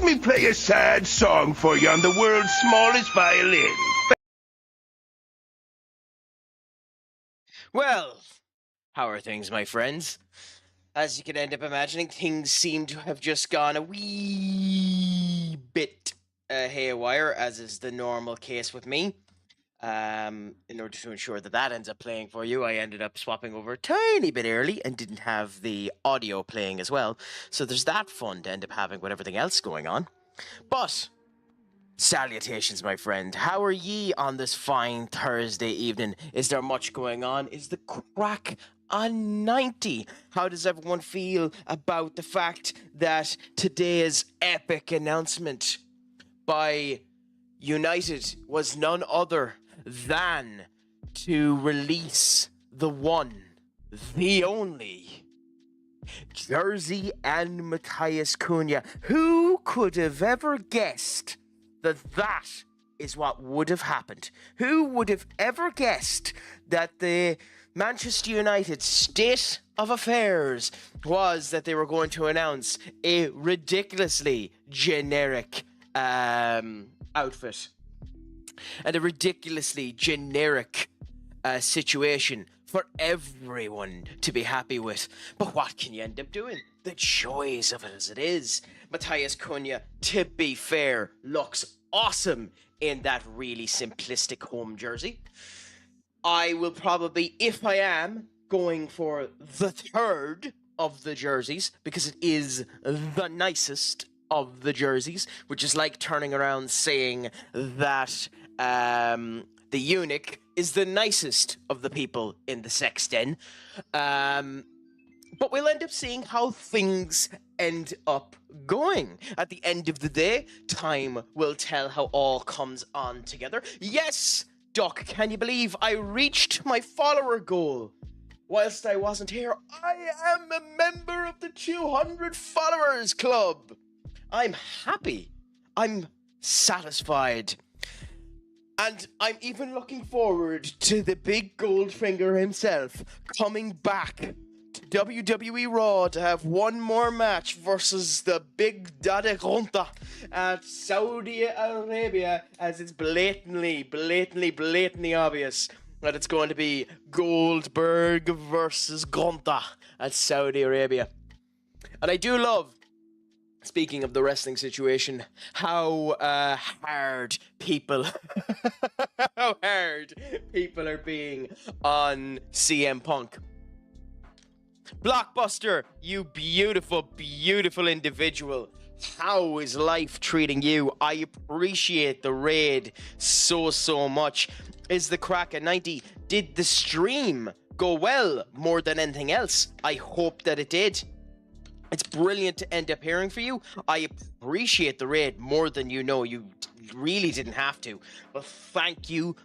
me play a sad song for you on the world's smallest violin. Well, how are things, my friends? As you can end up imagining, things seem to have just gone a wee bit haywire, as is the normal case with me. In order to ensure that that ends up playing for you, I ended up swapping over a tiny bit early and didn't have the audio playing as well. So there's that fun to end up having with everything else going on. But salutations, my friend. How are ye on this fine Thursday evening? Is there much going on? Is the crack on 90? How does everyone feel about the fact that today's epic announcement by United was none other than to release the one, the only, Jersey and Matthias Cunha? Who could have ever guessed that is what would have happened? Who would have ever guessed that the Manchester United state of affairs was that they were going to announce a ridiculously generic outfit and a ridiculously generic situation for everyone to be happy with? But what can you end up doing? The joys of it as it is. Matthias Cunha, to be fair, looks awesome in that really simplistic home jersey. I will probably, if I am, going for the third of the jerseys, because it is the nicest of the jerseys, which is like turning around saying that the eunuch is the nicest of the people in the sex den. But we'll end up seeing how things end up going. At the end of the day, time will tell how all comes on together. Yes, Doc, can you believe I reached my follower goal? Whilst I wasn't here, I am a member of the 200 followers club. I'm happy. I'm satisfied. And I'm even looking forward to the big Goldfinger himself coming back to WWE Raw to have one more match versus the Big Daddy Gonta at Saudi Arabia, as it's blatantly obvious that it's going to be Goldberg versus Gonta at Saudi Arabia. And I do love, speaking of the wrestling situation, how hard people are being on CM Punk. Blockbuster, you beautiful individual. How is life treating you? I appreciate the raid so much. Is the crack at 90? Did the stream go well more than anything else? I hope that it did. It's brilliant to end up hearing for you. I appreciate the raid more than you know. You really didn't have to. But thank you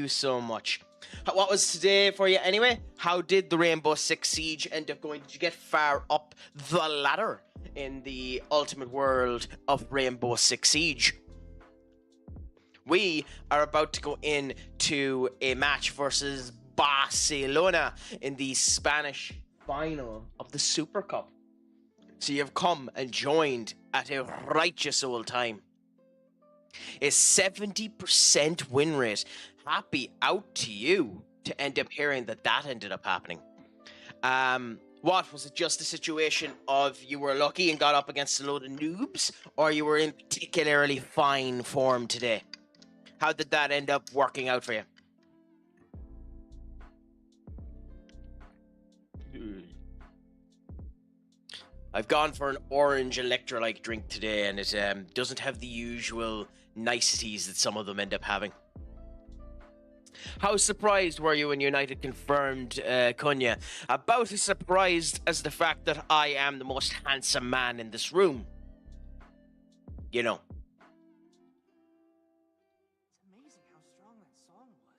so much. What was today for you anyway? How did the Rainbow Six Siege end up going? Did you get far up the ladder in the ultimate world of Rainbow Six Siege? We are about to go into a match versus Barcelona in the Spanish final of the Super Cup. So you've come and joined at a righteous old time. A 70% win rate. Happy out to you to end up hearing that ended up happening. What, was it just a situation of you were lucky and got up against a load of noobs, or you were in particularly fine form today? How did that end up working out for you? I've gone for an orange electrolyte drink today, and it doesn't have the usual niceties that some of them end up having. How surprised were you when United confirmed Cunha? About as surprised as the fact that I am the most handsome man in this room. You know. It's amazing how strong that song was.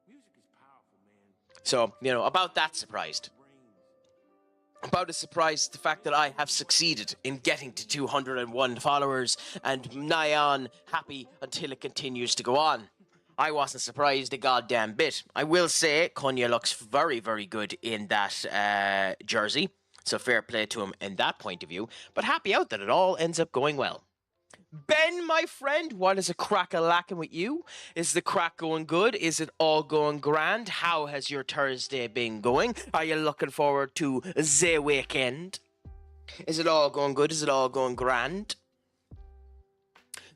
Music is powerful, man. So, you know, about that surprised. About as surprised the fact that I have succeeded in getting to 201 followers and nigh on happy until it continues to go on. I wasn't surprised a goddamn bit. I will say Cunha looks very good in that jersey. So fair play to him in that point of view, but happy out that it all ends up going well. Ben, my friend, what is a crack-a-lacking with you? Is the crack going good? Is it all going grand? How has your Thursday been going? Are you looking forward to the weekend? Is it all going good? Is it all going grand?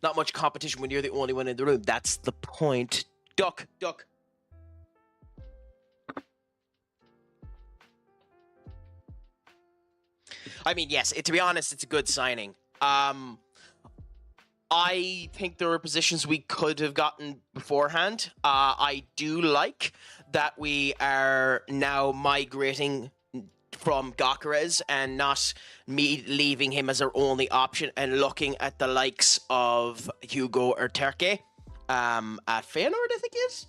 Not much competition when you're the only one in the room. That's the point. Duck. I mean, yes, to be honest, it's a good signing. I think there are positions we could have gotten beforehand. I do like that we are now migrating from Gyökeres and not leaving him as our only option and looking at the likes of Hugo or Turkey at Feyenoord, I think it is.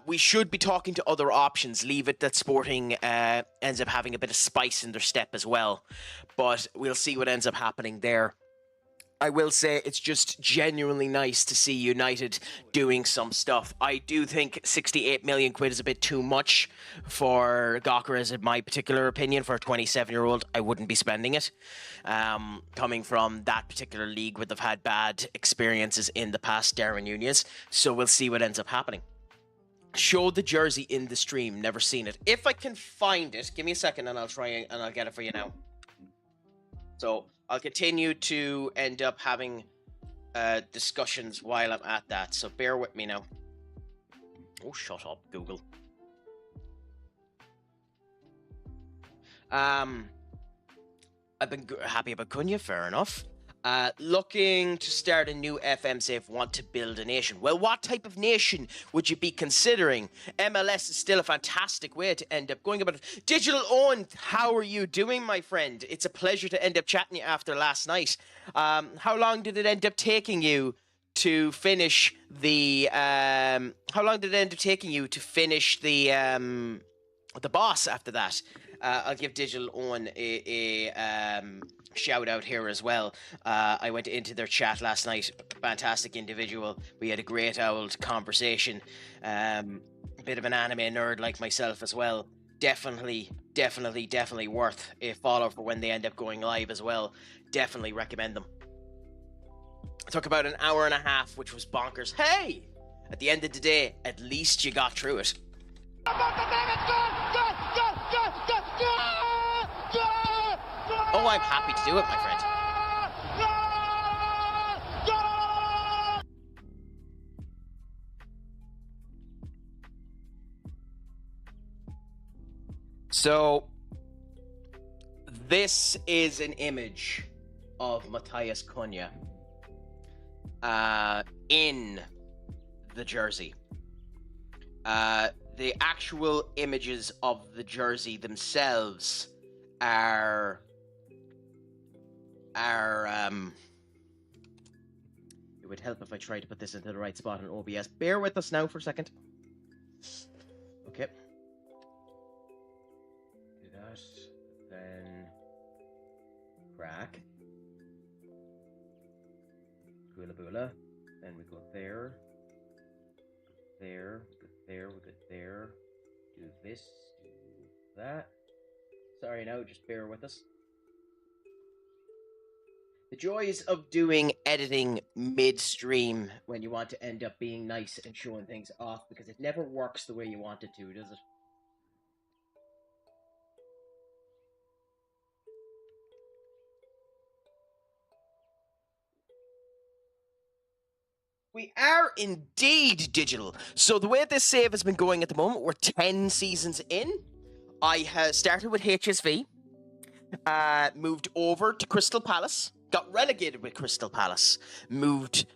We should be talking to other options. Leave it that Sporting ends up having a bit of spice in their step as well. But we'll see what ends up happening there. I will say it's just genuinely nice to see United doing some stuff. I do think 68 million quid is a bit too much for Gyökeres, in my particular opinion. For a 27-year-old, I wouldn't be spending it. Coming from that particular league where they've had bad experiences in the past, Darren Nunez. So we'll see what ends up happening. Show the jersey in the stream. Never seen it. If I can find it, give me a second and I'll try and I'll get it for you now. So I'll continue to end up having discussions while I'm at that, so bear with me now. Oh, shut up, Google. I've been happy about Cunha, fair enough. Looking to start a new FM save, want to build a nation. Well, what type of nation would you be considering? MLS is still a fantastic way to end up going about it. Digital Owen, how are you doing, my friend? It's a pleasure to end up chatting you after last night. How long did it end up taking you to finish the boss after that? I'll give Digital Owen a shout out here as well. I went into their chat last night. Fantastic individual. We had a great old conversation. A bit of an anime nerd like myself as well. Definitely worth a follow for when they end up going live as well. Definitely recommend them. Took about an hour and a half, which was bonkers. Hey! At the end of the day, at least you got through it. Oh, I'm happy to do it, my friend. So, this is an image of Matthias Cunha in the jersey. The actual images of the jersey themselves are it would help if I tried to put this into the right spot in OBS. Bear with us now for a second. Okay. Do that, then crack. Gula bula. Then we go there. There, we go there, we go there. Do this, do that. Sorry now, just bear with us. The joys of doing editing midstream when you want to end up being nice and showing things off, because it never works the way you want it to, does it? We are indeed digital. So the way this save has been going at the moment, we're 10 seasons in. I have started with HSV, moved over to Crystal Palace, got relegated with Crystal Palace, moved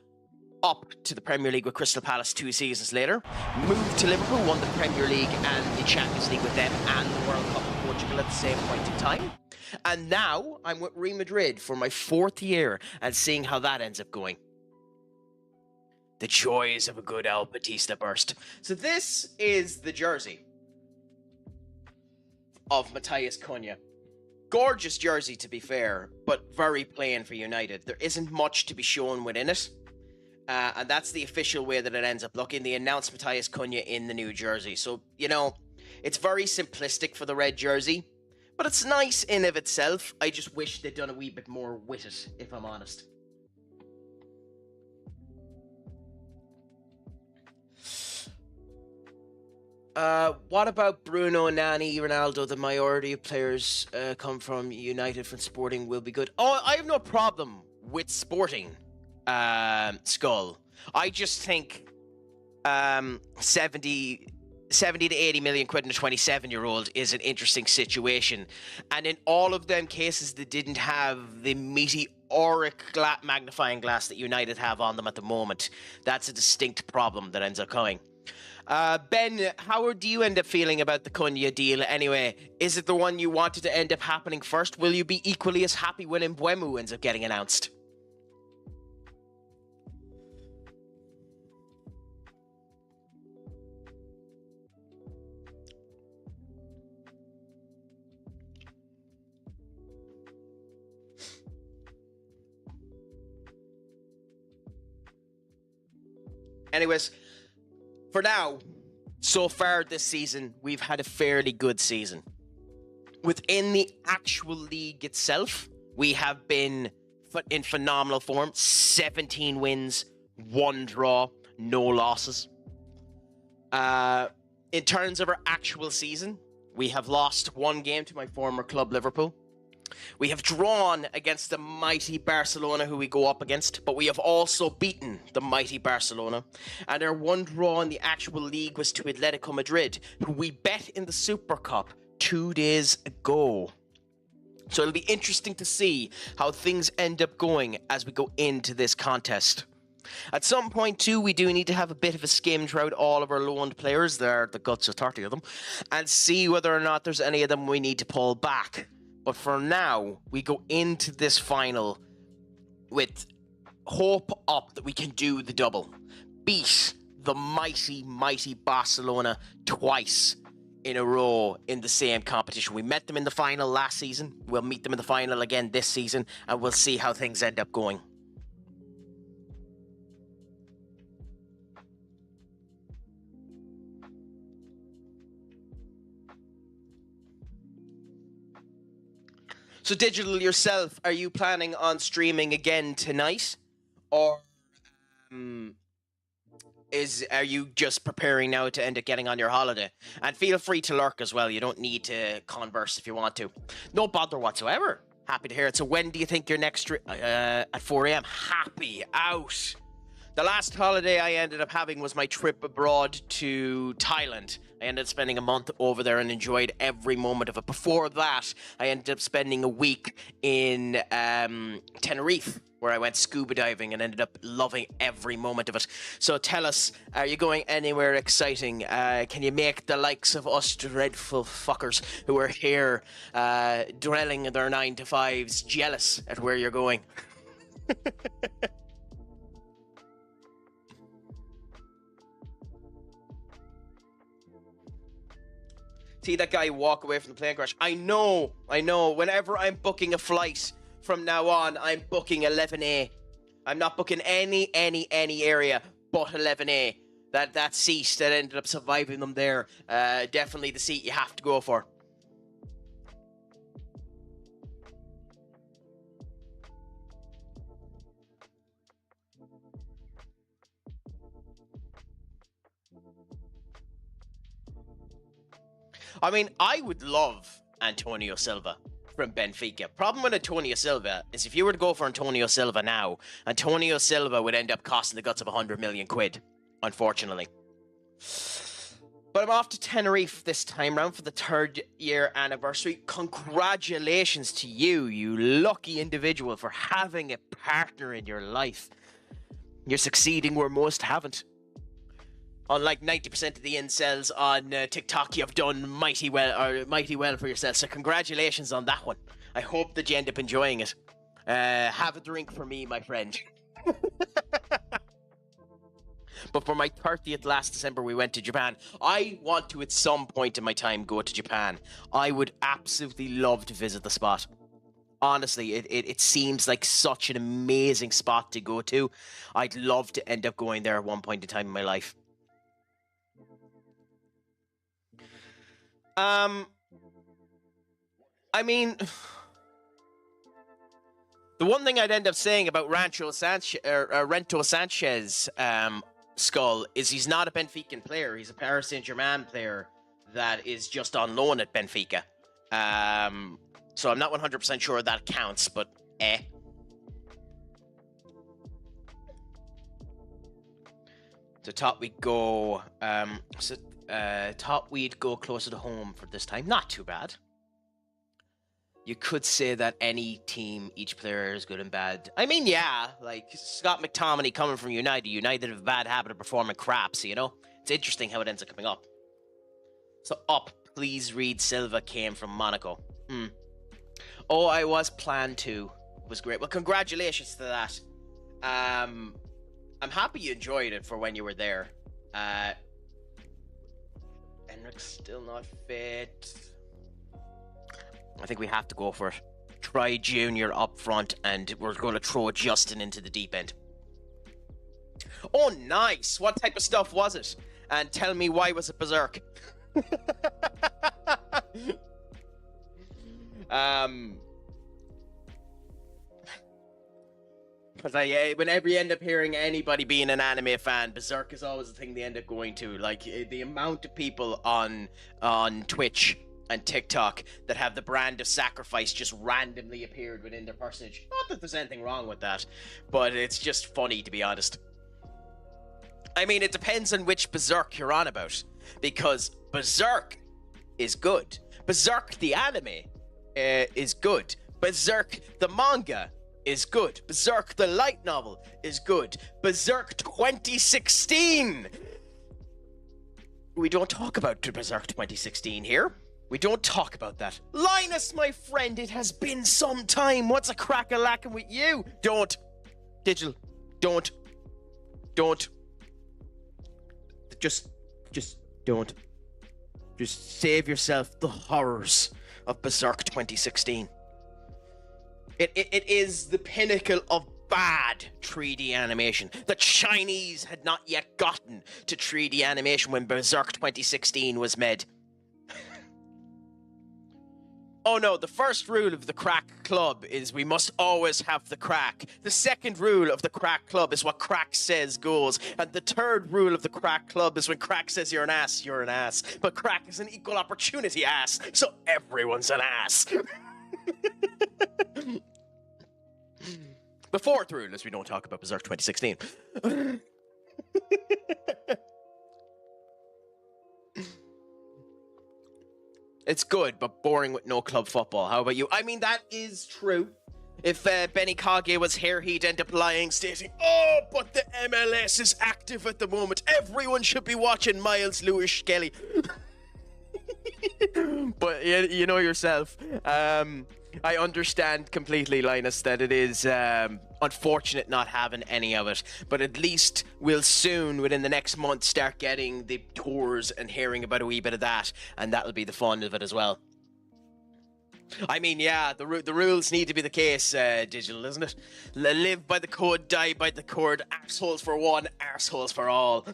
up to the Premier League with Crystal Palace 2 seasons later, moved to Liverpool, won the Premier League and the Champions League with them and the World Cup in Portugal at the same point in time. And now I'm with Real Madrid for my 4th year and seeing how that ends up going. The joys of a good El Batista burst. So this is the jersey of Matthias Cunha. Gorgeous jersey, to be fair, but very plain for United. There isn't much to be shown within it. And that's the official way that it ends up looking. They announced Matthias Cunha in the new jersey. So, you know, it's very simplistic for the red jersey, But it's nice in of itself. I just wish they'd done a wee bit more with it, if I'm honest. What about Bruno, Nani, Ronaldo? The majority of players come from United, from Sporting will be good. Oh, I have no problem with Sporting, Skull. I just think 70 to 80 million quid in a 27-year-old is an interesting situation. And in all of them cases, they didn't have the meteoric magnifying glass that United have on them at the moment. That's a distinct problem that ends up coming. Ben, how do you end up feeling about the Cunha deal anyway? Is it the one you wanted to end up happening first? Will you be equally as happy when Mbeumo ends up getting announced? Anyways, for now, so far this season, we've had a fairly good season. Within the actual league itself, we have been in phenomenal form. 17 wins, 1 draw, no losses. In terms of our actual season, we have lost 1 game to my former club, Liverpool. We have drawn against the mighty Barcelona, who we go up against, but we have also beaten the mighty Barcelona. And our 1 draw in the actual league was to Atletico Madrid, who we bet in the Super Cup 2 days ago. So it'll be interesting to see how things end up going as we go into this contest. At some point, too, we do need to have a bit of a skim throughout all of our loaned players. There are the guts of 30 of them. And see whether or not there's any of them we need to pull back. But for now, we go into this final with hope up that we can do the double. Beat the mighty, mighty Barcelona twice in a row in the same competition. We met them in the final last season. We'll meet them in the final again this season, and we'll see how things end up going. So, Digital yourself, are you planning on streaming again tonight? Or are you just preparing now to end up getting on your holiday? And feel free to lurk as well. You don't need to converse if you want to. No bother whatsoever. Happy to hear it. So when do you think your next stream? At 4 a.m. Happy out. The last holiday I ended up having was my trip abroad to Thailand. I ended up spending a month over there and enjoyed every moment of it. Before that, I ended up spending a week in Tenerife, where I went scuba diving and ended up loving every moment of it. So tell us, are you going anywhere exciting? Can you make the likes of us dreadful fuckers who are here drilling their 9-to-5s jealous at where you're going? See that guy walk away from the plane crash. I know. Whenever I'm booking a flight from now on, I'm booking 11A. I'm not booking any area but 11A. That seat that ended up surviving them there, definitely the seat you have to go for. I mean, I would love Antonio Silva from Benfica. Problem with Antonio Silva is if you were to go for Antonio Silva now, Antonio Silva would end up costing the guts of 100 million quid, unfortunately. But I'm off to Tenerife this time round for the 3rd year anniversary. Congratulations to you, you lucky individual, for having a partner in your life. You're succeeding where most haven't. Unlike 90% of the incels on TikTok, you've done mighty well for yourself. So congratulations on that one. I hope that you end up enjoying it. Have a drink for me, my friend. But for my 30th last December, we went to Japan. I want to, at some point in my time, go to Japan. I would absolutely love to visit the spot. Honestly, it seems like such an amazing spot to go to. I'd love to end up going there at one point in time in my life. I mean, the one thing I'd end up saying about Rento Sanchez Skull is he's not a Benfican player. He's a Paris Saint-Germain player that is just on loan at Benfica. So I'm not 100% sure that counts, but So top we'd go. Top we'd go closer to home for this time. Not too bad. You could say that any team, each player is good and bad. I mean, yeah, like Scott McTominay coming from United. United have a bad habit of performing crap, so, you know, it's interesting how it ends up coming up. So up, please read Silva came from Monaco. Oh, I was planned to. It was great. Well, congratulations to that. I'm happy you enjoyed it for when you were there. Enric's still not fit. I think we have to go for it. Try Junior up front, and we're going to throw Justin into the deep end. Oh, nice! What type of stuff was it? And tell me, why was it berserk? Because whenever you end up hearing anybody being an anime fan, berserk is always the thing they end up going to. Like, the amount of people on Twitch and TikTok that have the brand of sacrifice just randomly appeared within their personage. Not that there's anything wrong with that, but it's just funny, to be honest. I mean, it depends on which berserk you're on about, because berserk is good. Berserk the anime is good. Berserk the manga is good. Berserk the light novel is good. Berserk 2016! We don't talk about Berserk 2016 here. We don't talk about that. Linus, my friend, it has been some time. What's a crack-a-lackin' with you? Don't. Digital. Don't. Just don't. Just save yourself the horrors of Berserk 2016. It is the pinnacle of bad 3D animation. The Chinese had not yet gotten to 3D animation when Berserk 2016 was made. Oh no, the first rule of the crack club is we must always have the crack. The second rule of the crack club is what crack says goes. And the third rule of the crack club is when crack says you're an ass, you're an ass. But crack is an equal opportunity ass, so everyone's an ass. The fourth rule is we don't talk about Berserk 2016. It's good, but boring with no club football. How about you? I mean, that is true. If Benny Kage was here, he'd end up lying, stating, "Oh, but the MLS is active at the moment. Everyone should be watching Miles Lewis Skelly." But you know yourself. I understand completely, Linus, that it is unfortunate not having any of it. But at least we'll soon, within the next month, start getting the tours and hearing about a wee bit of that. And that'll be the fun of it as well. I mean, yeah, the rules need to be the case, Digital, isn't it? Live by the code, die by the code. Arseholes for one, arseholes for all.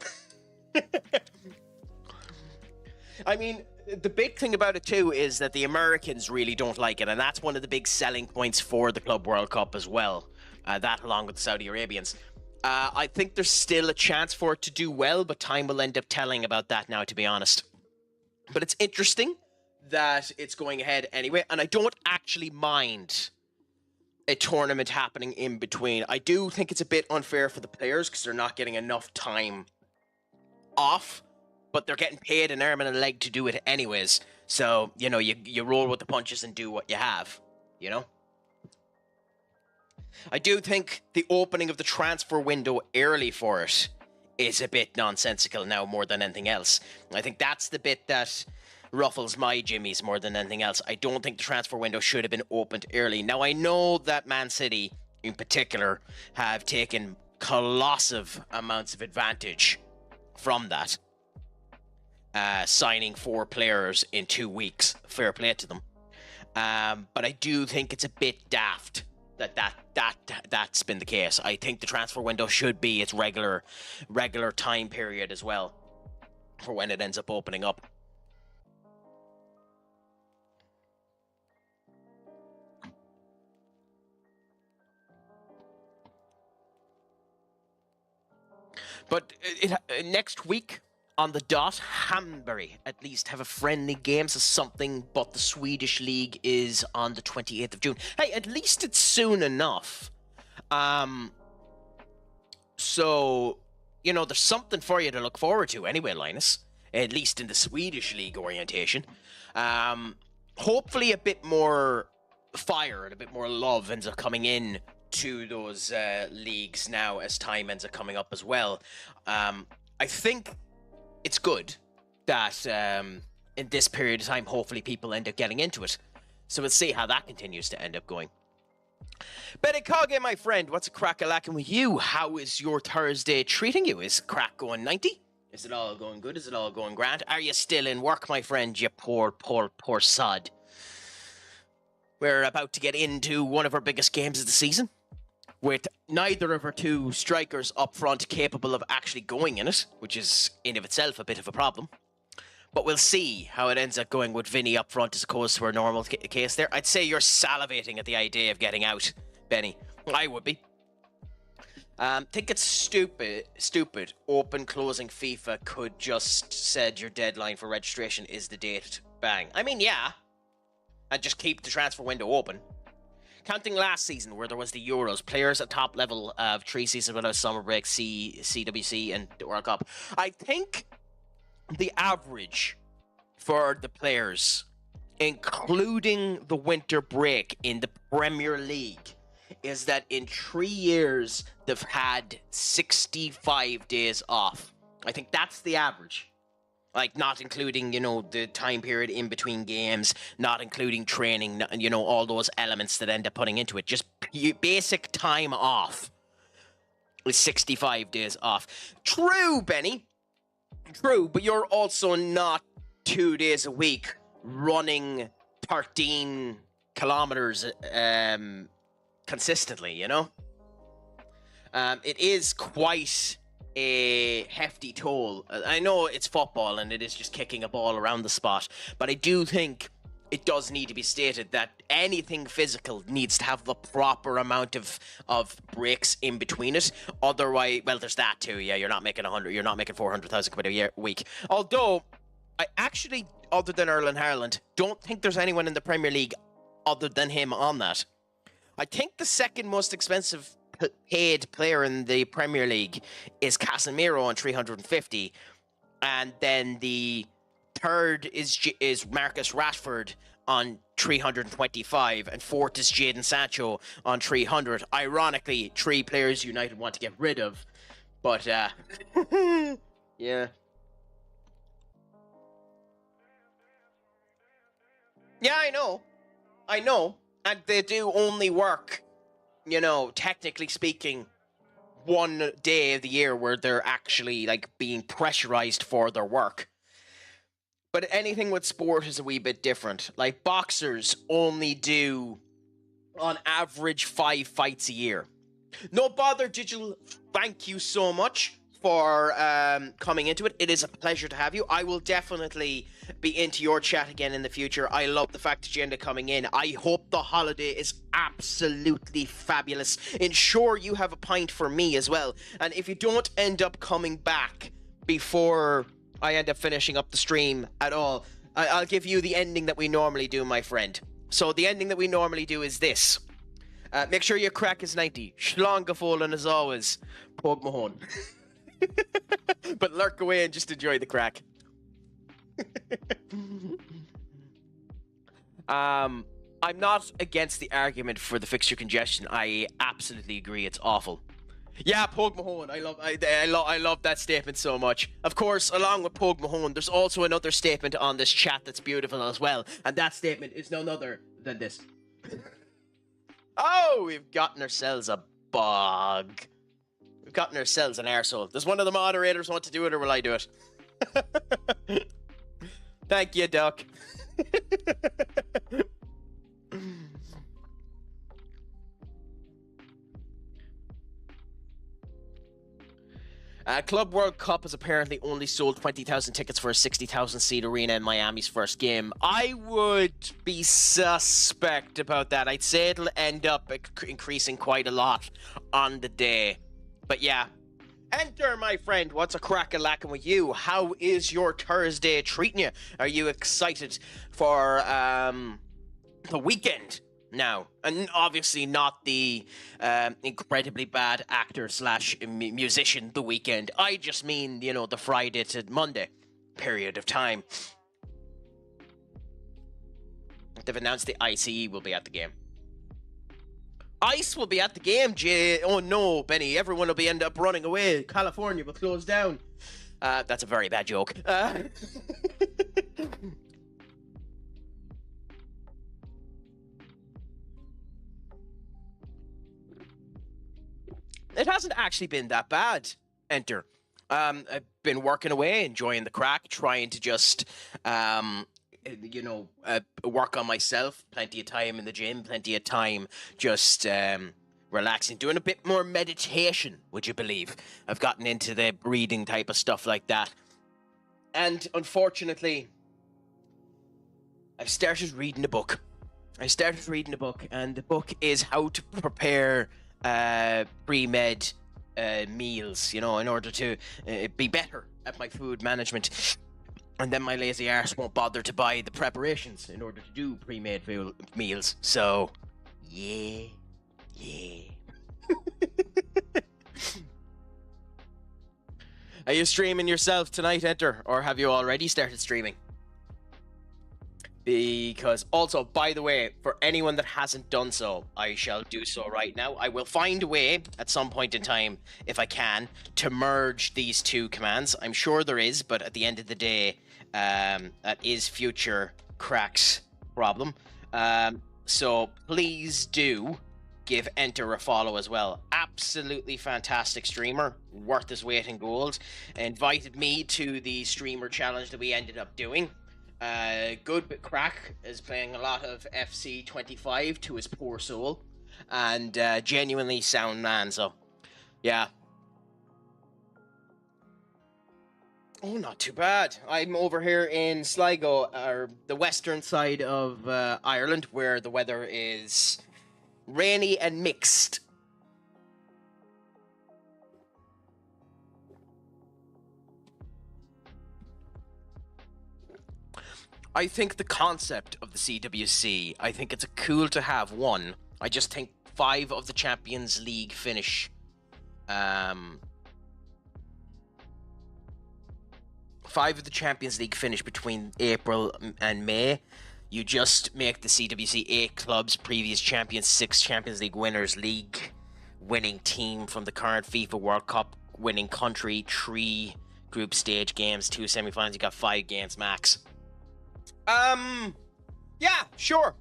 I mean, the big thing about it too is that the Americans really don't like it, and that's one of the big selling points for the Club World Cup as well. That along with the Saudi Arabians. I think there's still a chance for it to do well, but time will end up telling about that now, to be honest. But it's interesting that it's going ahead anyway, and I don't actually mind a tournament happening in between. I do think it's a bit unfair for the players because they're not getting enough time off, but they're getting paid an arm and a leg to do it anyways. So, you know, you roll with the punches and do what you have, you know? I do think the opening of the transfer window early for it is a bit nonsensical now more than anything else. I think that's the bit that ruffles my jimmies more than anything else. I don't think the transfer window should have been opened early. Now, I know that Man City, in particular, have taken colossal amounts of advantage from that. Signing 4 players in 2 weeks. Fair play to them. But I do think it's a bit daft that's been the case. I think the transfer window should be its regular time period as well for when it ends up opening up. But next week on the dot, Hambury at least have a friendly games or something, but the Swedish league is on the 28th of June. Hey, at least it's soon enough. So, you know, there's something for you to look forward to anyway, Linus. At least in the Swedish league orientation. Hopefully a bit more fire and a bit more love ends up coming in to those leagues now as time ends up coming up as well. I think it's good that in this period of time, hopefully people end up getting into it. So we'll see how that continues to end up going. Benikage, my friend, what's a crack a lacking with you? How is your Thursday treating you? Is crack going 90? Is it all going good? Is it all going grand? Are you still in work, my friend? You poor sod. We're about to get into one of our biggest games of the season, with neither of our two strikers up front capable of actually going in it, which is in of itself a bit of a problem. But we'll see how it ends up going with Vinny up front as opposed to our normal case there. I'd say you're salivating at the idea of getting out, Benny. I would be. Think it's stupid. Open closing FIFA could just said your deadline for registration is the date. Bang. I mean, yeah. And just keep the transfer window open. Counting last season where there was the Euros, players at top level of 3 seasons without summer break, CWC and the World Cup. I think the average for the players, including the winter break in the Premier League, is that in 3 years, they've had 65 days off. I think that's the average. Like, not including, you know, the time period in between games, not including training, you know, all those elements that end up putting into it. Just basic time off with 65 days off. True, Benny. True, but you're also not 2 days a week running 13 kilometers consistently, you know? It is quite a hefty toll. I know it's football and it is just kicking a ball around the spot, but I do think it does need to be stated that anything physical needs to have the proper amount of breaks in between it. Otherwise, well, there's that too. Yeah, you're not making 400,000 quid a week. Although, I actually, other than Erling Haaland, don't think there's anyone in the Premier League other than him on that. I think the second most expensive paid player in the Premier League is Casemiro on 350, and then the third is Marcus Rashford on 325, and fourth is Jadon Sancho on 300. Ironically, 3 players United want to get rid of, but yeah. Yeah, I know, and they do only work, you know, technically speaking, 1 day of the year where they're actually, like, being pressurized for their work. But anything with sport is a wee bit different. Like, boxers only do, on average, 5 fights a year. No bother, Digital. Thank you so much for coming into it. It is a pleasure to have you. I will definitely be into your chat again in the future. I love the fact that you end up coming in. I hope the holiday is absolutely fabulous. Ensure you have a pint for me as well. And if you don't end up coming back before I end up finishing up the stream at all, I'll give you the ending that we normally do, my friend. So the ending that we normally do is this. Make sure your crack is 90. Schlongafolen as always. Pog Mahone. But lurk away and just enjoy the crack. I'm not against the argument for the fixture congestion. I absolutely agree. It's awful. Yeah, Pog Mahone. I love that statement so much. Of course, along with Pog Mahone, there's also another statement on this chat that's beautiful as well, and that statement is none other than this. Oh, we've gotten ourselves a bog. We've gotten ourselves an arsehole. Does one of the moderators want to do it, or will I do it? Thank you, Duck. Club World Cup has apparently only sold 20,000 tickets for a 60,000 seat arena in Miami's first game. I would be suspect about that. I'd say it'll end up increasing quite a lot on the day. But yeah. Enter, my friend. What's a crack a lacking with you? How is your Thursday treating you? Are you excited for the weekend now? And obviously not the incredibly bad actor slash musician The Weekend. I just mean, you know, the Friday to Monday period of time. They've announced the ICE will be at the game. ICE will be at the game, Jay. Oh no, Benny. Everyone will end up running away. California will close down. That's a very bad joke. It hasn't actually been that bad, Enter. I've been working away, enjoying the crack, trying to just, work on myself. Plenty of time in the gym, plenty of time just relaxing, doing a bit more meditation, would you believe? I've gotten into the reading type of stuff like that. And unfortunately, I've started reading a book. And the book is How to Prepare pre-med meals, you know, in order to be better at my food management. And then my lazy arse won't bother to buy the preparations in order to do pre-made meals. So, yeah. Are you streaming yourself tonight, Enter? Or have you already started streaming? Because also, by the way, for anyone that hasn't done so, I shall do so right now. I will find a way at some point in time, if I can, to merge these two commands. I'm sure there is, but at the end of the day, that is future Crack's problem. So please do give Enter a follow as well. Absolutely fantastic streamer, worth his weight in gold. Invited me to the streamer challenge that we ended up doing. Good but Crack is playing a lot of FC 25 to his poor soul, and genuinely sound man. So, yeah. Oh, not too bad. I'm over here in Sligo, or the western side of Ireland, where the weather is rainy and mixed. I think the concept of the CWC, I think it's cool to have one. I just think 5 of the Champions League finish. 5 of the Champions League finish between April and May. You just make the CWC 8 clubs, previous champions, 6 Champions League winners, league winning team from the current FIFA World Cup winning country, 3 group stage games, 2 semi-finals. You got 5 games max. Yeah, sure.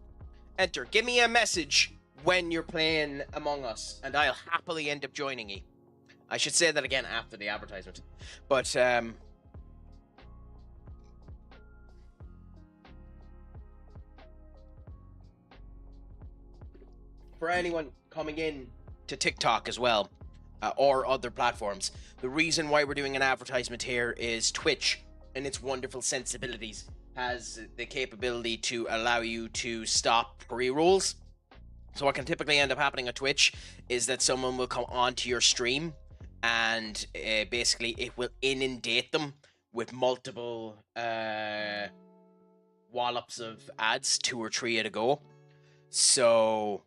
Enter. Give me a message when you're playing Among Us, and I'll happily end up joining you. I should say that again after the advertisement. But, for anyone coming in to TikTok as well, or other platforms, the reason why we're doing an advertisement here is Twitch and its wonderful sensibilities has the capability to allow you to stop pre-rolls. So what can typically end up happening on Twitch is that someone will come onto your stream and basically it will inundate them with multiple wallops of ads, 2 or 3 at a go. So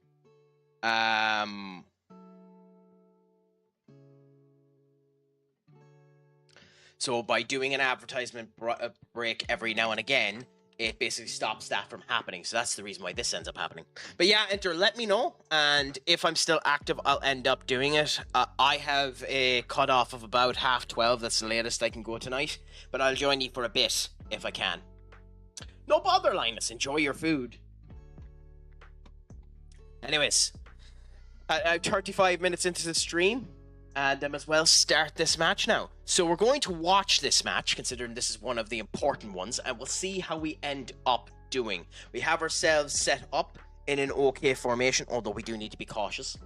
So by doing an advertisement break every now and again, it basically stops that from happening. So that's the reason why this ends up happening. But yeah, Enter, let me know. And if I'm still active, I'll end up doing it. I have a cutoff of about 12:30. That's the latest I can go tonight. But I'll join you for a bit if I can. No bother, Linus. Enjoy your food. Anyways, I'm 35 minutes into the stream. And I as well start this match now. So we're going to watch this match, considering this is one of the important ones, and we'll see how we end up doing. We have ourselves set up in an okay formation, although we do need to be cautious.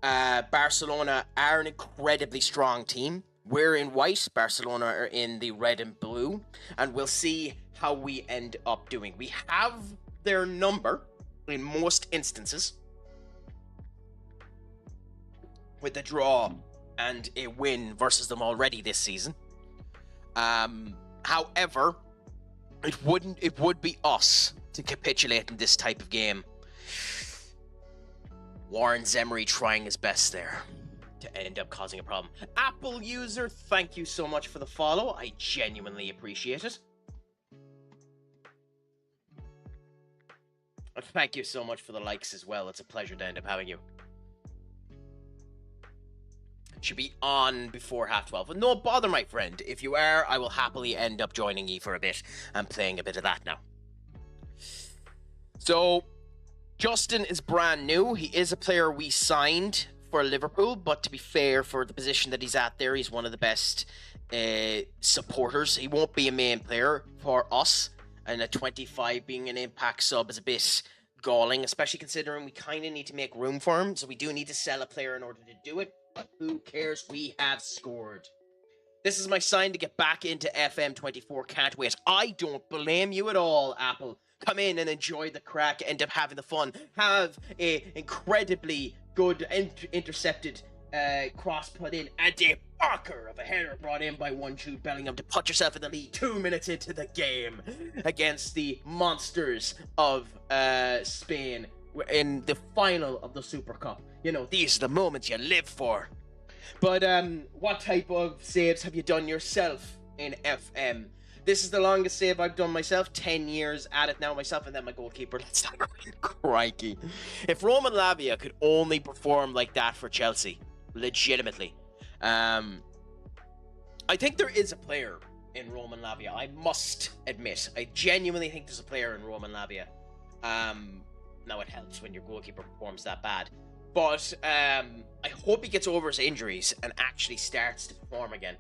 Barcelona are an incredibly strong team. We're in white, Barcelona are in the red and blue, and we'll see how we end up doing. We have their number in most instances. With the draw and a win versus them already this season. However, it would be us to capitulate in this type of game. Warren Zemery trying his best there to end up causing a problem. Apple user, thank you so much for the follow. I genuinely appreciate it. And thank you so much for the likes as well. It's a pleasure to end up having you. Should be on before 12:30. But no bother, my friend. If you are, I will happily end up joining you for a bit and playing a bit of that now. So, Justin is brand new. He is a player we signed for Liverpool, but to be fair, for the position that he's at there, he's one of the best supporters. He won't be a main player for us, and a 25 being an impact sub is a bit galling, especially considering we kind of need to make room for him, so we do need to sell a player in order to do it, but who cares, we have scored. This is my sign to get back into FM24, can't wait. I don't blame you at all, Apple. Come in and enjoy the crack, end up having the fun, have a incredibly good intercepted cross put in, and a barker of a header brought in by one Jude Bellingham to put yourself in the lead 2 minutes into the game against the monsters of Spain in the final of the Super Cup. You know, these are the moments you live for. But what type of saves have you done yourself in FM? This is the longest save I've done myself, 10 years at it now myself, and then my goalkeeper, let's not go in, crikey. If Roman Lavia could only perform like that for Chelsea, legitimately. I think there is a player in Roman Lavia, I must admit. I genuinely think there's a player in Roman Lavia. Now it helps when your goalkeeper performs that bad. But I hope he gets over his injuries and actually starts to perform again.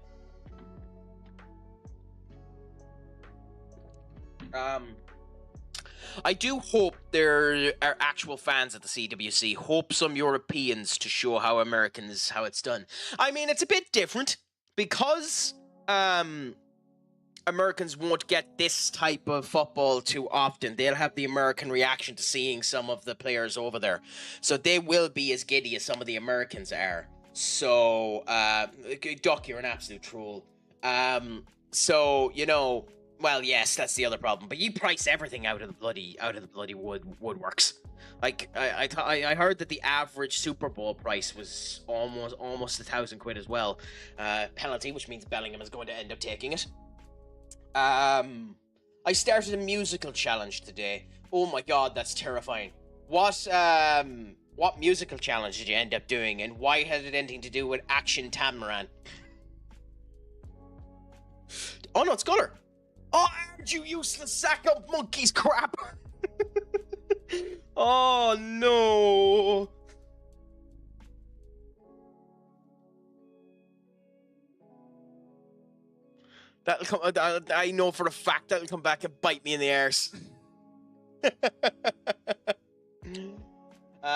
I do hope there are actual fans at the CWC. Hope some Europeans to show how it's done. I mean, it's a bit different because Americans won't get this type of football too often. They'll have the American reaction to seeing some of the players over there. So they will be as giddy as some of the Americans are. So, Duck, you're an absolute troll. So, you know, well, yes, that's the other problem. But you price everything out of the bloody woodworks. Like, I heard that the average Super Bowl price was almost £1,000 as well. Penalty, which means Bellingham is going to end up taking it. I started a musical challenge today. Oh my god, that's terrifying. What musical challenge did you end up doing, and why had it anything to do with Action Tamaran? Oh no, it's Sculler. Oh, aren't you useless sack of monkey's crap? Oh no. That'll come. I know for a fact that'll come back and bite me in the arse.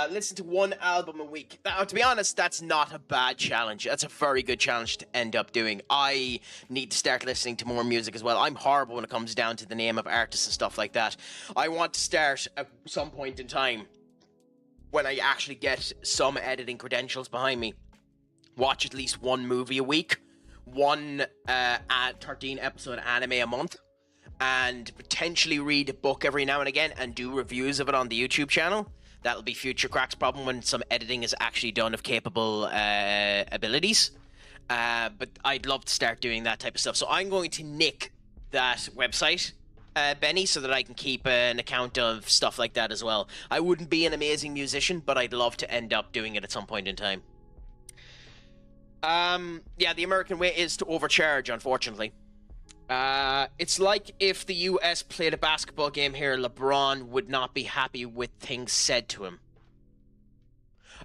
Listen to one album a week. To be honest, that's not a bad challenge. That's a very good challenge to end up doing. I need to start listening to more music as well. I'm horrible when it comes down to the name of artists and stuff like that. I want to start at some point in time when I actually get some editing credentials behind me. Watch at least one movie a week. One 13 episode anime a month, and potentially read a book every now and again and do reviews of it on the YouTube channel. That'll be future Crack's problem when some editing is actually done of capable abilities. But I'd love to start doing that type of stuff. So I'm going to nick that website, Benny, so that I can keep an account of stuff like that as well. I wouldn't be an amazing musician, but I'd love to end up doing it at some point in time. Yeah, the American way is to overcharge, unfortunately. It's like if the US played a basketball game here, LeBron would not be happy with things said to him.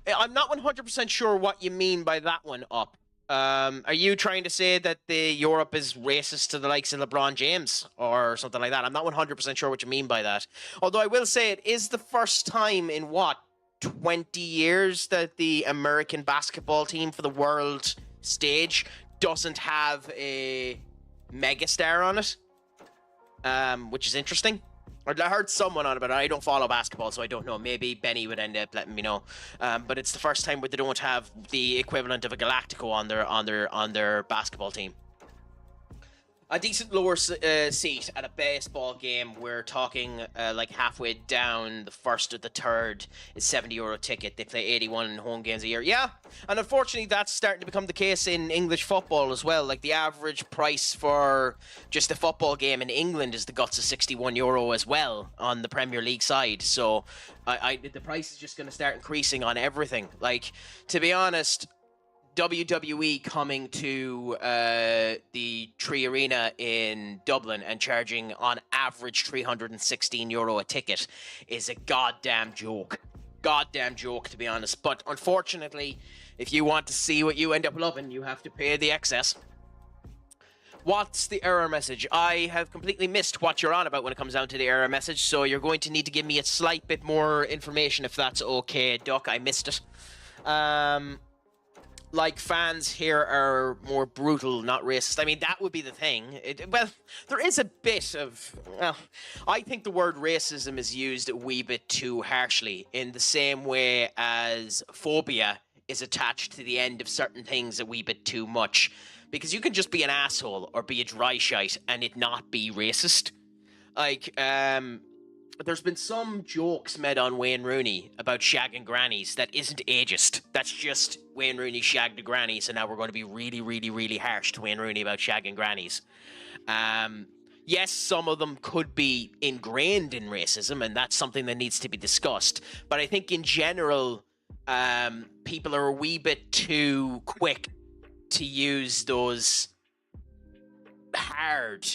I'm not 100% sure what you mean by that one, Up. Are you trying to say that Europe is racist to the likes of LeBron James or something like that? I'm not 100% sure what you mean by that. Although I will say it is the first time in, 20 years that the American basketball team for the world stage doesn't have a megastar on it, which is interesting. I heard someone on about it. I don't follow basketball, so I don't know. Maybe Benny would end up letting me know. But it's the first time where they don't have the equivalent of a Galactico on their basketball team. A decent lower seat at a baseball game. We're talking like halfway down the first or the third is €70 ticket. They play 81 home games a year. Yeah, and unfortunately that's starting to become the case in English football as well. Like the average price for just a football game in England is the guts of €61 as well on the Premier League side. So the price is just going to start increasing on everything. Like, to be honest, WWE coming to the Tree Arena in Dublin and charging on average €316 a ticket is a goddamn joke. Goddamn joke, to be honest. But unfortunately, if you want to see what you end up loving, you have to pay the excess. What's the error message? I have completely missed what you're on about when it comes down to the error message, so you're going to need to give me a slight bit more information if that's okay, Duck. I missed it. Like, fans here are more brutal, not racist. I mean, that would be the thing. Well, there is a bit of... Well, I think the word racism is used a wee bit too harshly, in the same way as phobia is attached to the end of certain things a wee bit too much. Because you can just be an asshole or be a dry shite and it not be racist. Like, there's been some jokes made on Wayne Rooney about shagging grannies that isn't ageist. That's just Wayne Rooney shagged a granny, so now we're going to be really, really, really harsh to Wayne Rooney about shagging grannies. Yes, some of them could be ingrained in racism, and that's something that needs to be discussed. But I think in general, people are a wee bit too quick to use those hard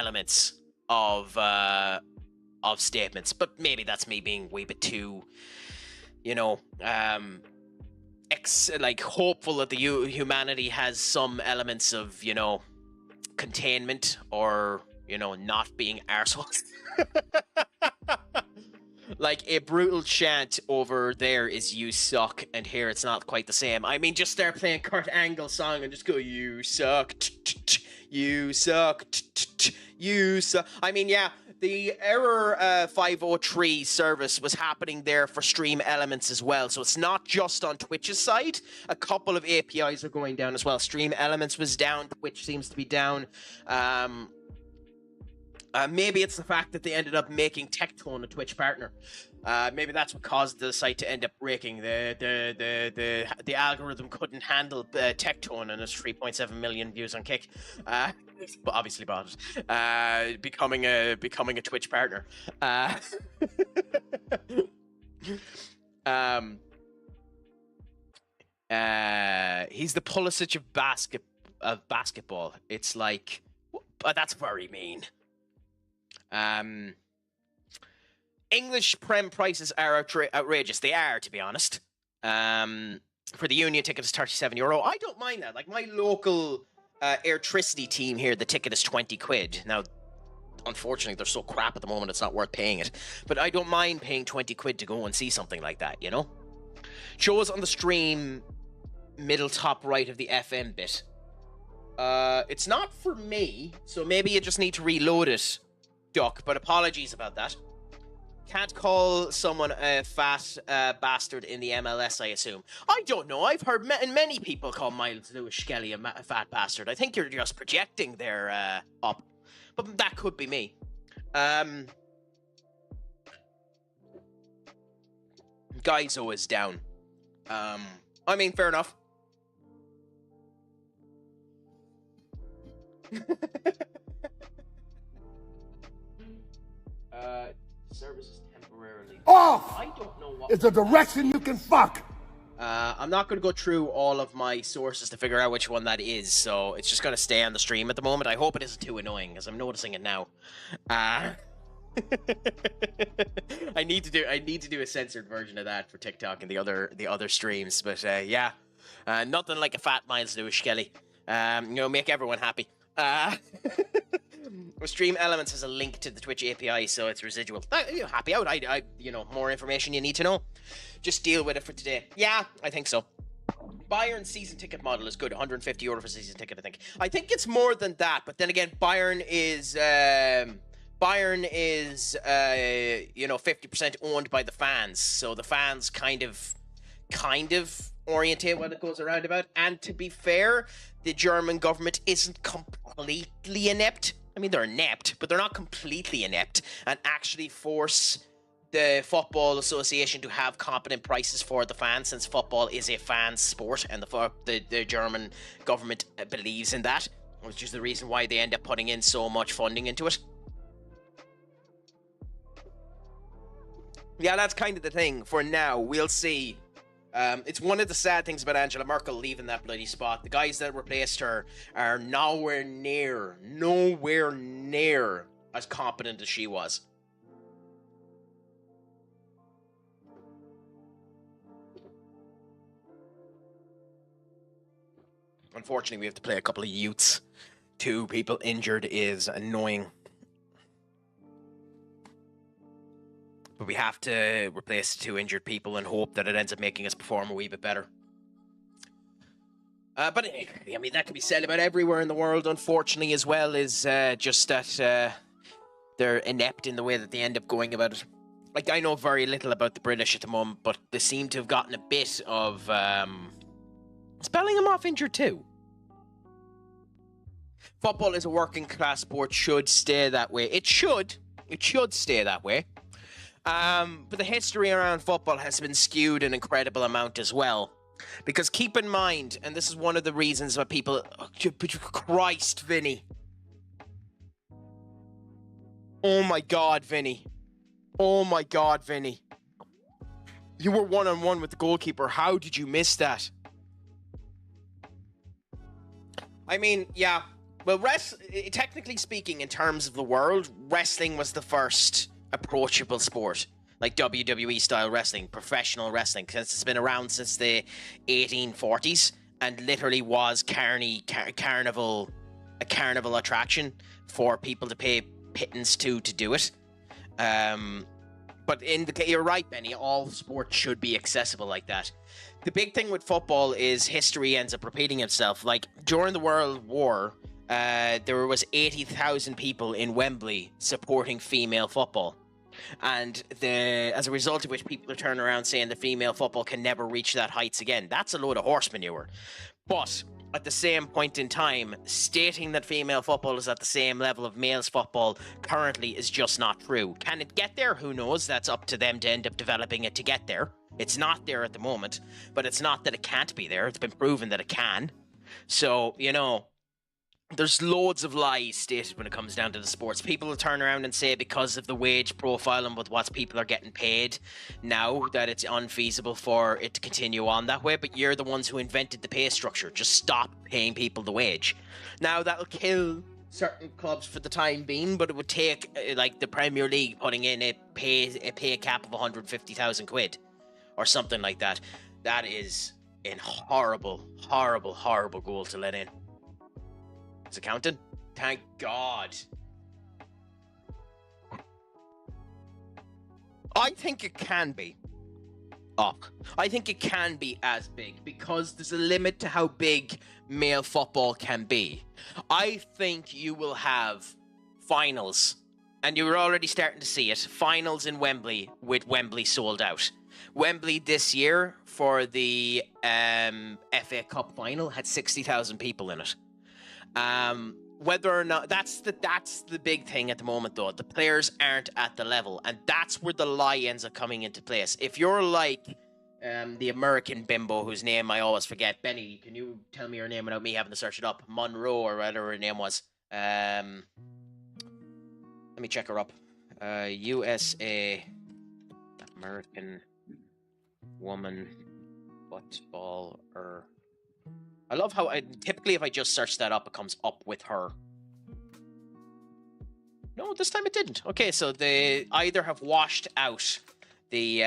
elements of statements, but maybe that's me being a wee bit too, like hopeful that the humanity has some elements of, containment or, not being arseholes. Like, a brutal chant over there is "you suck," and here it's not quite the same. I mean, just start playing Kurt Angle's song and just go, "You suck, you suck, you suck." I mean, yeah, the Error 503 service was happening there for Stream Elements as well, so it's not just on Twitch's side. A couple of APIs are going down as well. Stream Elements was down, Twitch seems to be down. Maybe it's the fact that they ended up making Tectone a Twitch partner. Maybe that's what caused the site to end up breaking. The algorithm couldn't handle Tectone and its 3.7 million views on Kick. But obviously bought it. Becoming a Twitch partner. He's the Pulisic of basketball. It's like, that's very mean. English Prem prices are outrageous. They are, to be honest. For the Union ticket is €37. I don't mind that. Like, my local Airtricity team here, the ticket is £20. Now, unfortunately, they're so crap at the moment, it's not worth paying it. But I don't mind paying £20 to go and see something like that, Shows on the stream, middle top right of the FM bit. It's not for me, so maybe you just need to reload it, Duck, but apologies about that. Can't call someone a fat bastard in the MLS, I assume. I don't know. I've heard many people call Miles Lewis-Skelly a fat bastard. I think you're just projecting there up. But that could be me. Guyzo is down. I mean, fair enough. Services temporarily off. I don't know what It's a direction you can fuck. I'm not going to go through all of my sources to figure out which one that is, so it's just going to stay on the stream at the moment. I hope it isn't too annoying, because I'm noticing it now. I need to do a censored version of that for TikTok and the other streams, but yeah, nothing like a fat Miles Lewis-Skelly. Make everyone happy. Stream Elements has a link to the Twitch API, so it's residual. Happy out. More information you need to know. Just deal with it for today. Yeah, I think so. Bayern's season ticket model is good, €150 for season ticket, I think. I think it's more than that, but then again, Bayern is 50% owned by the fans, so the fans kind of orientate when it goes around about. And to be fair, the German government isn't completely inept. I mean, they're inept, but they're not completely inept, and actually force the Football Association to have competent prices for the fans, since football is a fan sport, and the German government believes in that, which is the reason why they end up putting in so much funding into it. Yeah, that's kind of the thing for now. We'll see. It's one of the sad things about Angela Merkel leaving that bloody spot. The guys that replaced her are nowhere near as competent as she was. Unfortunately, we have to play a couple of youths. 2 people injured is annoying. But we have to replace the 2 injured people and hope that it ends up making us perform a wee bit better. But I mean, that can be said about everywhere in the world, unfortunately, as well, is just that they're inept in the way that they end up going about it. Like, I know very little about the British at the moment, but they seem to have gotten a bit of... Is Bellingham off injured too? Football is a working class sport, should stay that way. It should stay that way. But the history around football has been skewed an incredible amount as well. Because keep in mind, and this is one of the reasons why people... Christ, Vinny. Oh my God, Vinny. Oh my God, Vinny. You were one-on-one with the goalkeeper. How did you miss that? I mean, yeah. Well, technically speaking, in terms of the world, wrestling was the first approachable sport. Like WWE-style wrestling, professional wrestling, since it's been around since the 1840s, and literally was a carnival attraction for people to pay pittance to do it. But you're right, Benny, all sports should be accessible like that. The big thing with football is history ends up repeating itself. Like, during the World War, there was 80,000 people in Wembley supporting female football. And as a result of which people are turning around saying that female football can never reach that heights again. That's a load of horse manure. But at the same point in time, stating that female football is at the same level of male's football currently is just not true. Can it get there? Who knows? That's up to them to end up developing it to get there. It's not there at the moment, but it's not that it can't be there. It's been proven that it can. So, there's loads of lies stated when it comes down to the sports. People will turn around and say because of the wage profile and with what people are getting paid now that it's unfeasible for it to continue on that way. But you're the ones who invented the pay structure. Just stop paying people the wage. Now, that'll kill certain clubs for the time being, but it would take like the Premier League putting in a pay cap of 150,000 quid or something like that. That is a horrible, horrible, horrible goal to let in. Is it counting? Thank God. I think it can be. I think it can be as big because there's a limit to how big male football can be. I think you will have finals, and you're already starting to see it, finals in Wembley with Wembley sold out. Wembley this year for the FA Cup final had 60,000 people in it. Whether or not that's the big thing at the moment, though. The players aren't at the level, and that's where the lie ends up coming into place. If you're like the American bimbo whose name I always forget, Benny, can you tell me her name without me having to search it up? Monroe or whatever her name was. Let me check her up. USA American woman footballer. I love how typically if I just search that up, it comes up with her. No, this time it didn't. Okay, so they either have washed out the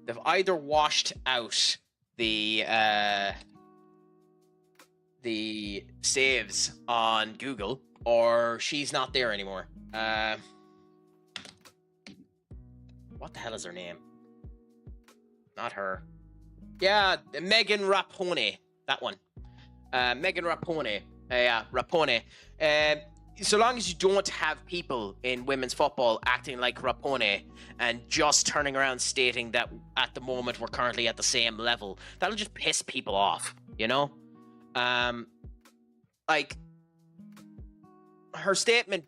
they've either washed out the saves on Google, or she's not there anymore. What the hell is her name? Not her. Yeah, Megan Rapone. That one. Megan Rapone. Yeah, Rapone. So long as you don't have people in women's football acting like Rapone and just turning around stating that at the moment we're currently at the same level, that'll just piss people off, you know? Like, her statement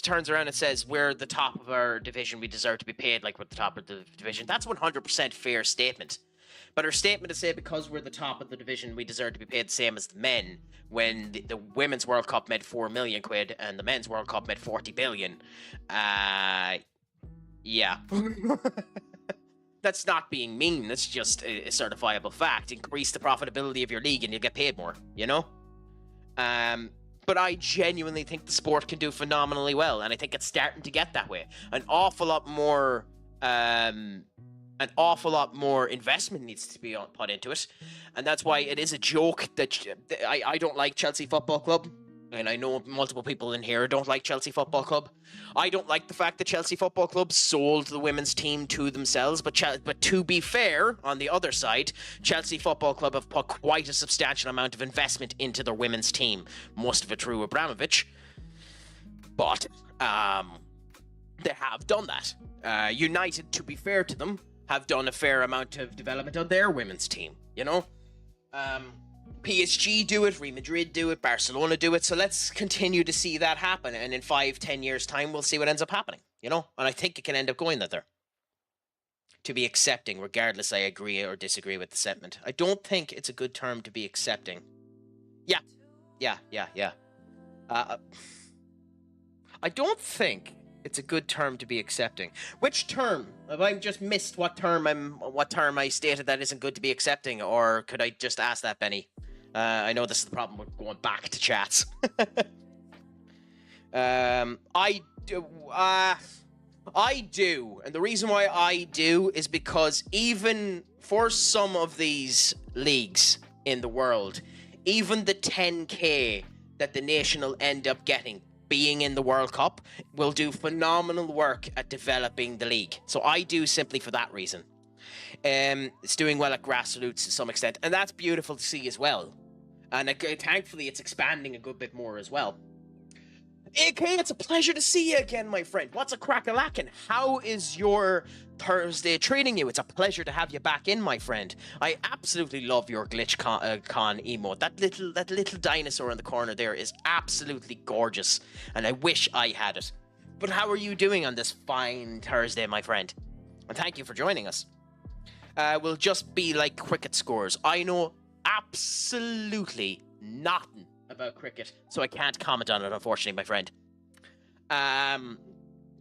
turns around and says, we're the top of our division, we deserve to be paid like we're the top of the division. That's 100% fair statement. But her statement to say because we're the top of the division, we deserve to be paid the same as the men, when the Women's World Cup made 4 million quid and the Men's World Cup made 40 billion. Yeah. That's not being mean. That's just a certifiable fact. Increase the profitability of your league and you'll get paid more, you know? But I genuinely think the sport can do phenomenally well, and I think it's starting to get that way. An awful lot more investment needs to be put into it, and that's why it is a joke that I don't like Chelsea Football Club, and I know multiple people in here don't like Chelsea Football Club. I don't like the fact that Chelsea Football Club sold the women's team to themselves, but to be fair, on the other side, Chelsea Football Club have put quite a substantial amount of investment into their women's team, most of it through Abramovich, but they have done that. United, to be fair to them, have done a fair amount of development on their women's team, you know? PSG do it, Real Madrid do it, Barcelona do it, so let's continue to see that happen, and in 5-10 years' time, we'll see what ends up happening, you know? And I think it can end up going there. To be accepting, regardless I agree or disagree with the sentiment. I don't think it's a good term to be accepting. Yeah. I don't think it's a good term to be accepting. Which term? Have I just missed what term I stated that isn't good to be accepting, or could I just ask that, Benny? I know this is the problem with going back to chats. I do, and the reason why I do is because even for some of these leagues in the world, even the 10k that the nation will end up getting being in the World Cup will do phenomenal work at developing the league. So I do simply for that reason. It's doing well at grassroots to some extent, and that's beautiful to see as well. And thankfully, it's expanding a good bit more as well. AK, it's a pleasure to see you again, my friend. What's a crack-a-lackin'? How is your Thursday treating you? It's a pleasure to have you back in, my friend. I absolutely love your glitch con emote. That little dinosaur in the corner there is absolutely gorgeous, and I wish I had it. But how are you doing on this fine Thursday, my friend? And thank you for joining us. We'll just be like cricket scores. I know absolutely nothing about cricket, so I can't comment on it, unfortunately, my friend.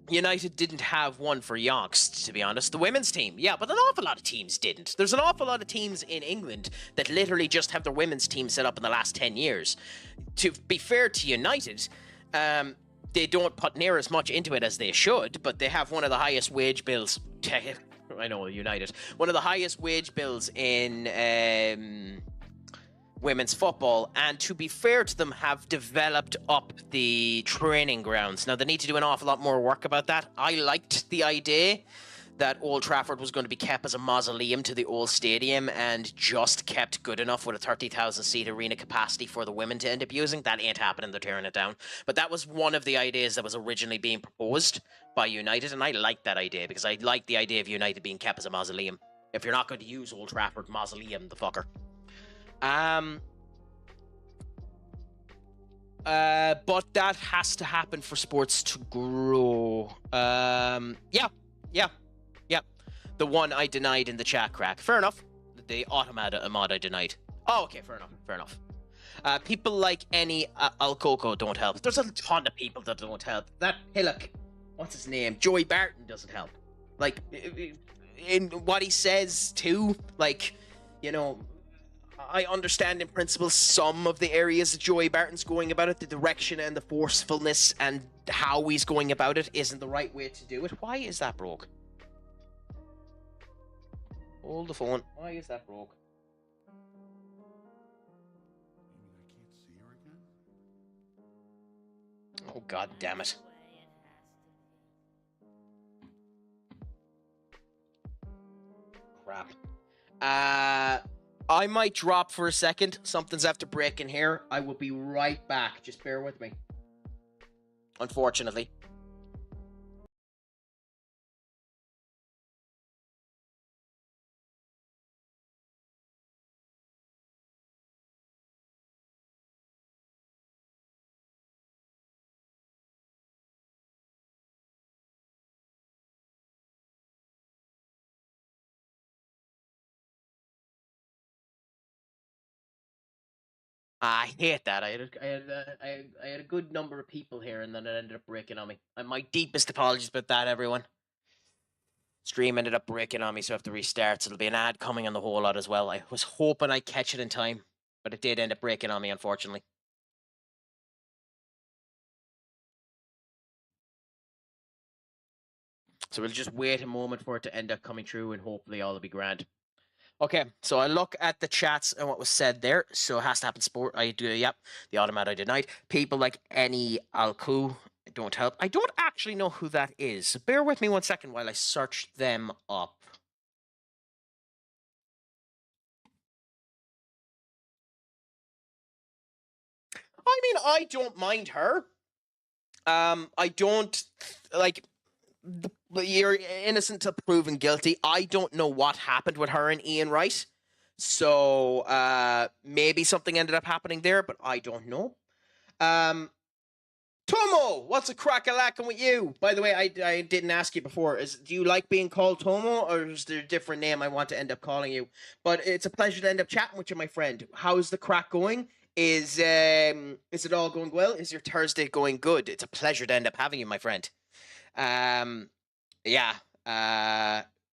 United didn't have one for yonks, to be honest. The women's team, yeah, but an awful lot of teams didn't. There's an awful lot of teams in England that literally just have their women's team set up in the last 10 years. To be fair to United, they don't put near as much into it as they should, but they have one of the highest wage bills. I know, United. One of the highest wage bills in women's football, and to be fair to them, have developed up the training grounds. Now, they need to do an awful lot more work about that. I liked the idea that Old Trafford was going to be kept as a mausoleum to the old stadium and just kept good enough with a 30,000 seat arena capacity for the women to end up using. That ain't happening, they're tearing it down. But that was one of the ideas that was originally being proposed by United, and I liked that idea because I like the idea of United being kept as a mausoleum. If you're not going to use Old Trafford, mausoleum the fucker. But that has to happen for sports to grow. Yeah. The one I denied in the chat, crack. Fair enough. The automata mod I denied. Oh, okay, fair enough. People like any Alcoco don't help. There's a ton of people that don't help. That Hillock, what's his name? Joey Barton doesn't help. Like, in what he says too, like, you know, I understand in principle some of the areas that Joey Barton's going about it, the direction and the forcefulness and how he's going about it isn't the right way to do it. Why is that broke? Hold the phone. Why is that broke? Oh, god damn it. Crap. I might drop for a second. Something's after breaking here. I will be right back. Just bear with me. Unfortunately. I hate that. I had a good number of people here, and then it ended up breaking on me. And my deepest apologies about that, everyone. Stream ended up breaking on me, so I have to restart. So there'll be an ad coming on the whole lot as well. I was hoping I'd catch it in time, but it did end up breaking on me, unfortunately. So we'll just wait a moment for it to end up coming through, and hopefully all will be grand. Okay, so I look at the chats and what was said there. So it has to happen sport. I do, yep. The automat I denied. People like any Alku don't help. I don't actually know who that is. So bear with me 1 second while I search them up. I mean, I don't mind her. I don't like. You're innocent till proven guilty. I don't know what happened with her and Ian Wright. So maybe something ended up happening there, but I don't know. Tomo, what's a crack-a-lackin' with you? By the way, I didn't ask you before. Do you like being called Tomo, or is there a different name I want to end up calling you? But it's a pleasure to end up chatting with you, my friend. How's the crack going? Is it all going well? Is your Thursday going good? It's a pleasure to end up having you, my friend. Yeah.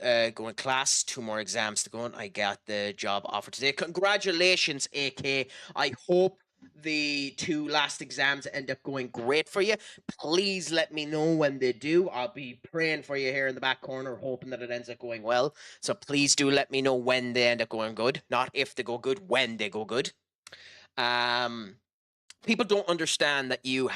Going class, 2 more exams to go on. I got the job offer today. Congratulations, AK. I hope the 2 last exams end up going great for you. Please let me know when they do. I'll be praying for you here in the back corner, hoping that it ends up going well. So please do let me know when they end up going good. Not if they go good, when they go good. People don't understand that you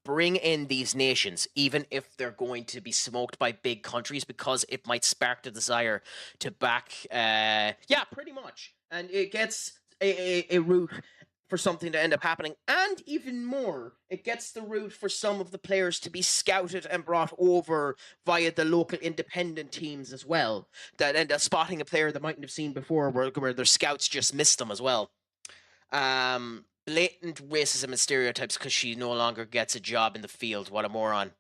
bring in these nations, even if they're going to be smoked by big countries, because it might spark the desire to back, pretty much. And it gets a route for something to end up happening. And even more, it gets the route for some of the players to be scouted and brought over via the local independent teams as well, that end up spotting a player they mightn't have seen before, where their scouts just missed them as well. Blatant racism and stereotypes because she no longer gets a job in the field. What a moron.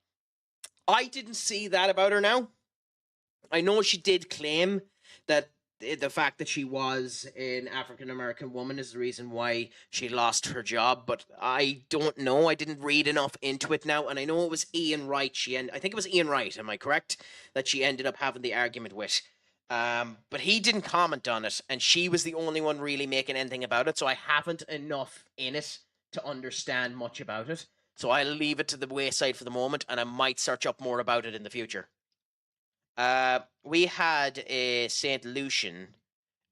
I didn't see that about her now. I know she did claim that the fact that she was an African-American woman is the reason why she lost her job, but I don't know. I didn't read enough into it now, and I know it was Ian Wright. I think it was Ian Wright, am I correct? That she ended up having the argument with. But he didn't comment on it, and she was the only one really making anything about it, so I haven't enough in it to understand much about it. So I'll leave it to the wayside for the moment, and I might search up more about it in the future. We had a St. Lucian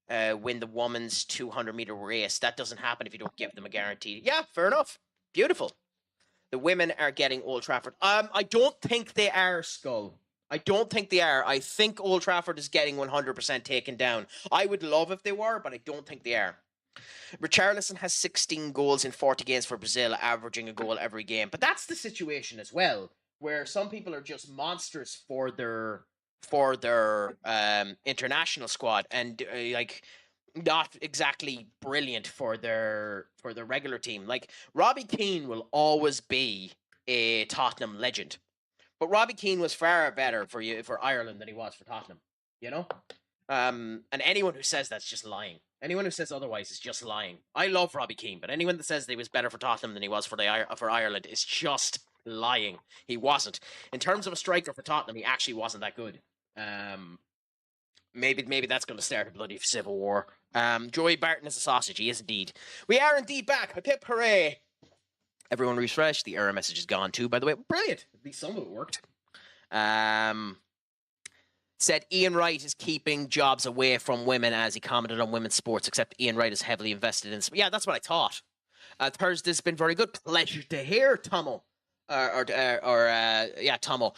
win the women's 200-meter race. That doesn't happen if you don't give them a guarantee. Yeah, fair enough. Beautiful. The women are getting Old Trafford. I don't think they are, Skull. I don't think they are. I think Old Trafford is getting 100% taken down. I would love if they were, but I don't think they are. Richarlison has 16 goals in 40 games for Brazil, averaging a goal every game. But that's the situation as well, where some people are just monsters for their international squad, and not exactly brilliant for their regular team. Like, Robbie Keane will always be a Tottenham legend. But Robbie Keane was far better for Ireland than he was for Tottenham, you know? And anyone who says that's just lying. Anyone who says otherwise is just lying. I love Robbie Keane, but anyone that says that he was better for Tottenham than he was for Ireland is just lying. He wasn't. In terms of a striker for Tottenham, he actually wasn't that good. Maybe that's going to start a bloody civil war. Joey Barton is a sausage. He is indeed. We are indeed back. Hip hooray. Everyone refresh. The error message is gone too, by the way. Brilliant. At least some of it worked. Said Ian Wright is keeping jobs away from women as he commented on women's sports, except Ian Wright is heavily invested in... Yeah, that's what I thought. Thursday's been very good. Pleasure to hear, Tomo. Yeah, Tomo.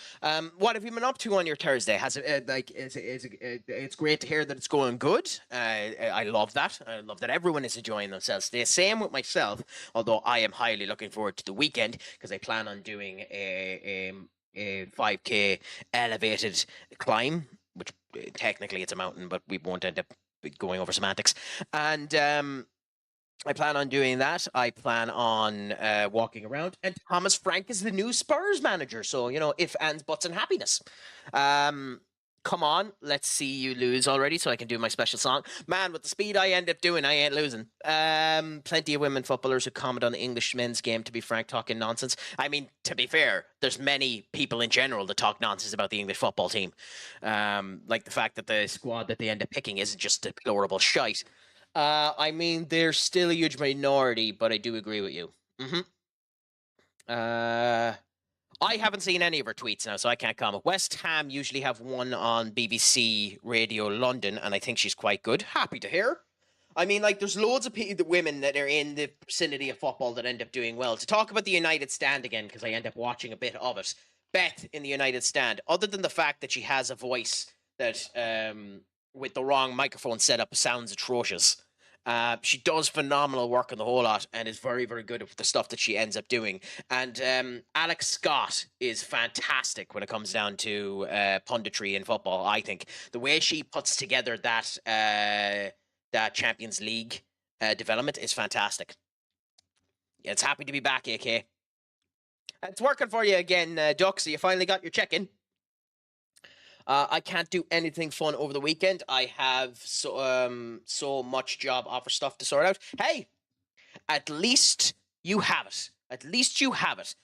What have you been up to on your Thursday? Has it it's great to hear that it's going good. I love that. I love that everyone is enjoying themselves. The same with myself. Although I am highly looking forward to the weekend because I plan on doing a 5K elevated climb, which technically it's a mountain, but we won't end up going over semantics. And I plan on doing that. I plan on walking around. And Thomas Frank is the new Spurs manager. So, if, ands, buts, and happiness. Come on, let's see you lose already so I can do my special song. Man, with the speed I end up doing, I ain't losing. Plenty of women footballers who comment on the English men's game, to be frank, talking nonsense. I mean, to be fair, there's many people in general that talk nonsense about the English football team. Like the fact that the squad that they end up picking isn't just deplorable shite. I mean, they're still a huge minority, but I do agree with you. I haven't seen any of her tweets now, so I can't comment. West Ham usually have one on BBC Radio London, and I think she's quite good. Happy to hear. I mean, there's loads of women that are in the vicinity of football that end up doing well. To talk about the United Stand again, because I end up watching a bit of it. Beth in the United Stand, other than the fact that she has a voice that with the wrong microphone setup sounds atrocious. She does phenomenal work on the whole lot and is very, very good at the stuff that she ends up doing. And Alex Scott is fantastic when it comes down to punditry in football, I think. The way she puts together that Champions League development is fantastic. Yeah, it's happy to be back, AK. It's working for you again, Duck, so you finally got your check-in. I can't do anything fun over the weekend. I have so much job offer stuff to sort out. Hey, at least you have it. At least you have it.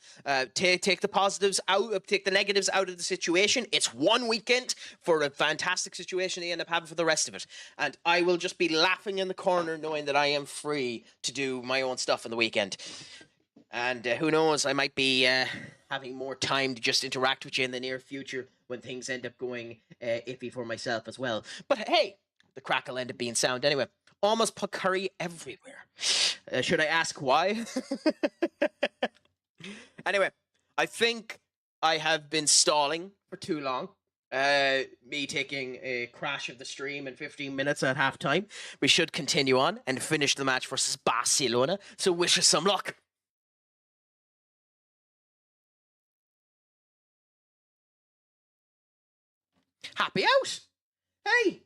Take the positives out, take the negatives out of the situation. It's one weekend for a fantastic situation you end up having for the rest of it. And I will just be laughing in the corner knowing that I am free to do my own stuff on the weekend. And who knows, I might be having more time to just interact with you in the near future when things end up going iffy for myself as well. But hey, the crack will end up being sound anyway. Almost put curry everywhere. Should I ask why? Anyway, I think I have been stalling for too long. Me taking a crash of the stream in 15 minutes at halftime. We should continue on and finish the match versus Barcelona. So wish us some luck. Happy out. Hey,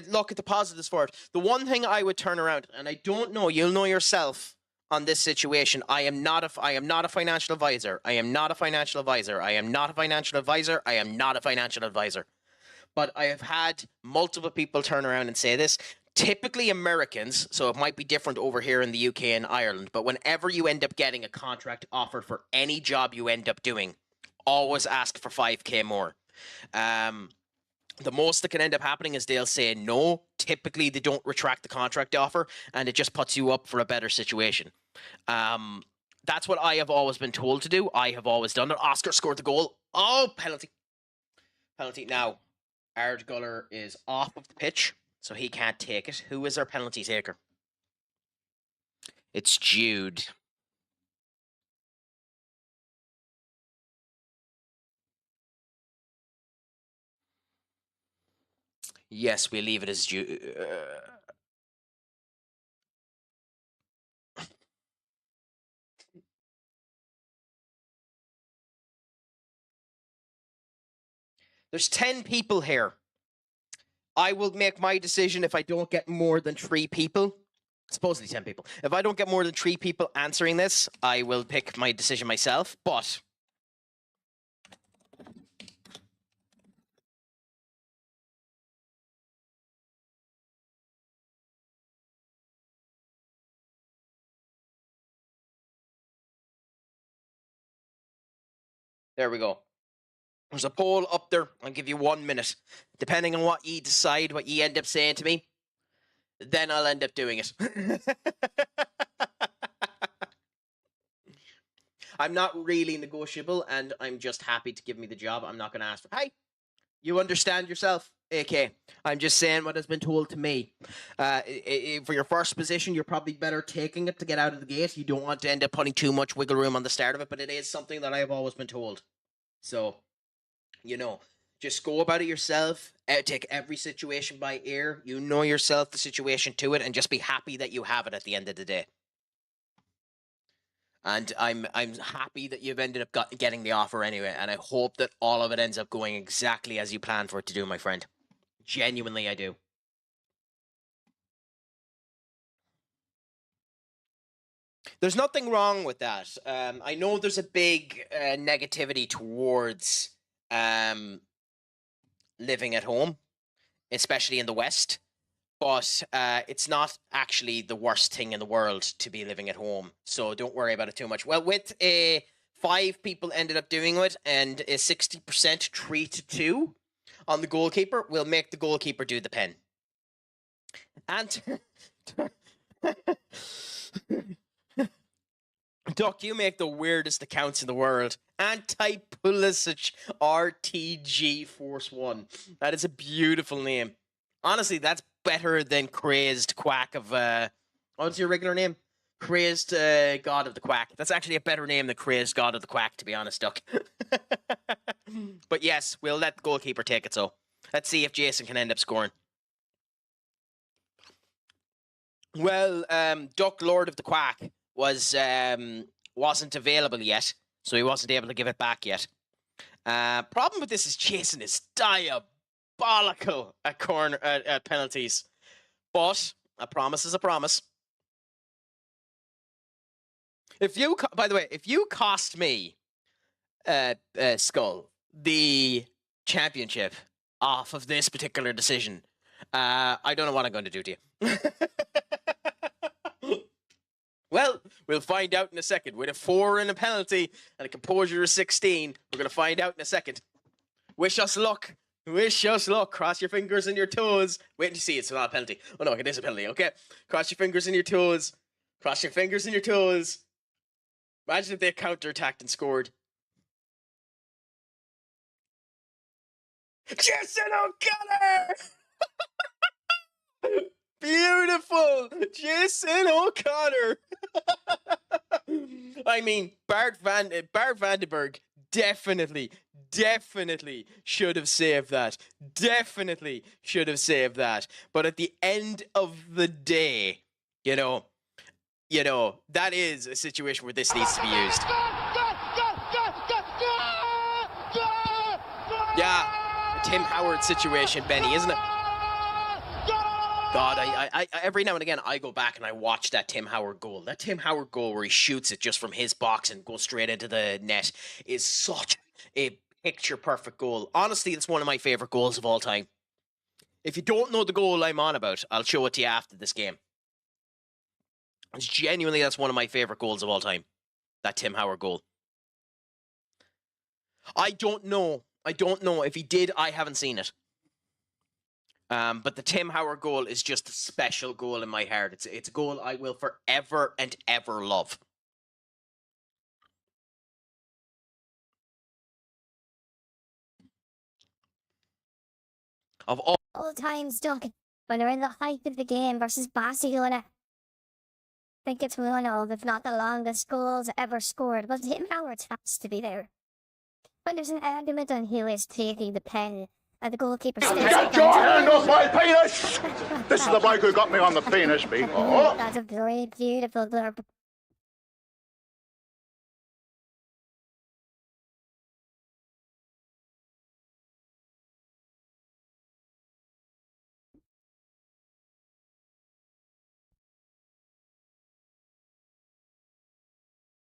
look at the positives for it. The one thing I would turn around, and I don't know, you'll know yourself on this situation. I am not a financial advisor. I am not a financial advisor. I am not a financial advisor. I am not a financial advisor. But I have had multiple people turn around and say this. Typically Americans, so it might be different over here in the UK and Ireland, but whenever you end up getting a contract offer for any job you end up doing, always ask for 5k more. The most that can end up happening is they'll say no. Typically, they don't retract the contract offer, and it just puts you up for a better situation. That's what I have always been told to do. I have always done it. Oscar scored the goal. Oh, penalty. Penalty. Now, Ardguller is off of the pitch, so he can't take it. Who is our penalty taker? It's Jude. Yes, we leave it as Jude. There's 10 people here. I will make my decision if I don't get more than 3 people. Supposedly 10 people. If I don't get more than 3 people answering this, I will pick my decision myself, but... There we go. There's a poll up there. I'll give you 1 minute. Depending on what ye decide, what ye end up saying to me, then I'll end up doing it. I'm not really negotiable, and I'm just happy to give me the job. I'm not going to ask for... Hey! You understand yourself, AK? I'm just saying what has been told to me. For your first position, you're probably better taking it to get out of the gate. You don't want to end up putting too much wiggle room on the start of it, but it is something that I have always been told. So, just go about it yourself. Take every situation by ear. You know yourself, the situation to it, and just be happy that you have it at the end of the day. And I'm happy that you've ended up getting the offer anyway, and I hope that all of it ends up going exactly as you planned for it to do, my friend. Genuinely, I do. There's nothing wrong with that. I know there's a big negativity towards living at home, especially in the West. But it's not actually the worst thing in the world to be living at home. So don't worry about it too much. Well, with 5 people ended up doing it and a 60% 3-2 on the goalkeeper, we'll make the goalkeeper do the pen. And Doc, you make the weirdest accounts in the world. Anti-Pulisic RTG Force 1. That is a beautiful name. Honestly, that's better than Crazed Quack of, what's your regular name? Crazed God of the Quack. That's actually a better name than Crazed God of the Quack, to be honest, Duck. But yes, we'll let the goalkeeper take it, so. Let's see if Jason can end up scoring. Well, Duck, Lord of the Quack, wasn't available yet, so he wasn't able to give it back yet. Problem with this is Jason is diabolical at penalties, but a promise is a promise. By the way, if you cost me, Skull, the championship off of this particular decision, I don't know what I'm going to do to you. Well, we'll find out in a second. With a 4 and a penalty and a composure of 16, we're going to find out in a second. Wish us luck. Wish us luck. Cross your fingers and your toes. Wait until you see it's not a penalty. Oh no, it is a penalty. Okay. Cross your fingers and your toes. Cross your fingers and your toes. Imagine if they counterattacked and scored. Jason O'Connor! Beautiful! Jason O'Connor! I mean, Bart Vandenberg definitely should have saved that. Definitely should have saved that. But at the end of the day, that is a situation where this needs to be used. Yeah, a Tim Howard situation, Benny, isn't it? God, I every now and again, I go back and I watch that Tim Howard goal. That Tim Howard goal where he shoots it just from his box and goes straight into the net is such a picture-perfect goal. Honestly, it's one of my favourite goals of all time. If you don't know the goal I'm on about, I'll show it to you after this game. That's one of my favourite goals of all time. That Tim Howard goal. I don't know. If he did, I haven't seen it. But the Tim Howard goal is just a special goal in my heart. It's a goal I will forever and ever love. Of all times, Doc, when they're in the height of the game versus Barcelona, I think it's one of, if not the longest goals ever scored, but Tim Howard has to be there. When there's an argument on who is taking the pen, and the goalkeeper stays... Get your hand off my penis! This is the bloke who got me on the penis, beat. Oh. That's a very beautiful blurb.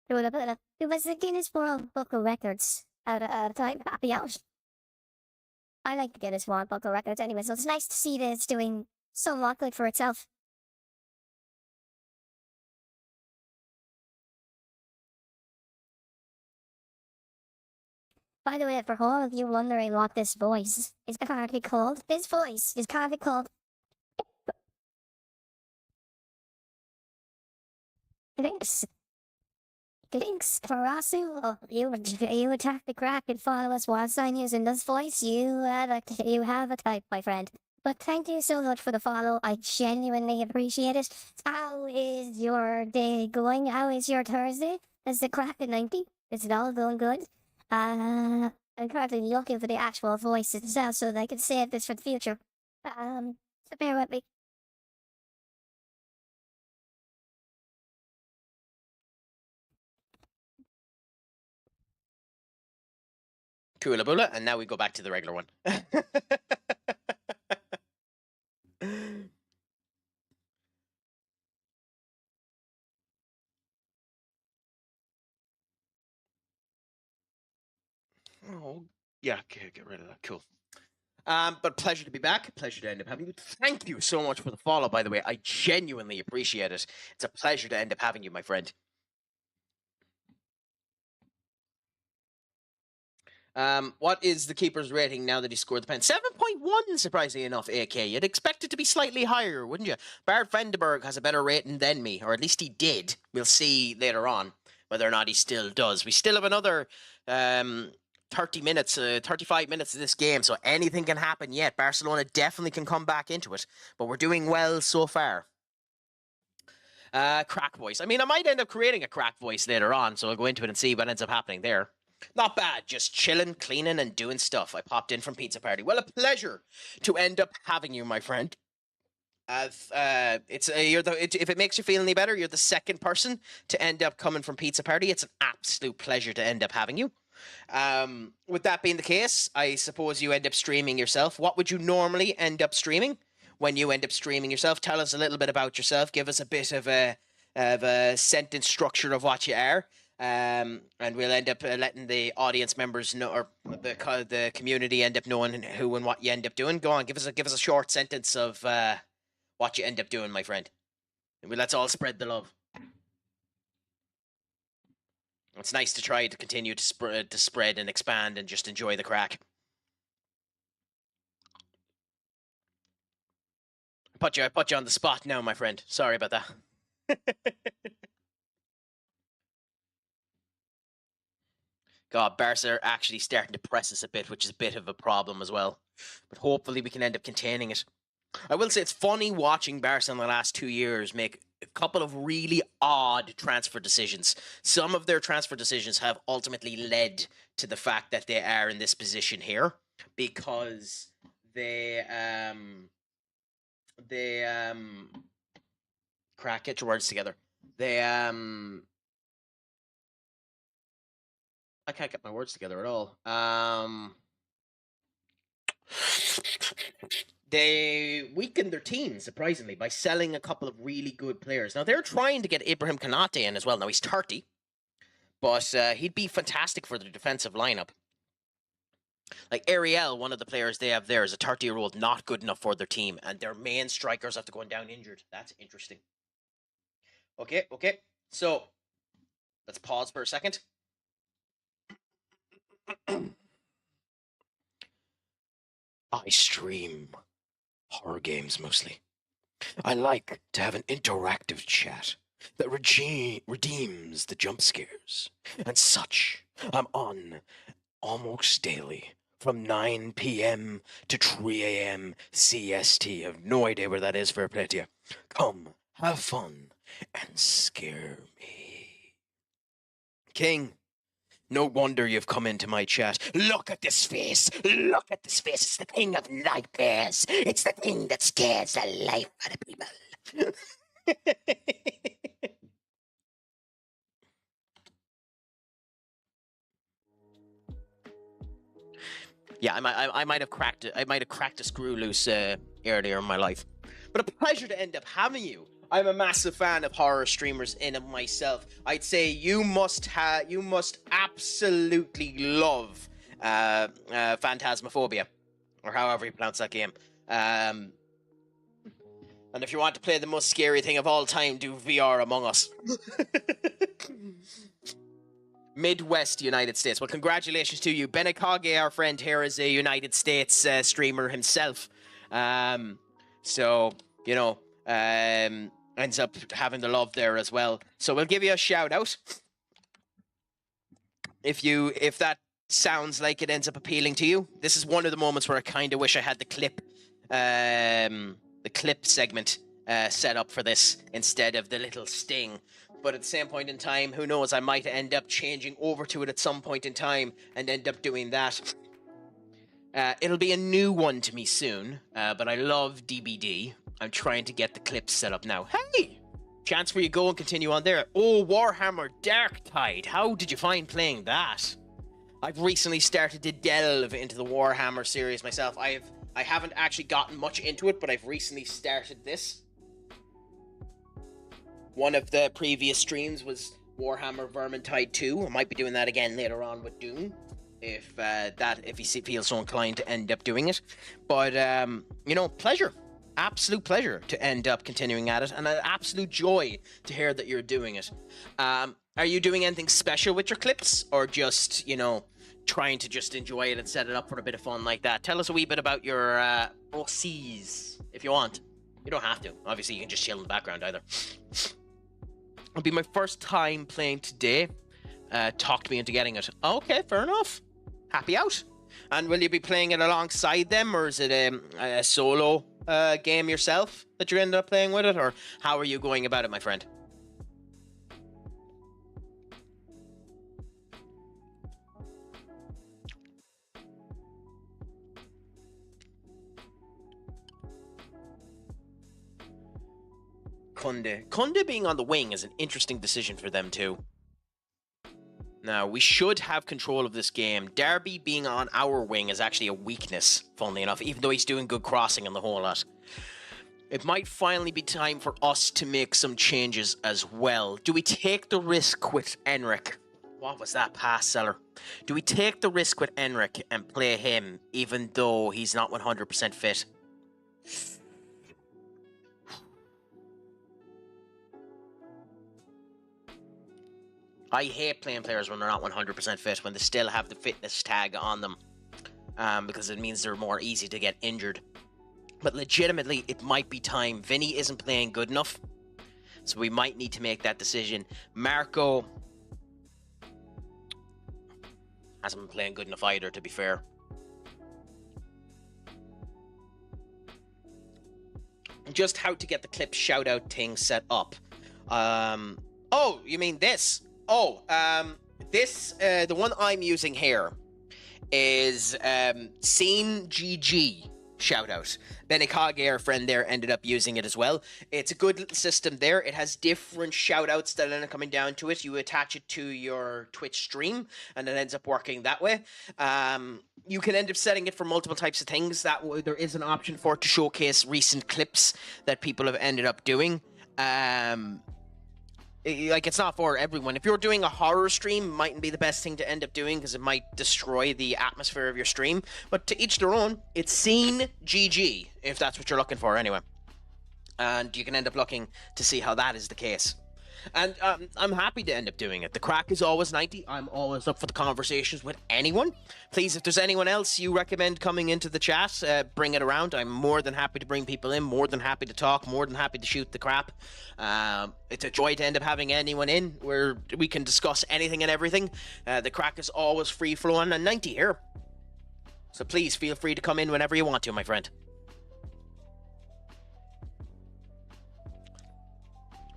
It was the Guinness World Book of Records out of time. Happy out. I like the Guinness World Book of Records anyway, so it's nice to see that it's doing somewhat good for itself. By the way, for all of you wondering what this voice is currently called, this voice is currently called... This. Thanks, Karasu. You attack the crack and follow us whilst I'm using this voice. You have a type, my friend. But thank you so much for the follow. I genuinely appreciate it. How is your day going? How is your Thursday? Is the crack at 90? Is it all going good? I'm currently looking for the actual voice itself so that I can save this for the future. So bear with me. Coolaboola, and now we go back to the regular one. Oh, yeah, get rid of that. Cool. But pleasure to be back. Pleasure to end up having you. Thank you so much for the follow, by the way. I genuinely appreciate it. It's a pleasure to end up having you, my friend. What is the keeper's rating now that he scored the pen? 7.1, surprisingly enough, AK. You'd expect it to be slightly higher, wouldn't you? Bart Vandenberg has a better rating than me, or at least he did. We'll see later on whether or not he still does. We still have another 30 minutes, 35 minutes of this game, so anything can happen yet. Barcelona definitely can come back into it, but we're doing well so far. Crack voice. I mean, I might end up creating a crack voice later on, so I'll go into it and see what ends up happening there. Not bad, just chilling, cleaning, and doing stuff. I popped in from Pizza Party. Well, a pleasure to end up having you, my friend. If it makes you feel any better, you're the second person to end up coming from Pizza Party. It's an absolute pleasure to end up having you. With that being the case, I suppose you end up streaming yourself. What would you normally end up streaming when you end up streaming yourself? Tell us a little bit about yourself. Give us a bit of a sentence structure of what you are. And we'll end up letting the audience members know, or the community end up knowing who and what you end up doing. Go on, give us a short sentence of what you end up doing, my friend. And let's all spread the love. It's nice to try to continue to spread and expand and just enjoy the crack. I put you on the spot now, my friend. Sorry about that. God, Barca are actually starting to press us a bit, which is a bit of a problem as well. But hopefully we can end up containing it. I will say it's funny watching Barca in the last 2 years make a couple of really odd transfer decisions. Some of their transfer decisions have ultimately led to the fact that they are in this position here, because they crack, get your words together. I can't get my words together at all. They weakened their team, surprisingly, by selling a couple of really good players. Now, they're trying to get Ibrahim Konate in as well. Now, he's 30, but he'd be fantastic for the defensive lineup. Like, Ariel, one of the players they have there, is a 30-year-old not good enough for their team, and their main strikers have to go down injured. That's interesting. Okay. So, let's pause for a second. I stream horror games mostly. I like to have an interactive chat that redeems the jump scares and such. I'm on almost daily from 9 p.m. to 3 a.m. CST. I have no idea where that is. Fair play to you. Come, have fun, and scare me. King, no wonder you've come into my chat. Look at this face. Look at this face. It's the thing of nightmares. It's the thing that scares the life out of people. Yeah, I might have cracked it. I might have cracked a screw loose earlier in my life. But a pleasure to end up having you. I'm a massive fan of horror streamers in and myself. I'd say you must absolutely love Phantasmophobia, or however you pronounce that game. And if you want to play the most scary thing of all time, do VR Among Us. Midwest United States. Well, congratulations to you. Benekage, our friend here, is a United States streamer himself. So, you know, ends up having the love there as well. So we'll give you a shout out. if that sounds like it ends up appealing to you, this is one of the moments where I kind of wish I had the clip segment set up for this instead of the little sting. But at the same point in time, who knows, I might end up changing over to it at some point in time and end up doing that. It'll be a new one to me soon, but I love DBD. I'm trying to get the clips set up now. Hey! Chance where you go and continue on there. Oh, Warhammer Darktide. How did you find playing that? I've recently started to delve into the Warhammer series myself. I haven't actually gotten much into it, but I've recently started this. One of the previous streams was Warhammer Vermintide 2. I might be doing that again later on with Doom, if he feels so inclined to end up doing it. But pleasure. Absolute pleasure to end up continuing at it, and an absolute joy to hear that you're doing it. Are you doing anything special with your clips, or just, trying to just enjoy it and set it up for a bit of fun like that? Tell us a wee bit about your OCs, if you want. You don't have to. Obviously, you can just chill in the background either. It'll be my first time playing today. Talked me into getting it. Okay, fair enough. Happy out. And will you be playing it alongside them, or is it a solo game yourself that you end up playing with it, or how are you going about it, my friend? Kunde being on the wing is an interesting decision for them too. Now, we should have control of this game. Derby being on our wing is actually a weakness, funnily enough, even though he's doing good crossing and the whole lot. It might finally be time for us to make some changes as well. Do we take the risk with Enric? What was that pass, Seller? Do we take the risk with Enric and play him, even though he's not 100% fit? I hate playing players when they're not 100% fit, when they still have the fitness tag on them, because it means they're more easy to get injured. But legitimately, it might be time. Vinny isn't playing good enough, so we might need to make that decision. Marco hasn't been playing good enough either, to be fair. Just how to get the clip shout-out thing set up. Oh, you mean this? Oh, the one I'm using here is Scene GG shout-out. Benikage, our friend there, ended up using it as well. It's a good little system there. It has different shout-outs that end up coming down to it. You attach it to your Twitch stream, and it ends up working that way. You can end up setting it for multiple types of things. That way, there is an option for it to showcase recent clips that people have ended up doing. It's not for everyone. If you're doing a horror stream, it mightn't be the best thing to end up doing because it might destroy the atmosphere of your stream. But to each their own. It's Scene GG, if that's what you're looking for anyway. And you can end up looking to see how that is the case. And I'm happy to end up doing it. The crack is always 90. I'm always up for the conversations with anyone. Please, if there's anyone else you recommend coming into the chat, bring it around. I'm more than happy to bring people in, more than happy to talk, more than happy to shoot the crap. It's a joy to end up having anyone in where we can discuss anything and everything. The crack is always free-flowing and 90 here. So please feel free to come in whenever you want to, my friend.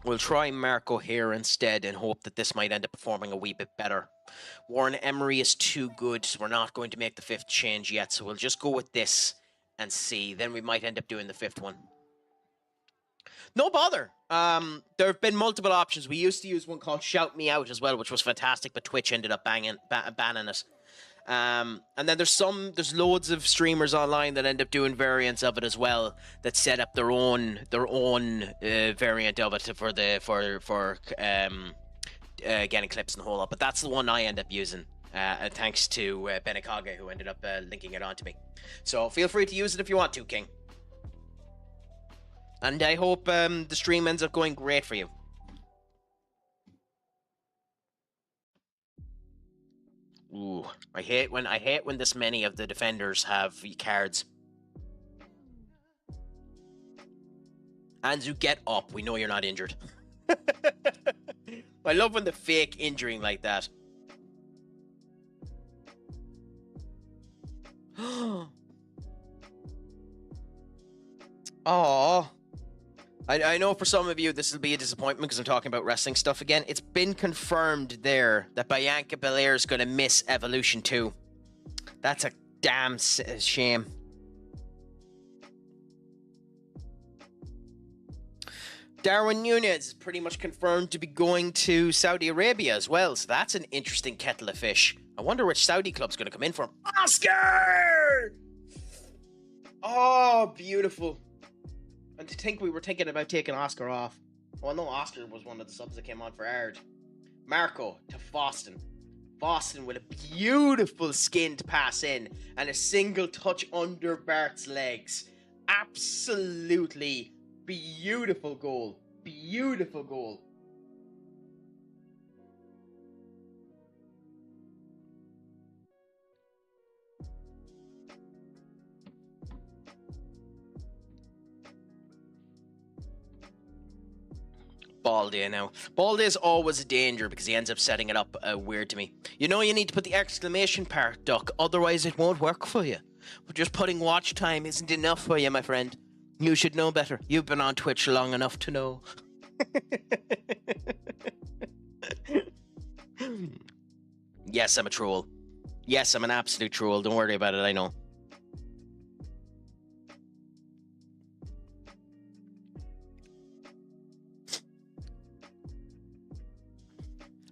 We'll try Marco here instead and hope that this might end up performing a wee bit better. Warren Emery is too good, so we're not going to make the fifth change yet, so we'll just go with this and see. Then we might end up doing the fifth one. No bother. There have been multiple options. We used to use one called Shout Me Out as well, which was fantastic, but Twitch ended up banning it. And then there's loads of streamers online that end up doing variants of it as well, that set up their own variant of it for getting clips and the whole lot. But that's the one I end up using, thanks to Benikage, who ended up linking it onto me. So feel free to use it if you want to, King. And I hope the stream ends up going great for you. Ooh, I hate when this many of the defenders have cards. Anzu, get up. We know you're not injured. I love when the fake injuring like that. Oh, I know for some of you this will be a disappointment because I'm talking about wrestling stuff again. It's been confirmed there that Bianca Belair is going to miss Evolution 2. That's a damn shame. Darwin Núñez is pretty much confirmed to be going to Saudi Arabia as well, so that's an interesting kettle of fish. I wonder which Saudi club's going to come in for him. Oscar! Oh, beautiful. And to think we were thinking about taking Oscar off. Well, no, Oscar was one of the subs that came on for Ard. Marco to Foston. Foston with a beautiful skinned pass in and a single touch under Bart's legs. Absolutely beautiful goal. Beautiful goal. Baldy now. Baldy is always a danger because he ends up setting it up weird to me. You know you need to put the exclamation part, Duck, otherwise it won't work for you. But just putting watch time isn't enough for you, my friend. You should know better. You've been on Twitch long enough to know. Yes, I'm a troll. Yes, I'm an absolute troll. Don't worry about it, I know.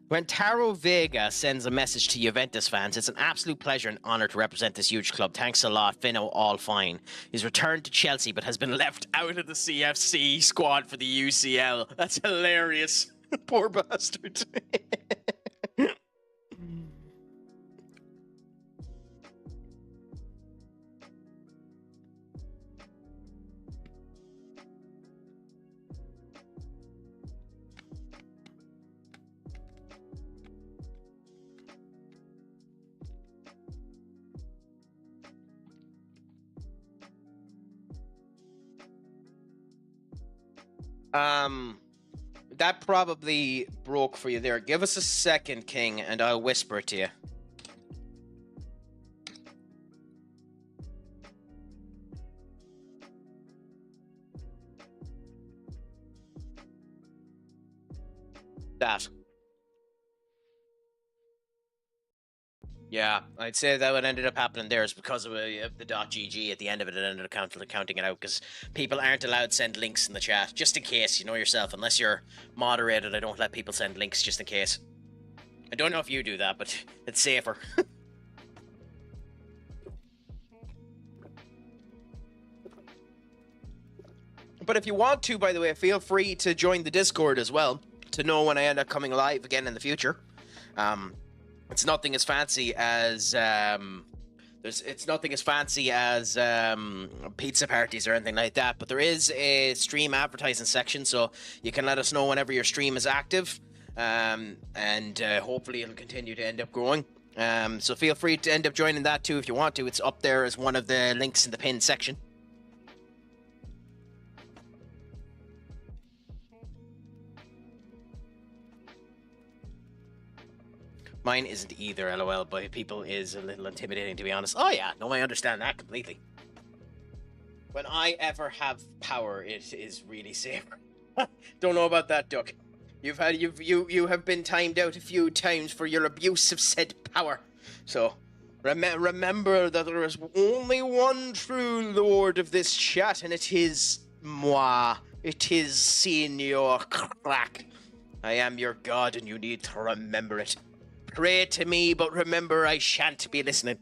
When Taro Vega sends a message to Juventus fans, it's an absolute pleasure and honour to represent this huge club. Thanks a lot, Finno, all fine. He's returned to Chelsea but has been left out of the CFC squad for the UCL. That's hilarious. Poor bastard. That probably broke for you there. Give us a second, King, and I'll whisper it to you. That. Yeah, I'd say that what ended up happening there is because of the .gg at the end of it, it ended up counting it out because people aren't allowed to send links in the chat, just in case, you know yourself, unless you're moderated, I don't let people send links just in case. I don't know if you do that, but it's safer. But if you want to, by the way, feel free to join the Discord as well, to know when I end up coming live again in the future. It's nothing as fancy as it's nothing as fancy as pizza parties or anything like that, but there is a stream advertising section, so you can let us know whenever your stream is active, and hopefully it'll continue to end up growing. So feel free to end up joining that too if you want to. It's up there as one of the links in the pinned section. Mine isn't either, lol, by people is a little intimidating, to be honest. Oh yeah, no, I understand that completely. When I ever have power, it is really safe. Don't know about that, Duck. You have been timed out a few times for your abuse of said power. So, remember that there is only one true lord of this chat, and it is moi. It is Senior Crack. I am your god, and you need to remember it. Pray to me, but remember I shan't be listening.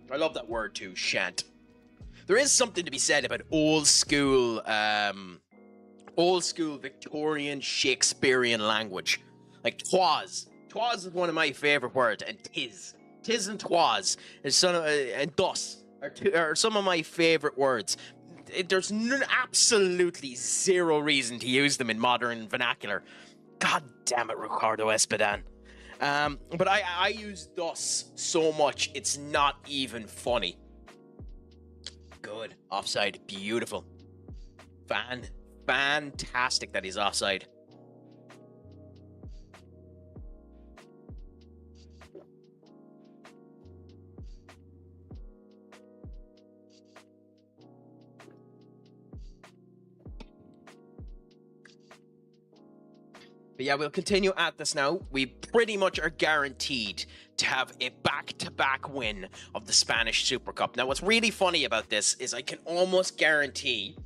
I love that word too, shan't. There is something to be said about old school Victorian Shakespearean language. Like twas. Twas is one of my favourite words, and tis. Tis and twas is and thus are some of my favourite words. There's absolutely zero reason to use them in modern vernacular. God damn it, Ricardo Espedan. But I use thus so much, it's not even funny. Good. Offside. Beautiful. Fantastic that he's offside. But yeah, we'll continue at this now. We pretty much are guaranteed to have a back-to-back win of the Spanish Super Cup. Now, what's really funny about this is I can almost guarantee,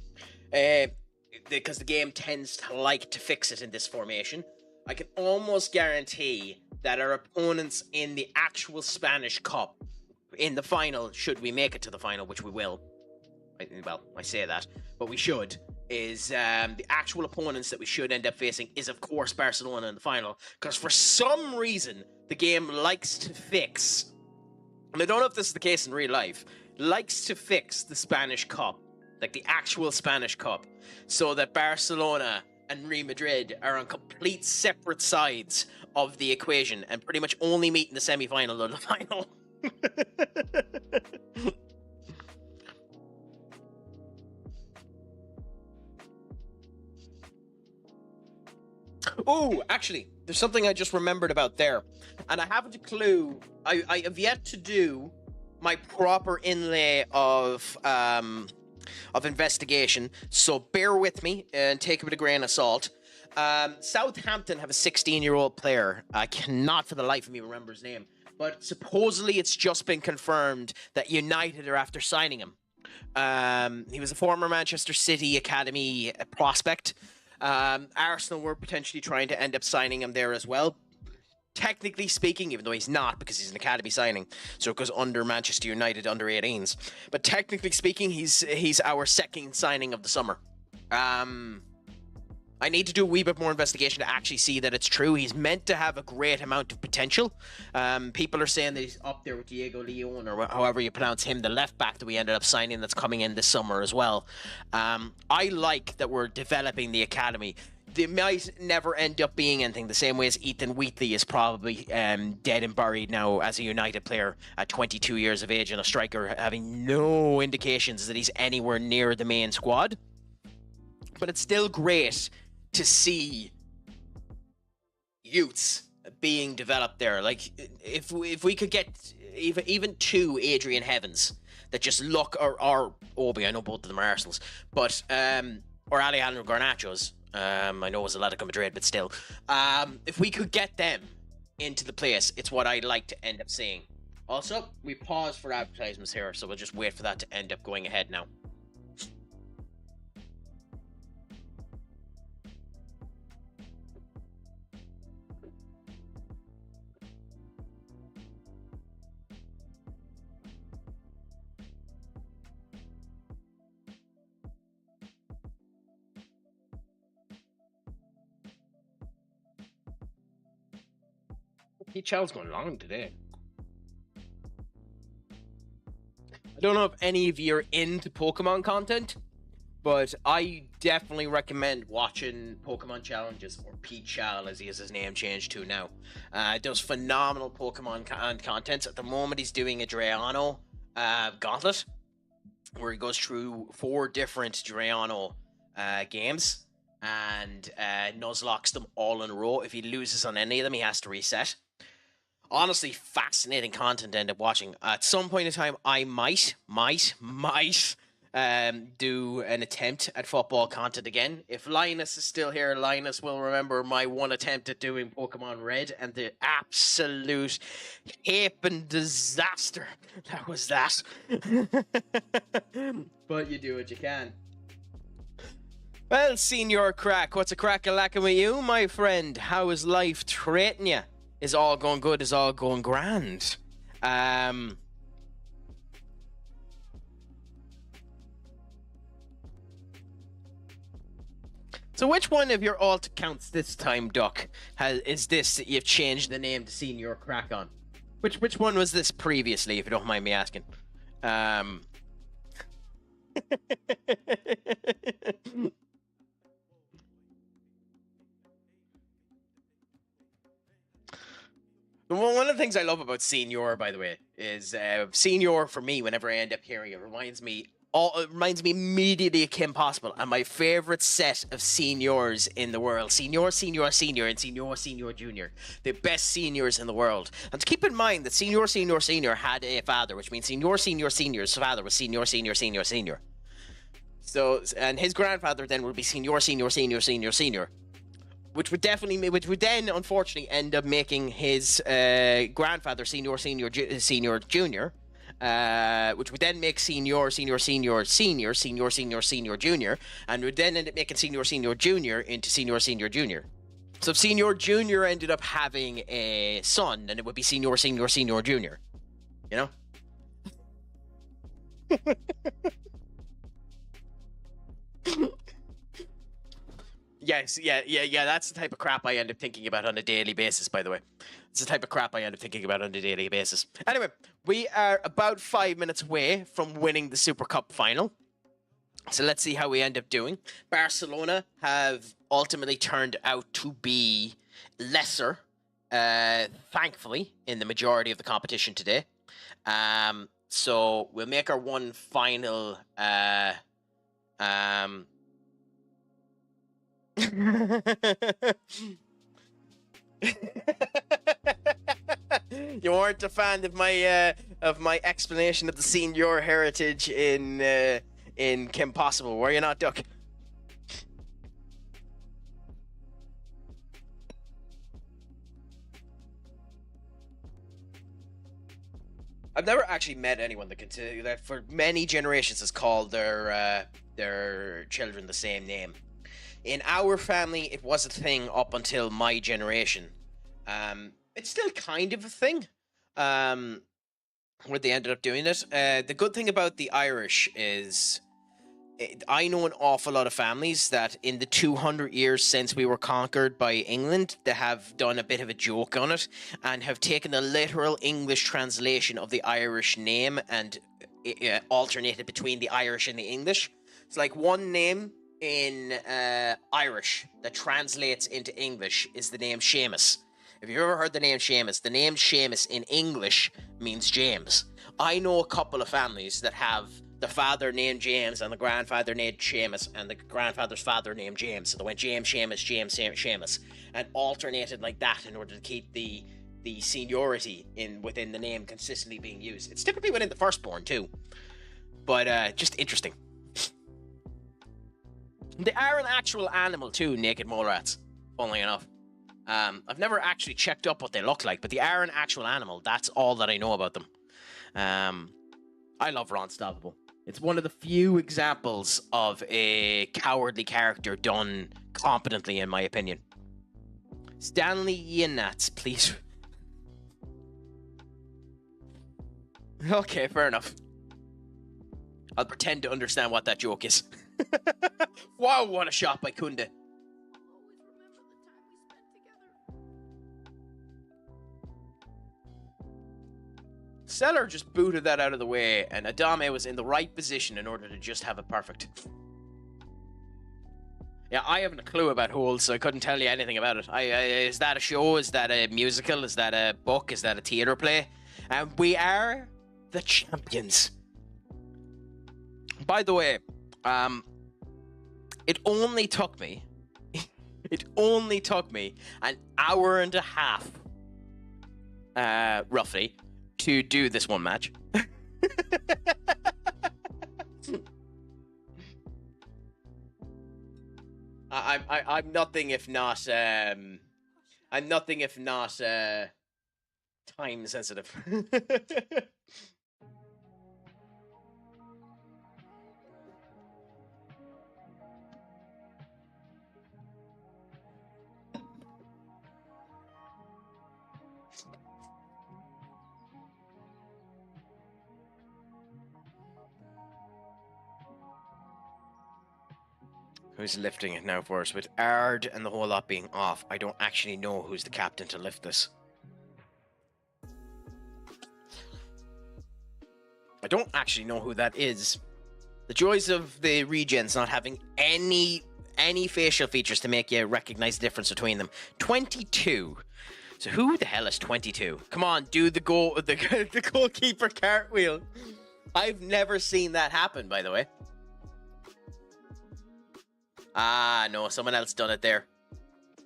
because the game tends to like to fix it in this formation, I can almost guarantee that our opponents in the actual Spanish Cup, in the final, should we make it to the final, which we will, well, I say that, but we should, is the actual opponents that we should end up facing is, of course, Barcelona in the final, because for some reason, the game likes to fix, and I don't know if this is the case in real life, likes to fix the Spanish Cup, like the actual Spanish Cup, so that Barcelona and Real Madrid are on complete separate sides of the equation and pretty much only meet in the semi-final or the final. Oh, actually, there's something I just remembered about there. And I haven't a clue. I have yet to do my proper inlay of investigation, so bear with me and take it with a grain of salt. Southampton have a 16-year-old player. I cannot for the life of me remember his name, but supposedly it's just been confirmed that United are after signing him. He was a former Manchester City Academy prospect. Arsenal were potentially trying to end up signing him there as well. Technically speaking, even though he's not, because he's an academy signing, so it goes under Manchester United under 18s. But technically speaking, he's our second signing of the summer. I need to do a wee bit more investigation to actually see that it's true. He's meant to have a great amount of potential. People are saying that he's up there with Diego Leon, or however you pronounce him, the left back that we ended up signing that's coming in this summer as well. I like that we're developing the academy. They might never end up being anything, the same way as Ethan Wheatley is probably dead and buried now as a United player at 22 years of age and a striker, having no indications that he's anywhere near the main squad. But it's still great to see youths being developed there. Like, if we could get even two Adrian Heavens that just look, or Obi, I know both of them are Arsenals, but or Alejandro Garnachos. I know it was Atletico Madrid, but still. If we could get them into the place, it's what I'd like to end up seeing. Also, we pause for advertisements here, so we'll just wait for that to end up going ahead now. Chal's going long today. I don't know if any of you are into Pokemon content, but I definitely recommend watching Pokemon Challenges, or Pete Chal as he has his name changed to now. Does phenomenal Pokemon content. At the moment he's doing a Drayano gauntlet, where he goes through 4 different Drayano games and Nuzlocks them all in a row. If he loses on any of them, he has to reset. Honestly, fascinating content to end up watching. At some point in time, I might do an attempt at football content again. If Linus is still here, Linus will remember my one attempt at doing Pokemon Red and the absolute heaping disaster that was that. But you do what you can. Well, Senior Crack, what's a crack-a-lackin' with you, my friend? How is life treating you? Is all going good? Is all going grand? So which one of your alt accounts this time, Duck, is this that you've changed the name to Senior Crack on? Which one was this previously, if you don't mind me asking? One of the things I love about Senior, by the way, is Senior, for me, whenever I end up hearing it, reminds me immediately of Kim Possible and my favorite set of seniors in the world. Senior, Senior, Senior, and Senior, Senior Junior. The best seniors in the world. And to keep in mind that Senior, Senior, Senior had a father, which means Senior, Senior, Senior's father was Senior, Senior, Senior, Senior. So, and his grandfather then would be Senior, Senior, Senior, Senior, Senior. which would then unfortunately end up making his grandfather senior, junior, which would then make senior, junior, and would then end up making senior, junior into senior, junior. So if senior junior ended up having a son, then it would be senior, junior. You know? Yes, yeah. That's the type of crap I end up thinking about on a daily basis, by the way. It's the type of crap I end up thinking about on a daily basis. Anyway, we are about 5 minutes away from winning the Super Cup final. So let's see how we end up doing. Barcelona have ultimately turned out to be lesser, thankfully, in the majority of the competition today. So we'll make our one final... You weren't a fan of my explanation of the senior heritage in Kim Possible, were you not, Duck? I've never actually met anyone that for many generations has called their children the same name. In our family, it was a thing up until my generation. It's still kind of a thing. Where they ended up doing it. The good thing about the Irish is I know an awful lot of families that in the 200 years since we were conquered by England, they have done a bit of a joke on it and have taken the literal English translation of the Irish name and alternated between the Irish and the English. It's like one name in Irish that translates into English is the name Seamus. If you've ever heard the name Seamus in English means James. I know a couple of families that have the father named James and the grandfather named Seamus and the grandfather's father named James. So they went James, Seamus, and alternated like that in order to keep the seniority within the name consistently being used. It's typically within the firstborn too, but just interesting. They are an actual animal too, naked mole rats, funnily enough. I've never actually checked up what they look like, but they are an actual animal. That's all that I know about them. I love Ron Stoppable. It's one of the few examples of a cowardly character done competently, in my opinion. Stanley Iannats, please. Okay, fair enough. I'll pretend to understand what that joke is. Wow, what a shot by Kunde. Seller just booted that out of the way, and Adame was in the right position in order to just have it perfect. Yeah, I haven't a clue about holes, so I couldn't tell you anything about it. Is that a show? Is that a musical? Is that a book? Is that a theatre play? And we are the champions. By the way, it only took me an hour and a half, roughly, to do this one match. I'm nothing if not time sensitive. Who's lifting it now for us? With Ard and the whole lot being off, I don't actually know who's the captain to lift this. I don't actually know who that is. The joys of the regens not having any facial features to make you recognize the difference between them. 22. So who the hell is 22? Come on, do the goalkeeper cartwheel. I've never seen that happen, by the way. Ah, no, someone else done it there.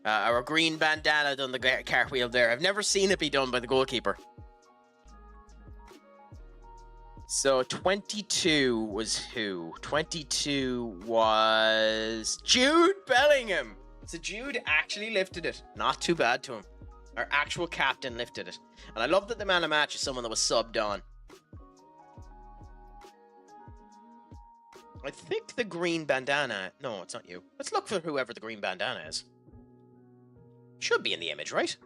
Our green bandana done the cartwheel there. I've never seen it be done by the goalkeeper. So 22 was who? 22 was Jude Bellingham. So Jude actually lifted it. Not too bad to him. Our actual captain lifted it. And I love that the man of match is someone that was subbed on. I think the green bandana... No, it's not you. Let's look for whoever the green bandana is. Should be in the image, right?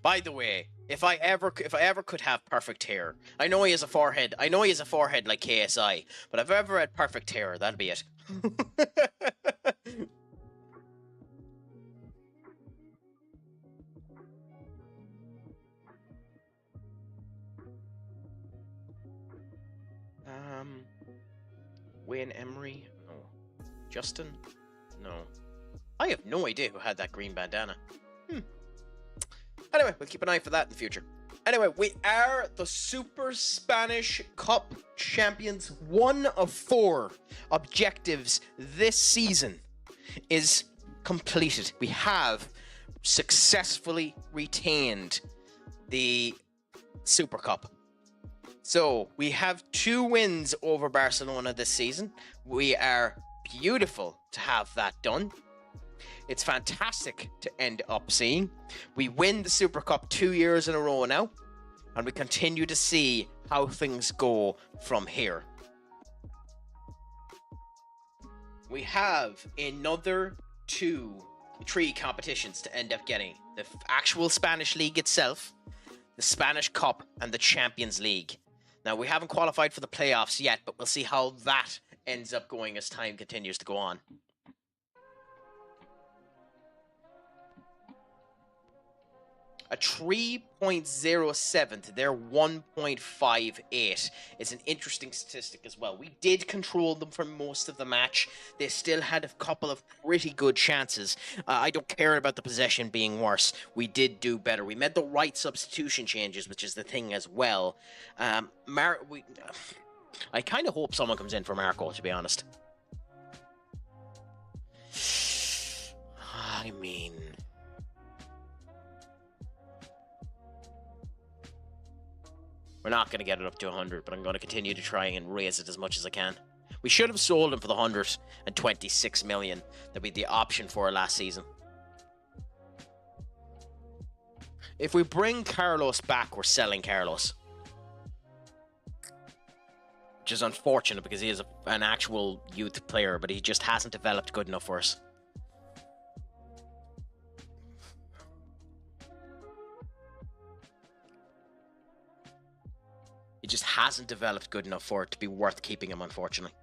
By the way, if I ever could have perfect hair... I know he has a forehead. I know he has a forehead like KSI. But if I ever had perfect hair, that'd be it. Wayne Emery? No. Justin? No. I have no idea who had that green bandana. Anyway, we'll keep an eye for that in the future. Anyway, we are the Super Spanish Cup champions. 1 of 4 objectives this season is completed. We have successfully retained the Super Cup. So, we have 2 wins over Barcelona this season. We are beautiful to have that done. It's fantastic to end up seeing. We win the Super Cup 2 years in a row now. And we continue to see how things go from here. We have another 3 competitions to end up getting. The actual Spanish League itself, the Spanish Cup, and the Champions League. Now, we haven't qualified for the playoffs yet, but we'll see how that ends up going as time continues to go on. A 3.07 to their 1.58 is an interesting statistic as well. We did control them for most of the match. They still had a couple of pretty good chances. I don't care about the possession being worse. We did do better. We made the right substitution changes, which is the thing as well. I kind of hope someone comes in for Marco, to be honest. I mean... We're not going to get it up to 100, but I'm going to continue to try and raise it as much as I can. We should have sold him for the 126 million that we had the option for last season. If we bring Carlos back, we're selling Carlos. Which is unfortunate because he is an actual youth player, but he just hasn't developed good enough for us. He just hasn't developed good enough for it to be worth keeping him, unfortunately.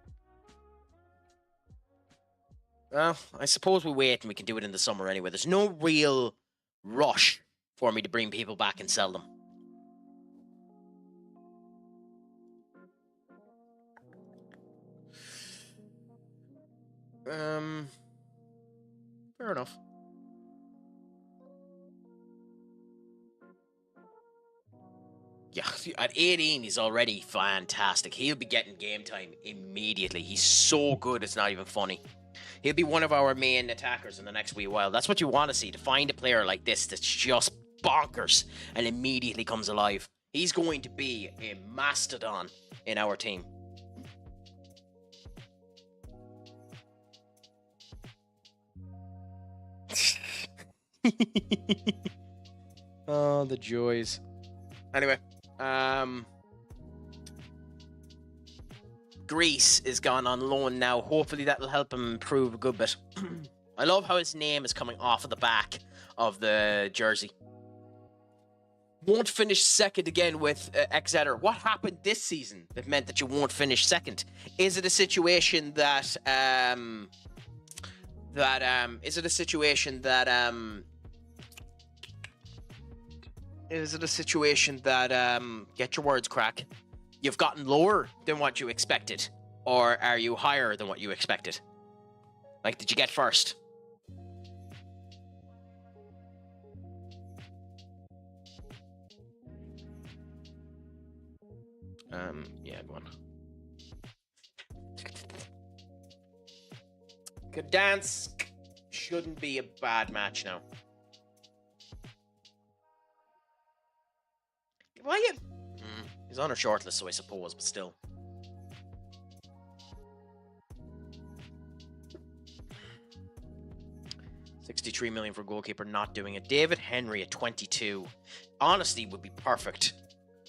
Well, I suppose we wait and we can do it in the summer anyway. There's no real rush for me to bring people back and sell them. Fair enough. Yeah, at 18, he's already fantastic. He'll be getting game time immediately. He's so good, it's not even funny. He'll be one of our main attackers in the next wee while. That's what you want to see, to find a player like this that's just bonkers and immediately comes alive. He's going to be a mastodon in our team. Oh, the joys. Anyway. Greece is gone on loan now. Hopefully that'll help him improve a good bit. I love how his name is coming off of the back of the jersey. Won't finish second again with Exeter. What happened this season that meant that you won't finish second? Is it a situation that get your words, crack, you've gotten lower than what you expected? Or are you higher than what you expected? Like, did you get first? Yeah, go on. Gdansk shouldn't be a bad match now. Why? He's on our shortlist, so I suppose, but still. 63 million for goalkeeper, not doing it. David Henry at 22. Honestly, would be perfect.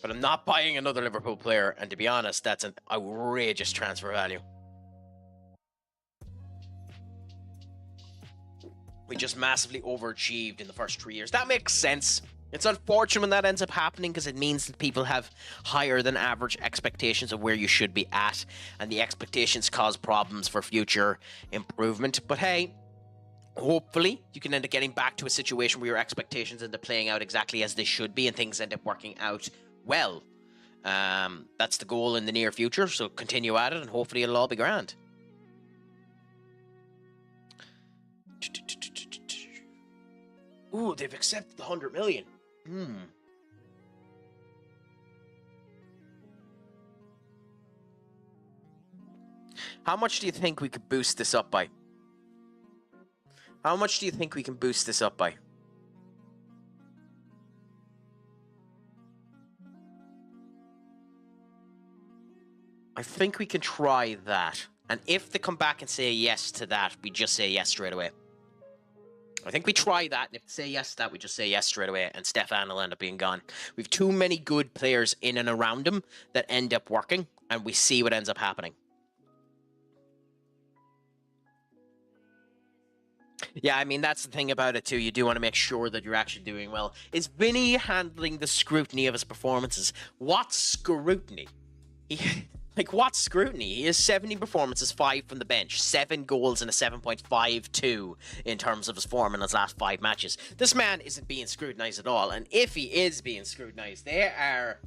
But I'm not buying another Liverpool player, and to be honest, that's an outrageous transfer value. We just massively overachieved in the first 3 years. That makes sense. It's unfortunate when that ends up happening because it means that people have higher than average expectations of where you should be at, and the expectations cause problems for future improvement. But hey, hopefully you can end up getting back to a situation where your expectations end up playing out exactly as they should be and things end up working out well. That's the goal in the near future, so continue at it and hopefully it'll all be grand. Ooh, they've accepted the 100 million. How much do you think we could boost this up by? How much do you think we can boost this up by? I think we can try that. And if they come back and say yes to that, we just say yes straight away. I think we try that, and if they say yes to that, we just say yes straight away, and Stefan will end up being gone. We've too many good players in and around him that end up working, and we see what ends up happening. Yeah, I mean, that's the thing about it, too. You do want to make sure that you're actually doing well. Is Vinny handling the scrutiny of his performances? What scrutiny? Like, what scrutiny? He has 70 performances, 5 from the bench, 7 goals and a 7.52 in terms of his form in his last 5 matches. This man isn't being scrutinized at all, and if he is being scrutinized, they are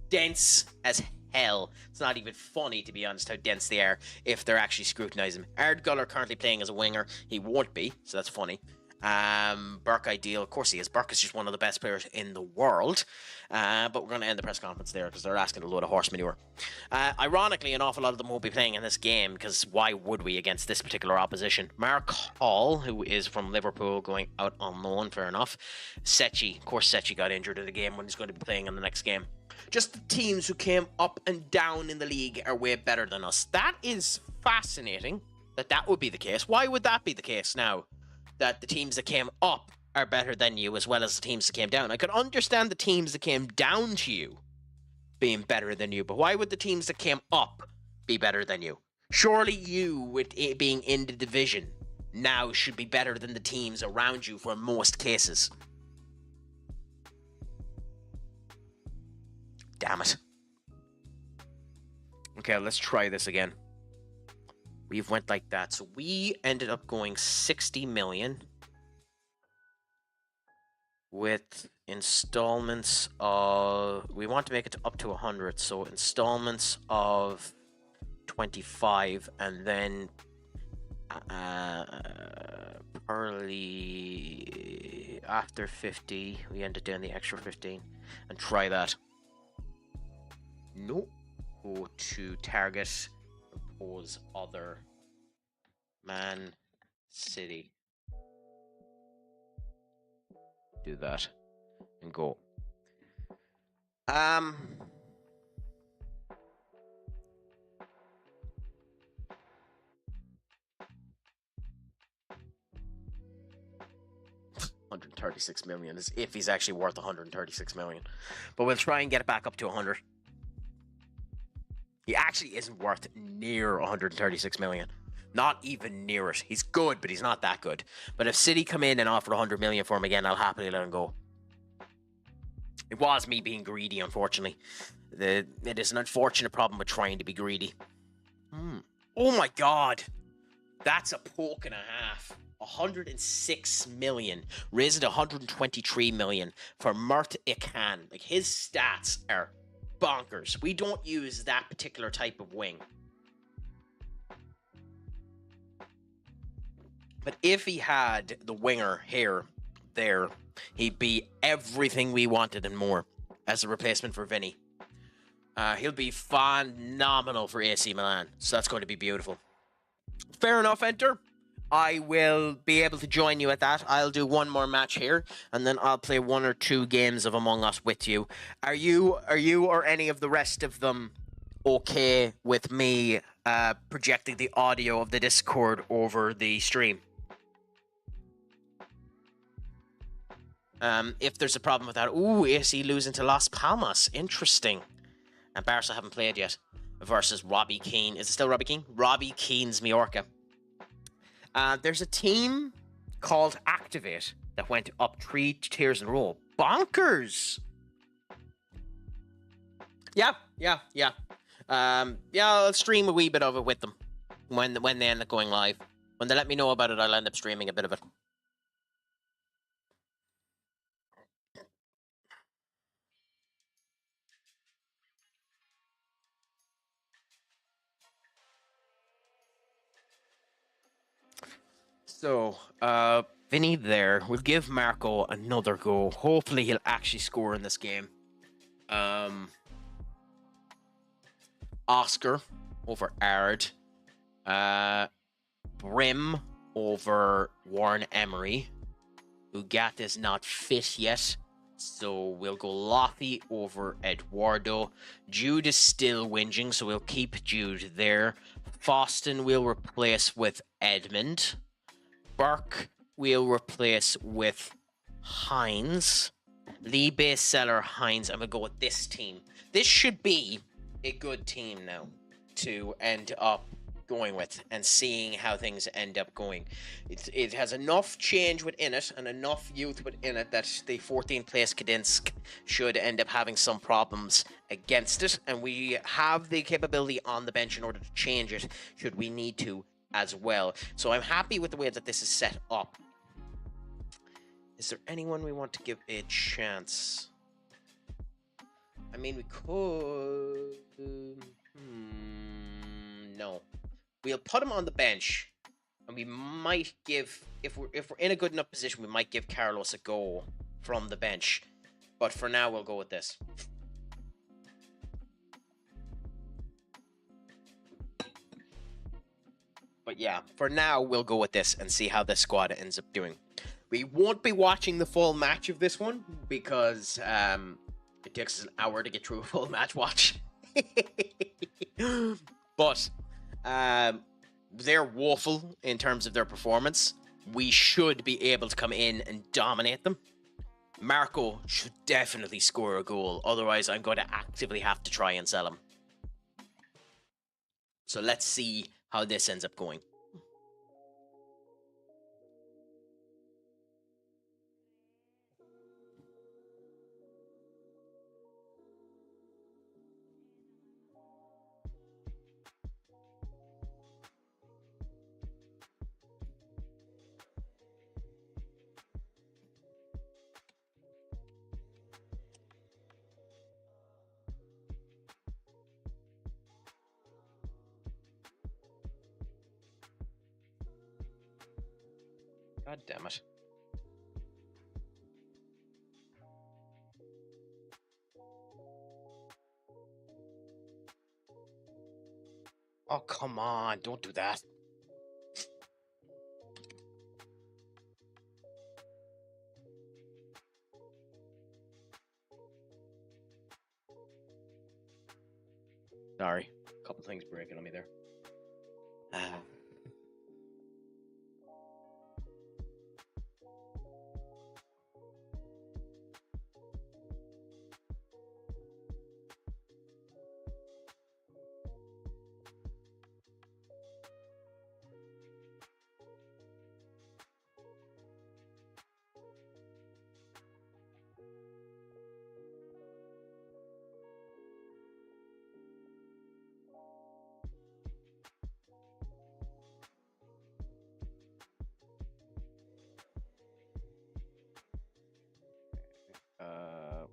dense as hell. It's not even funny, to be honest, how dense they are if they're actually scrutinizing him. Ardguller currently playing as a winger. He won't be, so that's funny. Burke ideal, of course he is. Burke is just one of the best players in the world. But we're going to end the press conference there because they're asking a load of horse manure. Ironically, an awful lot of them won't be playing in this game because why would we against this particular opposition? Mark Hall, who is from Liverpool, going out on loan, fair enough. Secchi, of course Secchi got injured in the game when he's going to be playing in the next game. Just the teams who came up and down in the league are way better than us. That is fascinating that would be the case. Why would that be the case now? That the teams that came up are better than you as well as the teams that came down. I could understand the teams that came down to you being better than you, but why would the teams that came up be better than you? Surely you, with it being in the division, now should be better than the teams around you for most cases. Damn it. Okay, let's try this again. We've went like that. So we ended up going 60 million with installments of... We want to make it up to 100. So installments of 25 and then early after 50. We ended down the extra 15 and try that. Nope. Go to target. Propose other. Man City. Do that. And go. $136 million, as if he's actually worth 136 million. But we'll try and get it back up to 100. He actually isn't worth near 136 million. Not even near it. He's good, but he's not that good. But if City come in and offer 100 million for him again, I'll happily let him go. It was me being greedy, unfortunately. It is an unfortunate problem with trying to be greedy. Oh my god. That's a poke and a half. 106 million. Raised to 123 million for Mert Ikan. Like, his stats are bonkers. We don't use that particular type of wing. But if he had the winger here, there, he'd be everything we wanted and more as a replacement for Vinny. He'll be phenomenal for AC Milan. So that's going to be beautiful. Fair enough, Enter. I will be able to join you at that. I'll do one more match here, and then I'll play 1 or 2 games of Among Us with you. Are you or any of the rest of them okay with me projecting the audio of the Discord over the stream? If there's a problem with that, ooh, AC losing to Las Palmas, interesting. And Barca haven't played yet versus Robbie Keane. Is it still Robbie Keane? Robbie Keane's Mallorca. There's a team called Activate that went up 3 tiers in a row. Bonkers. Yeah. I'll stream a wee bit of it with them when they end up going live. When they let me know about it, I'll end up streaming a bit of it. So, Vinny there. We'll give Marco another go. Hopefully he'll actually score in this game. Oscar over Ard. Brim over Warren Emery. Ugat is not fit yet, so we'll go Lothy over Eduardo. Jude is still whinging, so we'll keep Jude there. Foston we'll replace with Edmund. Burke we'll replace with Hines. Lee base seller Hines. I'm going to go with this team. This should be a good team now to end up going with and seeing how things end up going. It has enough change within it and enough youth within it that the 14th place Kadinsk should end up having some problems against it, and we have the capability on the bench in order to change it should we need to as well. So I'm happy with the way that this is set up. Is there anyone we want to give a chance? I mean, we could... no. We'll put him on the bench, and we might give, if we're in a good enough position, we might give Carlos a go from the bench. But for now, we'll go with this. But yeah, for now, we'll go with this and see how this squad ends up doing. We won't be watching the full match of this one because it takes us an hour to get through a full match watch. But they're woeful in terms of their performance. We should be able to come in and dominate them. Marco should definitely score a goal. Otherwise, I'm going to actively have to try and sell him. So let's see how this ends up going. God damn it. Oh, come on. Don't do that. Sorry. A couple things breaking on me there.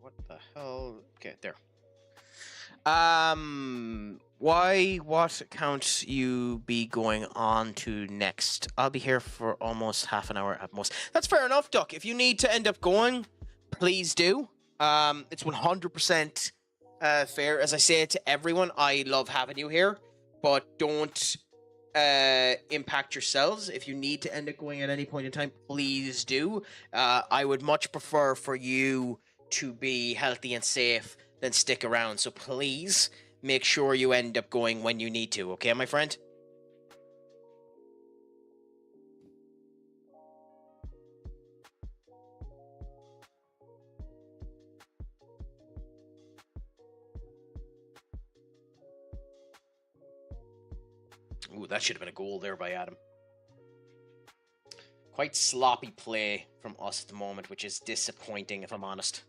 What the hell? Okay, there. What account you be going on to next? I'll be here for almost half an hour at most. That's fair enough, Duck. If you need to end up going, please do. It's 100% fair. As I say to everyone, I love having you here, but don't impact yourselves. If you need to end up going at any point in time, please do. I would much prefer for you to be healthy and safe than stick around. So please make sure you end up going when you need to. Okay, my friend? Ooh, that should have been a goal there by Adam. Quite sloppy play from us at the moment, which is disappointing, if I'm honest.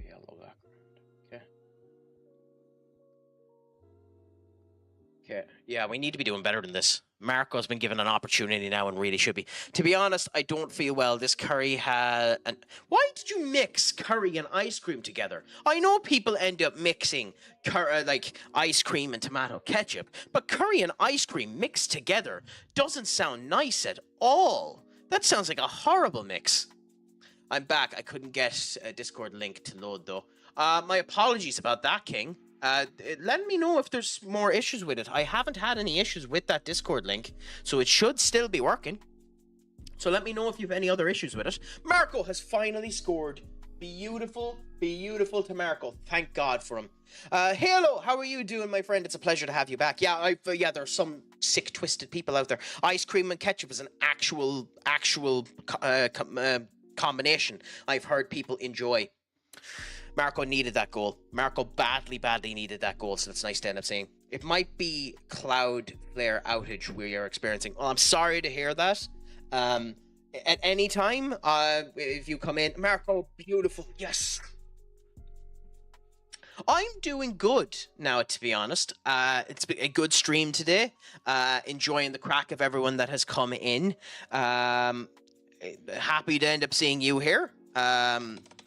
Yellow background. Okay. Okay. Yeah, we need to be doing better than this. Marco's been given an opportunity now and really should be. To be honest, I don't feel well. This curry had... Why did you mix curry and ice cream together? I know people end up mixing like ice cream and tomato ketchup, but curry and ice cream mixed together doesn't sound nice at all. That sounds like a horrible mix. I'm back. I couldn't get a Discord link to load, though. My apologies about that, King. Let me know if there's more issues with it. I haven't had any issues with that Discord link, so it should still be working. So let me know if you have any other issues with it. Marco has finally scored. Beautiful, beautiful to Marco. Thank God for him. Hello, how are you doing, my friend? It's a pleasure to have you back. Yeah, there's some sick, twisted people out there. Ice cream and ketchup is an actual combination I've heard people enjoy. Marco needed that goal. Marco badly needed that goal, so it's nice to end up seeing. It might be cloud flare outage we are experiencing. Well, I'm sorry to hear that. At any time, if you come in, Marco, beautiful, yes. I'm doing good now, to be honest. It's been a good stream today. Enjoying the crack of everyone that has come in. Happy to end up seeing you here.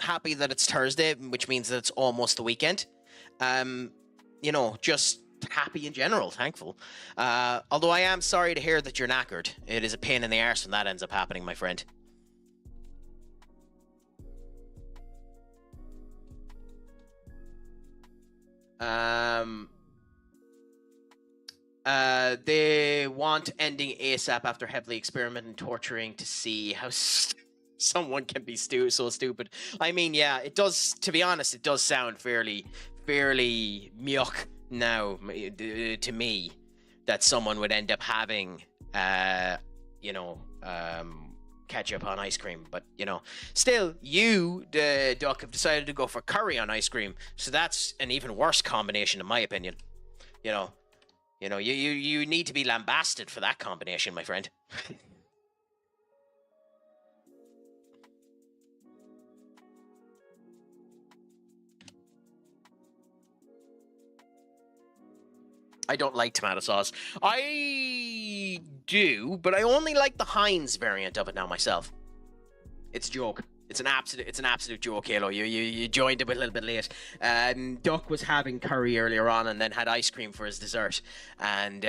Happy that it's Thursday, which means that it's almost the weekend. Just happy in general, thankful. Although I am sorry to hear that you're knackered. It is a pain in the arse when that ends up happening, my friend. They want ending ASAP after heavily experimenting and torturing to see how someone can be so stupid. I mean, yeah, it does, to be honest, it does sound fairly muck now to me that someone would end up having, ketchup on ice cream. But, still, you, Duck, have decided to go for curry on ice cream. So that's an even worse combination, in my opinion. You need to be lambasted for that combination, my friend. I don't like tomato sauce. I do, but I only like the Heinz variant of it now myself. It's a joke. It's an absolute joke, Halo. You joined it a little bit late. Duck was having curry earlier on and then had ice cream for his dessert. And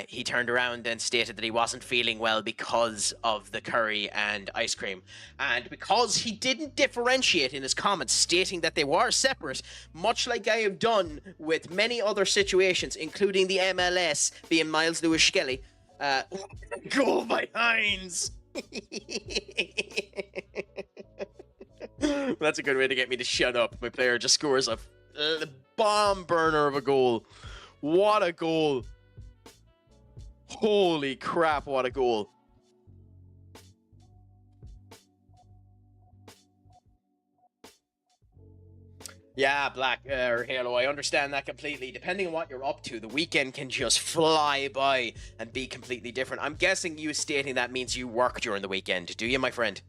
he turned around and stated that he wasn't feeling well because of the curry and ice cream. And because he didn't differentiate in his comments, stating that they were separate, much like I have done with many other situations, including the MLS being Miles Lewis Skelly. Goal by Heinz! That's a good way to get me to shut up. My player just scores a bomb burner of a goal. What a goal. Holy crap, what a goal. Yeah, Halo, I understand that completely. Depending on what you're up to, the weekend can just fly by and be completely different. I'm guessing you stating that means you work during the weekend, do you, my friend?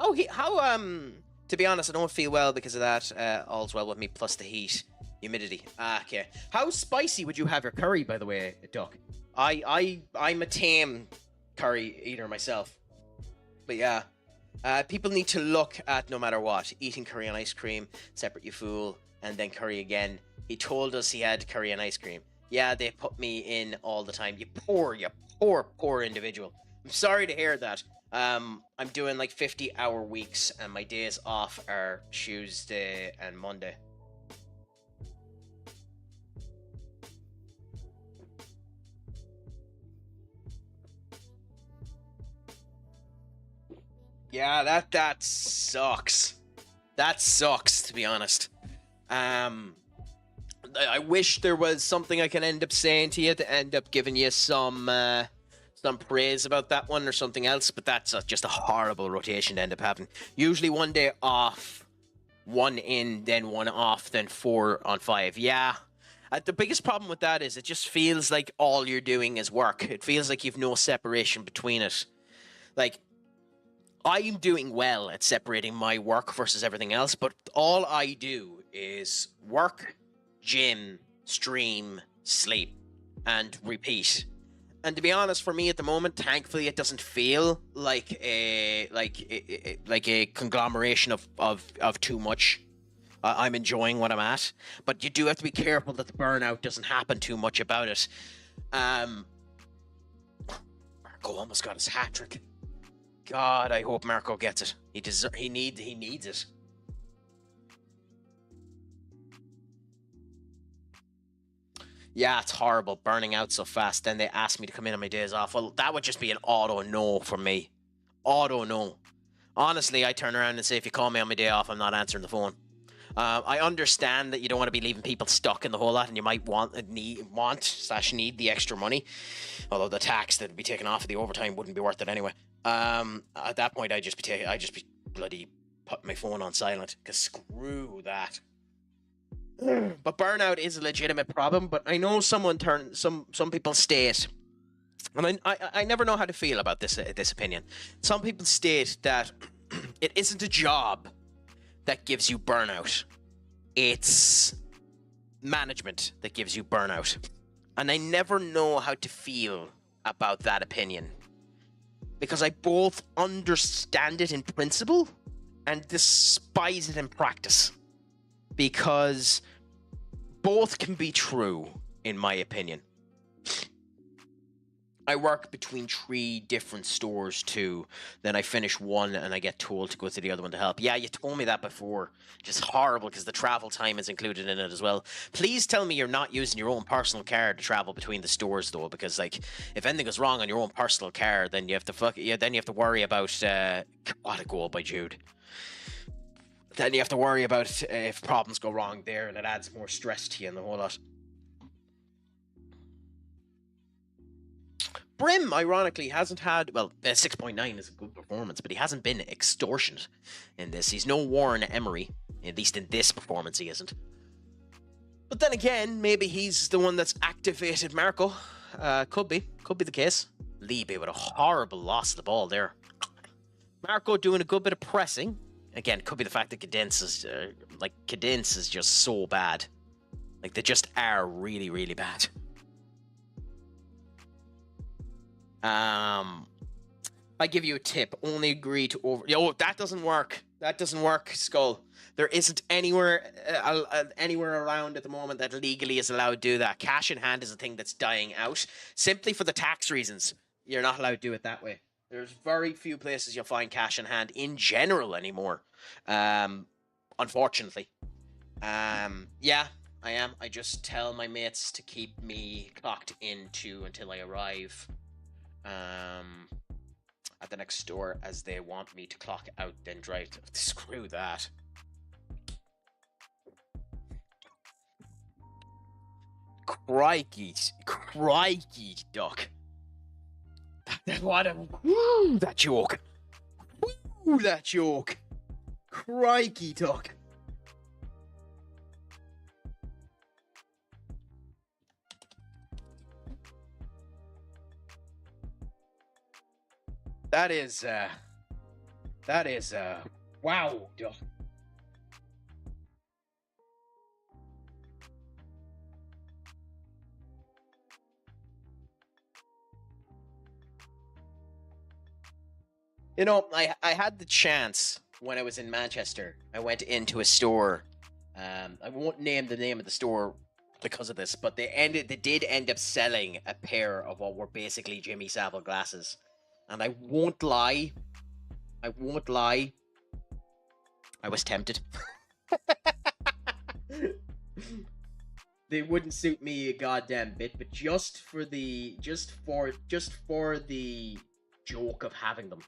To be honest, I don't feel well because of that. All's well with me, plus the heat, humidity. Okay. How spicy would you have your curry, by the way, Duck? I'm a tame curry eater myself. But yeah. People need to look at, no matter what, eating curry and ice cream, separate you fool, and then curry again. He told us he had curry and ice cream. Yeah, they put me in all the time. You poor individual. I'm sorry to hear that. I'm doing like 50-hour weeks, and my days off are Tuesday and Monday. Yeah, that sucks. That sucks, to be honest. I wish there was something I can end up saying to you to end up giving you some praise about that one or something else, but that's just a horrible rotation to end up having. Usually 1 day off, 1 in, then 1 off, then 4 on 5. Yeah. The biggest problem with that is it just feels like all you're doing is work. It feels like you've no separation between it. Like, I'm doing well at separating my work versus everything else, but all I do is work, gym, stream, sleep, and repeat. And to be honest, for me at the moment, thankfully, it doesn't feel like a conglomeration of too much. I'm enjoying what I'm at, but you do have to be careful that the burnout doesn't happen too much about it. Marco almost got his hat trick. God, I hope Marco gets it. He needs it. Yeah, it's horrible, burning out so fast. Then they ask me to come in on my days off. Well, that would just be an auto no for me. Auto no. Honestly, I turn around and say, if you call me on my day off, I'm not answering the phone. I understand that you don't want to be leaving people stuck in the whole lot, and you might need the extra money. Although the tax that would be taken off of the overtime wouldn't be worth it anyway. At that point, I'd just be bloody putting my phone on silent, because screw that. But burnout is a legitimate problem, but I know some people state, and I never know how to feel about this opinion. Some people state that it isn't a job that gives you burnout. It's management that gives you burnout. And I never know how to feel about that opinion, because I both understand it in principle and despise it in practice, because both can be true, in my opinion. I work between 3 different stores too. Then I finish one and I get told to go to the other one to help. Yeah, you told me that before. Just horrible, because the travel time is included in it as well. Please tell me you're not using your own personal car to travel between the stores though, because like if anything goes wrong on your own personal car, then you have to worry about what a goal by Jude. Then you have to worry about if problems go wrong there, and it adds more stress to you and the whole lot. Brim, ironically, hasn't had... Well, 6.9 is a good performance, but he hasn't been extortionate in this. He's no Warren Emery. At least in this performance, he isn't. But then again, maybe he's the one that's activated Marco. Could be the case. Liebe with a horrible loss of the ball there. Marco doing a good bit of pressing. Again, could be the fact that Cadence is just so bad. Like, they just are really, really bad. I give you a tip. Only agree to over... Yo, that doesn't work. That doesn't work, Skull. There isn't anywhere around at the moment that legally is allowed to do that. Cash in hand is a thing that's dying out. Simply for the tax reasons. You're not allowed to do it that way. There's very few places you'll find cash in hand in general anymore. Unfortunately. Yeah, I am. I just tell my mates to keep me clocked into until I arrive at the next store, as they want me to clock out, then drive to... Screw that. Crikey, duck. What a... Woo, that joke. Woo, that joke. Crikey, duck. That is, wow, duck. You know, I had the chance when I was in Manchester. I went into a store. I won't name the name of the store because of this, but they did end up selling a pair of what were basically Jimmy Savile glasses. And I won't lie. I was tempted. They wouldn't suit me a goddamn bit, but just for the joke of having them,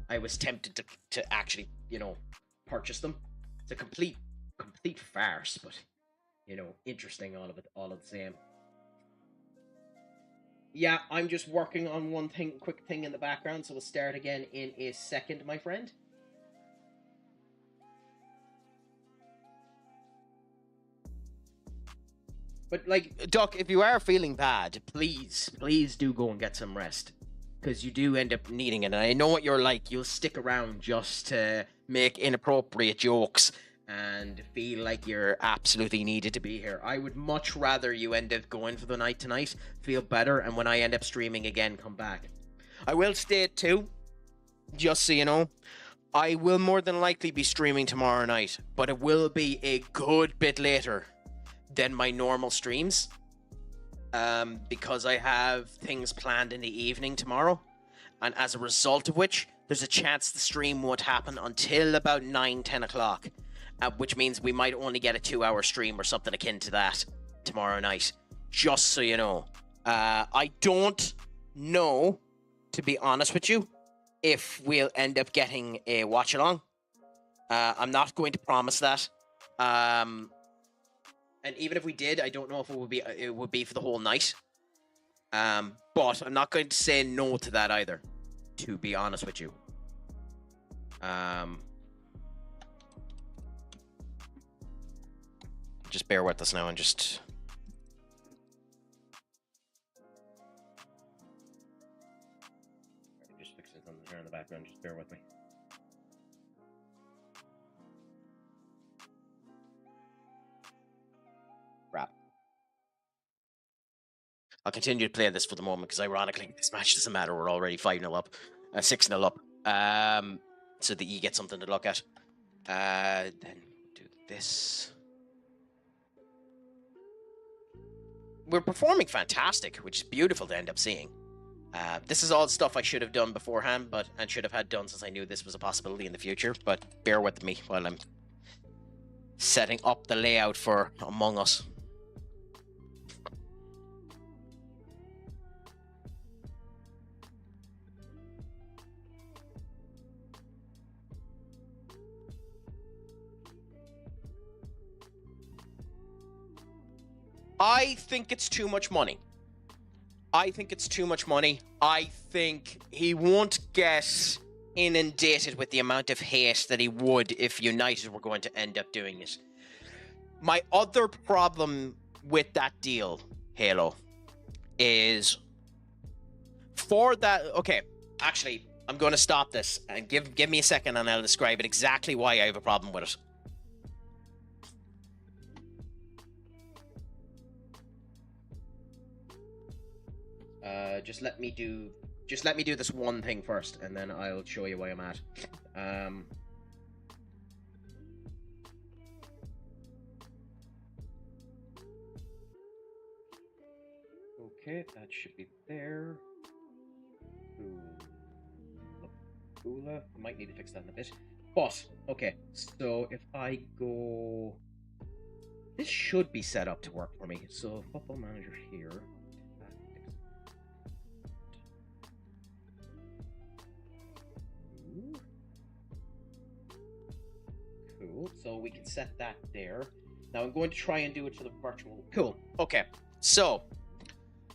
I was tempted to actually, you know, purchase them. It's a complete farce, but you know, interesting all of the same. Yeah, I'm just working on one quick thing in the background, so we'll start again in a second, my friend. But, like, Duck, if you are feeling bad, please do go and get some rest. Because you do end up needing it. And I know what you're like. You'll stick around just to make inappropriate jokes and feel like you're absolutely needed to be here. I would much rather you end up going for the night tonight, feel better, and when I end up streaming again, come back. I will state too, just so you know, I will more than likely be streaming tomorrow night, but it will be a good bit later than my normal streams, because I have things planned in the evening tomorrow, and as a result of which, there's a chance the stream won't happen until about 9-10 o'clock. Which means we might only get a 2-hour stream or something akin to that tomorrow night. Just so you know. I don't know, to be honest with you, if we'll end up getting a watch-along. I'm not going to promise that. And even if we did, I don't know if it would be for the whole night. But I'm not going to say no to that either, to be honest with you. Just bear with us now and just... Just fix it on here in the background, just bear with me. Crap. I'll continue to play this for the moment, because ironically, this match doesn't matter, we're already 5-0 up. 6-0 up. So that you get something to look at. Then do this... We're performing fantastic, which is beautiful to end up seeing. This is all stuff I should have done beforehand, and should have had done since I knew this was a possibility in the future. But bear with me while I'm setting up the layout for Among Us. I think it's too much money. I think he won't get inundated with the amount of hate that he would if United were going to end up doing it. My other problem with that deal, Halo, is for that... Okay, actually, I'm going to stop this and give me a second and I'll describe it exactly why I have a problem with it. Just let me do this one thing first, and then I'll show you where I'm at. Okay, that should be there. I might need to fix that in a bit. But, okay, so if I go... This should be set up to work for me. So, Football Manager here. Cool, so we can set that there. Now I'm going to try and do it for the virtual... Cool, okay. So,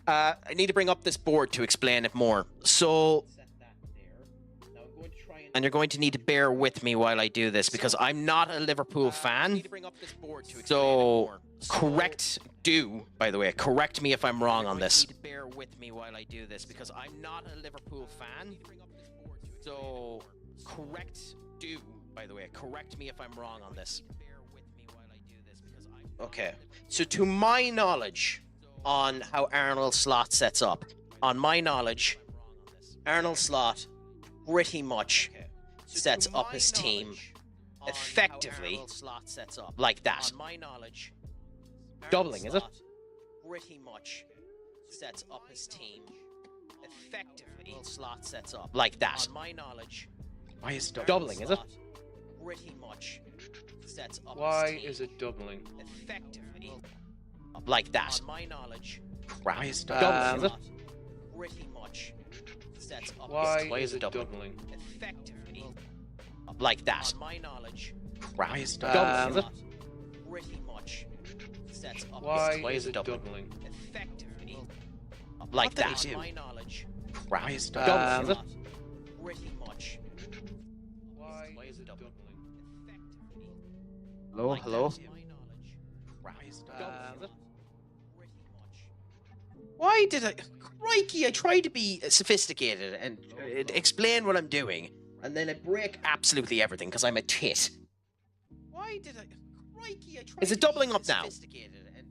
I need to bring up this board to explain it more. So, and you're going to need to bear with me while I do this, because I'm not a Liverpool fan. So, correct me if I'm wrong on this. Bear with me while I do this, because I'm not a Liverpool fan. So, correct me if I'm wrong on this. Okay, so to my knowledge on how Arnold Slot sets up, Arnold Slot pretty much sets up his team effectively like that. Doubling, is it? Pretty much sets up his team effectively like that. Why is it doubling, is it? Pretty much sets up Why is it doubling? effectively like that. My knowledge. Why is it doubling, is it? Pretty much sets up Why is it doubling? effectively like that. On my knowledge, Why is it doubling doubling? pretty much sets up Why its is it doubling? effectively like did that. he do? On my knowledge, Why is it doubling doubling? pretty much Why is it doubling? effectively Hello, like hello. that. On my knowledge, Why is it pretty much. Why did I... Crikey, I try to be sophisticated and explain what I'm doing, and then I break absolutely everything because I'm a tit. Why did I... Crikey, I try Is it to be doubling up now? sophisticated and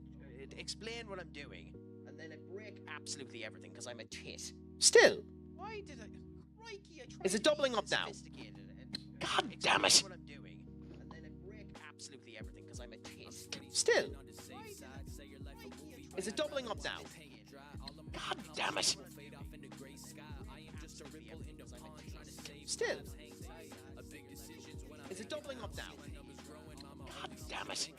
explain what I'm doing, and then I break absolutely everything because I'm a tit. Still, Why did I... Crikey, I try is it to be doubling up now? sophisticated and God damn it. explain what I'm doing, and then I break absolutely everything because I'm a tit. Still, is it doubling up now? God damn it. Still, is it doubling up now? God damn it.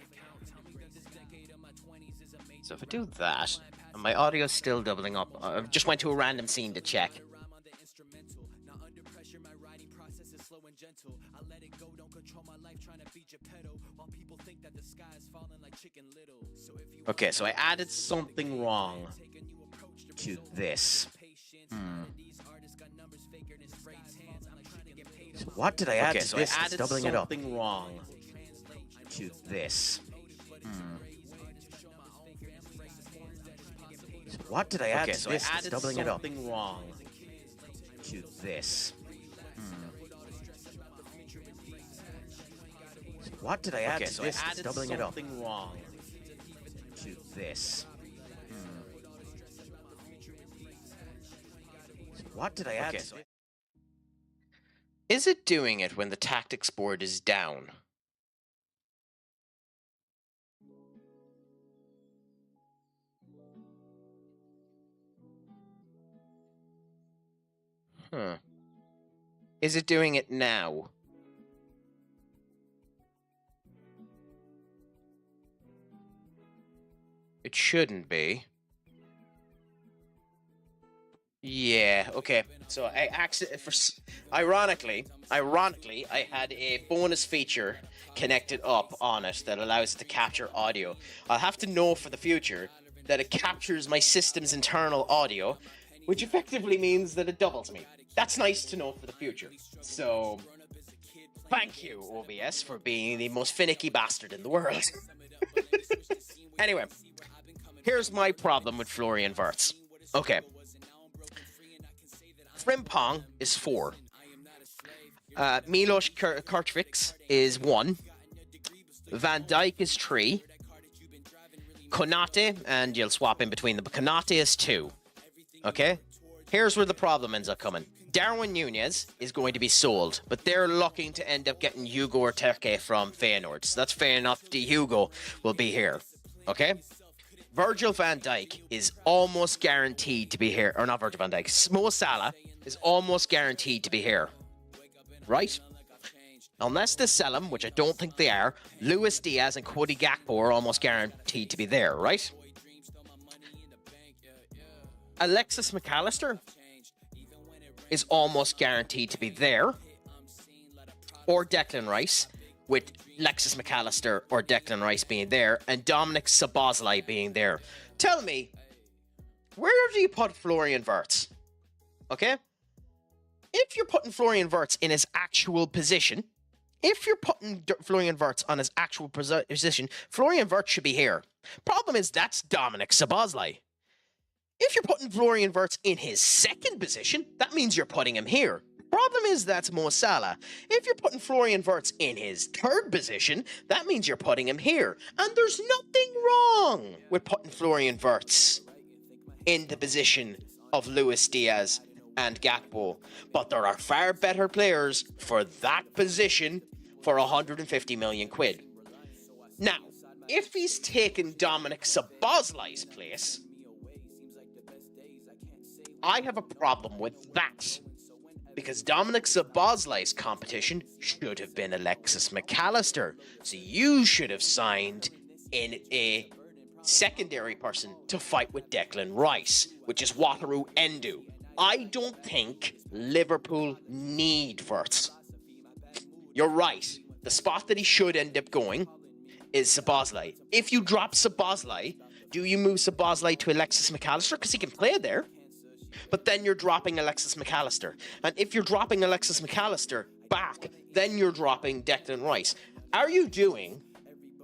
So if I do that, and my audio's still doubling up, I just went to a random scene to check. Okay, so I added something wrong to this. So what did I add to this? I added doubling it up. Something wrong to this. So what did I add to this? I added doubling it up. Something wrong to this. So what did I add to this? I added doubling it up. Something wrong to this. So what did I add to this? Is it doing it when the tactics board is down? Huh. Is it doing it now? It shouldn't be. Yeah, okay. So I ironically, I had a bonus feature connected up on it that allows it to capture audio. I'll have to know for the future that it captures my system's internal audio, which effectively means that it doubles me. That's nice to know for the future. So, thank you, OBS, for being the most finicky bastard in the world. Anyway, here's my problem with Florian Wirtz. Okay. Frimpong is 4. Milos Krajcic is 1. Van Dijk is 3. Konate, and you'll swap in between them, but Konate is 2. Okay? Here's where the problem ends up coming. Darwin Núñez is going to be sold, but they're looking to end up getting Hugo Ortega from Feyenoord. So that's fair enough. The Hugo will be here. Okay? Virgil van Dijk is almost guaranteed to be here. Or not Virgil van Dijk. Mo Salah is almost guaranteed to be here. Right? Unless they sell him, which I don't think they are, Luis Diaz and Cody Gakpo are almost guaranteed to be there, right? Alexis McAllister is almost guaranteed to be there. Or Declan Rice, with Alexis McAllister or Declan Rice being there, and Dominic Szoboszlai being there. Tell me, where do you put Florian Wirtz? Okay? If you're putting Florian Wirtz in his actual position, if you're putting Florian Wirtz on his actual position, Florian Wirtz should be here. Problem is, that's Dominic Szoboszlai. If you're putting Florian Wirtz in his second position, that means you're putting him here. Problem is, that's Mo Salah. If you're putting Florian Wirtz in his third position, that means you're putting him here. And there's nothing wrong with putting Florian Wirtz in the position of Luis Diaz and Gakpo. But there are far better players for that position for 150 million quid. Now, if he's taken Dominic Szoboszlai's place, I have a problem with that. Because Dominic Szoboszlai's competition should have been Alexis McAllister. So you should have signed in a secondary person to fight with Declan Rice, which is Wataru Endo. I don't think Liverpool need Wirtz. you're right. The spot that he should end up going is Szoboszlai. If you drop Szoboszlai, do you move Szoboszlai to Alexis McAllister? Because he can play there. But then you're dropping Alexis McAllister. And if you're dropping Alexis McAllister back, then you're dropping Declan Rice. Are you doing,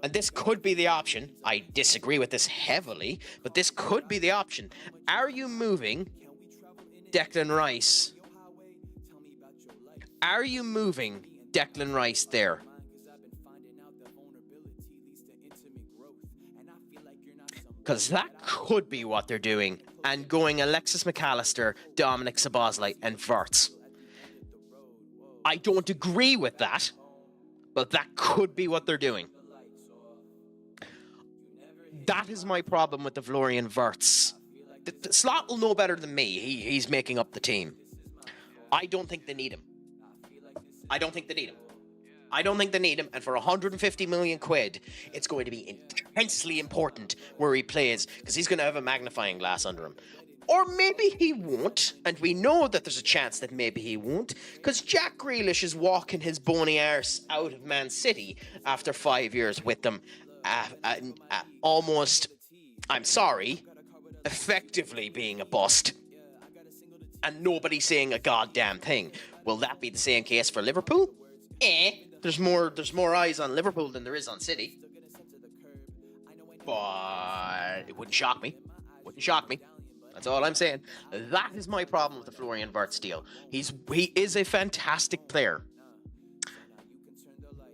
and this could be the option, I disagree with this heavily, but this could be the option. Are you moving Declan Rice? Are you moving Declan Rice there? Because that could be what they're doing. And going Alexis McAllister, Dominic Szoboszlai, and Wirtz. I don't agree with that, but that could be what they're doing. That is my problem with the Florian Wirtz. The Slot will know better than me. He's making up the team. I don't think they need him. I don't think they need him. I don't think they need him, and for 150 million quid, it's going to be intensely important where he plays, because he's going to have a magnifying glass under him. Or maybe he won't, and we know that there's a chance that maybe he won't, because Jack Grealish is walking his bony arse out of Man City after 5 years with them, almost, I'm sorry, effectively being a bust, and nobody saying a goddamn thing. Will that be the same case for Liverpool? There's more eyes on Liverpool than there is on City. But it wouldn't shock me. Wouldn't shock me. That's all I'm saying. That is my problem with the Florian Wirtz deal. He is a fantastic player.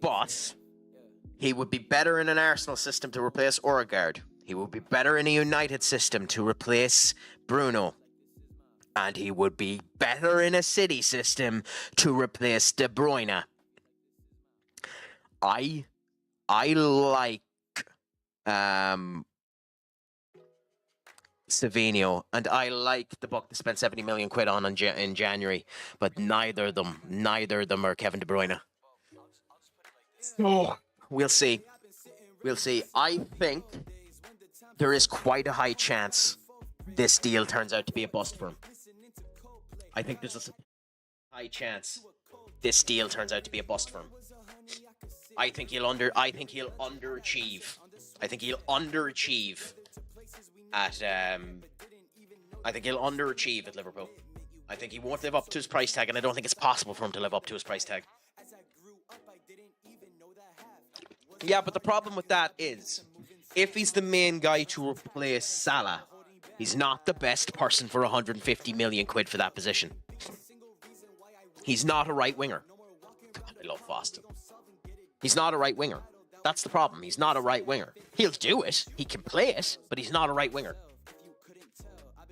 But he would be better in an Arsenal system to replace Ødegaard. He would be better in a United system to replace Bruno. And he would be better in a City system to replace De Bruyne. I like Savinho, and I like the book they spent 70 million quid on in January, but neither of them are Kevin De Bruyne. So we'll see. We'll see. I think there is quite a high chance this deal turns out to be a bust for him. I think there's a high chance this deal turns out to be a bust for him. I think he'll underachieve. I think he'll underachieve at Liverpool. I think he won't live up to his price tag, and I don't think it's possible for him to live up to his price tag. Yeah, but the problem with that is, if he's the main guy to replace Salah, he's not the best person for 150 million quid for that position. He's not a right winger. God, I love Foster. He's not a right winger. That's the problem. He's not a right winger. He'll do it. He can play it, but he's not a right winger.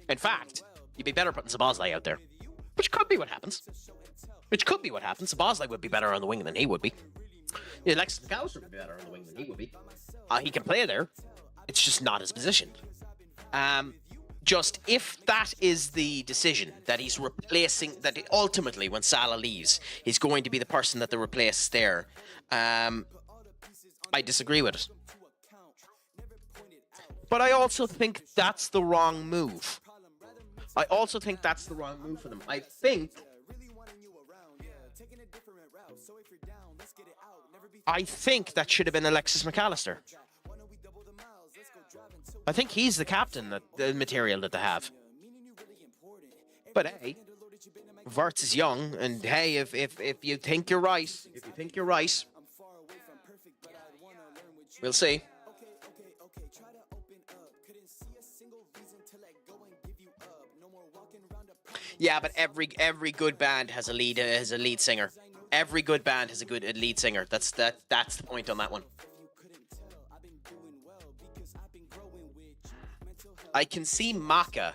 In fact, you'd be better putting Szoboszlai out there. Which could be what happens. Szoboszlai would be better on the wing than he would be. Yeah, Alexis McAllister would be better on the wing than he would be. He can play there. It's just not his position. Just if that is the decision, that he's replacing, that ultimately when Salah leaves, he's going to be the person that they replace there, I disagree with it. But I also think that's the wrong move. I for them. I think that should have been Alexis McAllister. I think he's the captain, the material that they have. But hey, Wirtz is young, and hey, if you think you're right, we'll see. Yeah, but every good band has a lead singer. Every good band has a lead singer. That's the point on that one. I can see Maka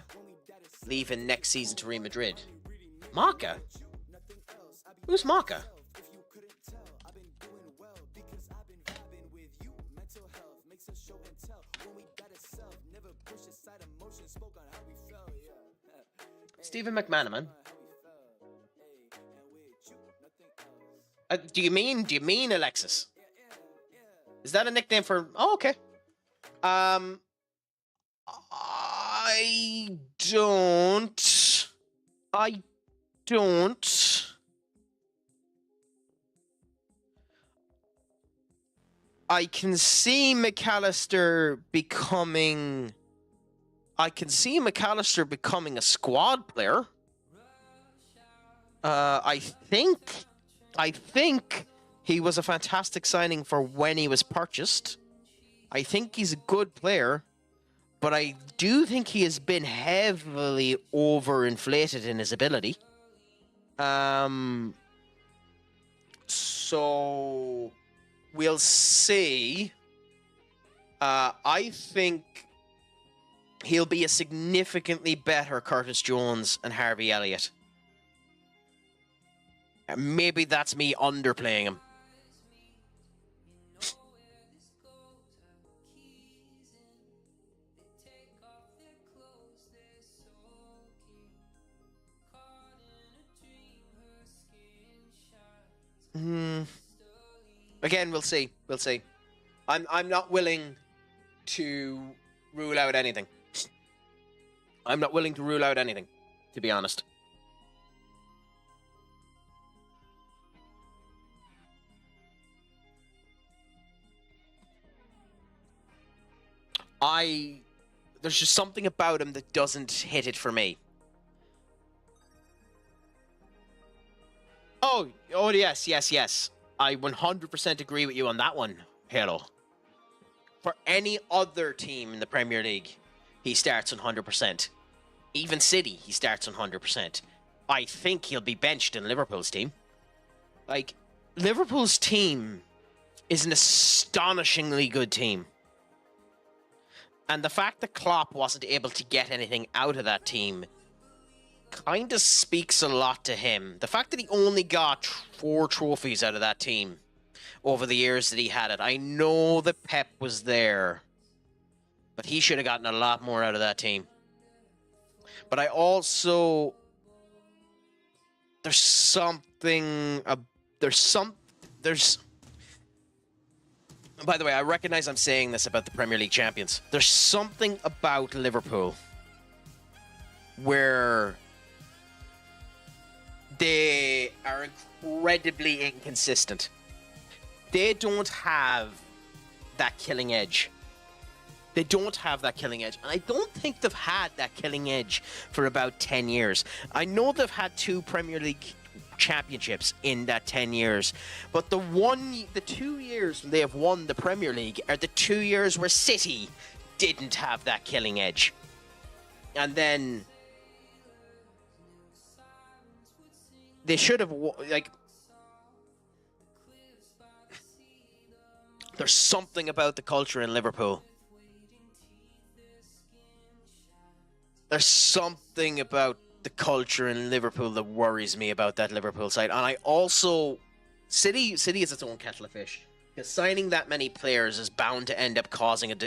leaving next season to Real Madrid. Maka? Who's Maka? Stephen McManaman. Do you mean Alexis? Is that a nickname for? Oh, okay. I don't. I can see McAllister becoming a squad player. I think he was a fantastic signing for when he was purchased. I think he's a good player, but I do think he has been heavily overinflated in his ability. So we'll see. I think he'll be a significantly better Curtis Jones and Harvey Elliott. Maybe that's me underplaying him. Again, we'll see. We'll see. I'm not willing to rule out anything. I'm not willing to rule out anything, to be honest. There's just something about him that doesn't hit it for me. Oh, yes. I 100% agree with you on that one, Halo. For any other team in the Premier League, he starts on 100%. Even City, he starts on 100%. I think he'll be benched in Liverpool's team. Like, Liverpool's team is an astonishingly good team. And the fact that Klopp wasn't able to get anything out of that team kind of speaks a lot to him. The fact that he only got 4 trophies out of that team over the years that he had it. I know that Pep was there, but he should have gotten a lot more out of that team. But I also... By the way, I recognize I'm saying this about the Premier League champions. There's something about Liverpool where they are incredibly inconsistent. They don't have that killing edge. And I don't think they've had that killing edge for about 10 years. I know they've had 2 Premier League championships in that 10 years, but the 2 years they have won the Premier League are the 2 years where City didn't have that killing edge. And then they should have, like, there's something about the culture in Liverpool. There's something about the culture in Liverpool that worries me about that Liverpool side. And I also... City is its own kettle of fish. Because signing that many players is bound to end up causing an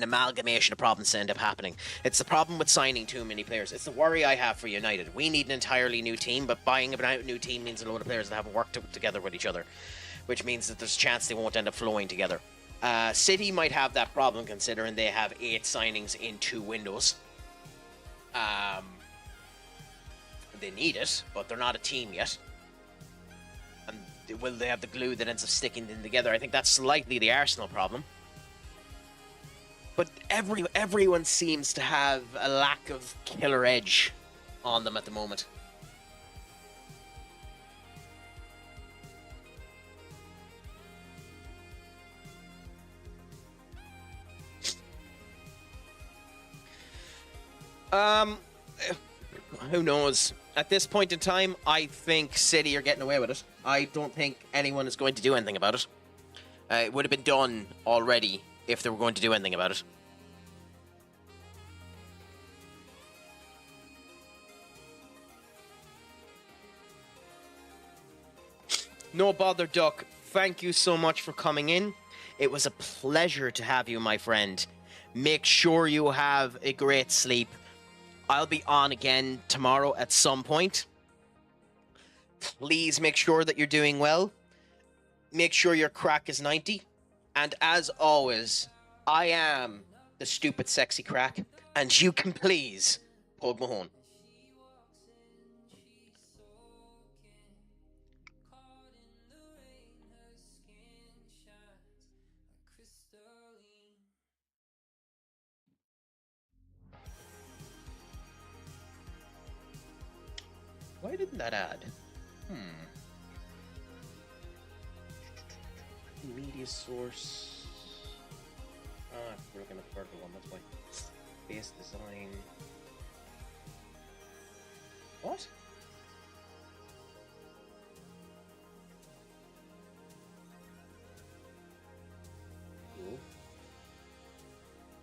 amalgamation of problems to end up happening. It's the problem with signing too many players. It's the worry I have for United. We need an entirely new team, but buying a new team means a load of players that haven't worked together with each other, which means that there's a chance they won't end up flowing together. City might have that problem considering they have 8 signings in 2 windows. They need it, but they're not a team yet. And will they have the glue that ends up sticking them together? I think that's slightly the Arsenal problem. But everyone seems to have a lack of killer edge on them at the moment. Who knows? At this point in time, I think City are getting away with it. I don't think anyone is going to do anything about it. It would have been done already if they were going to do anything about it. No bother, Duck. Thank you so much for coming in. It was a pleasure to have you, my friend. Make sure you have a great sleep. I'll be on again tomorrow at some point. Please make sure that you're doing well. Make sure your crack is 90. And as always, I am the stupid sexy crack. And you can please Pog Mahone. Why didn't that add? Media source. We're looking at the vertical one, that's why. Base design. What? Cool.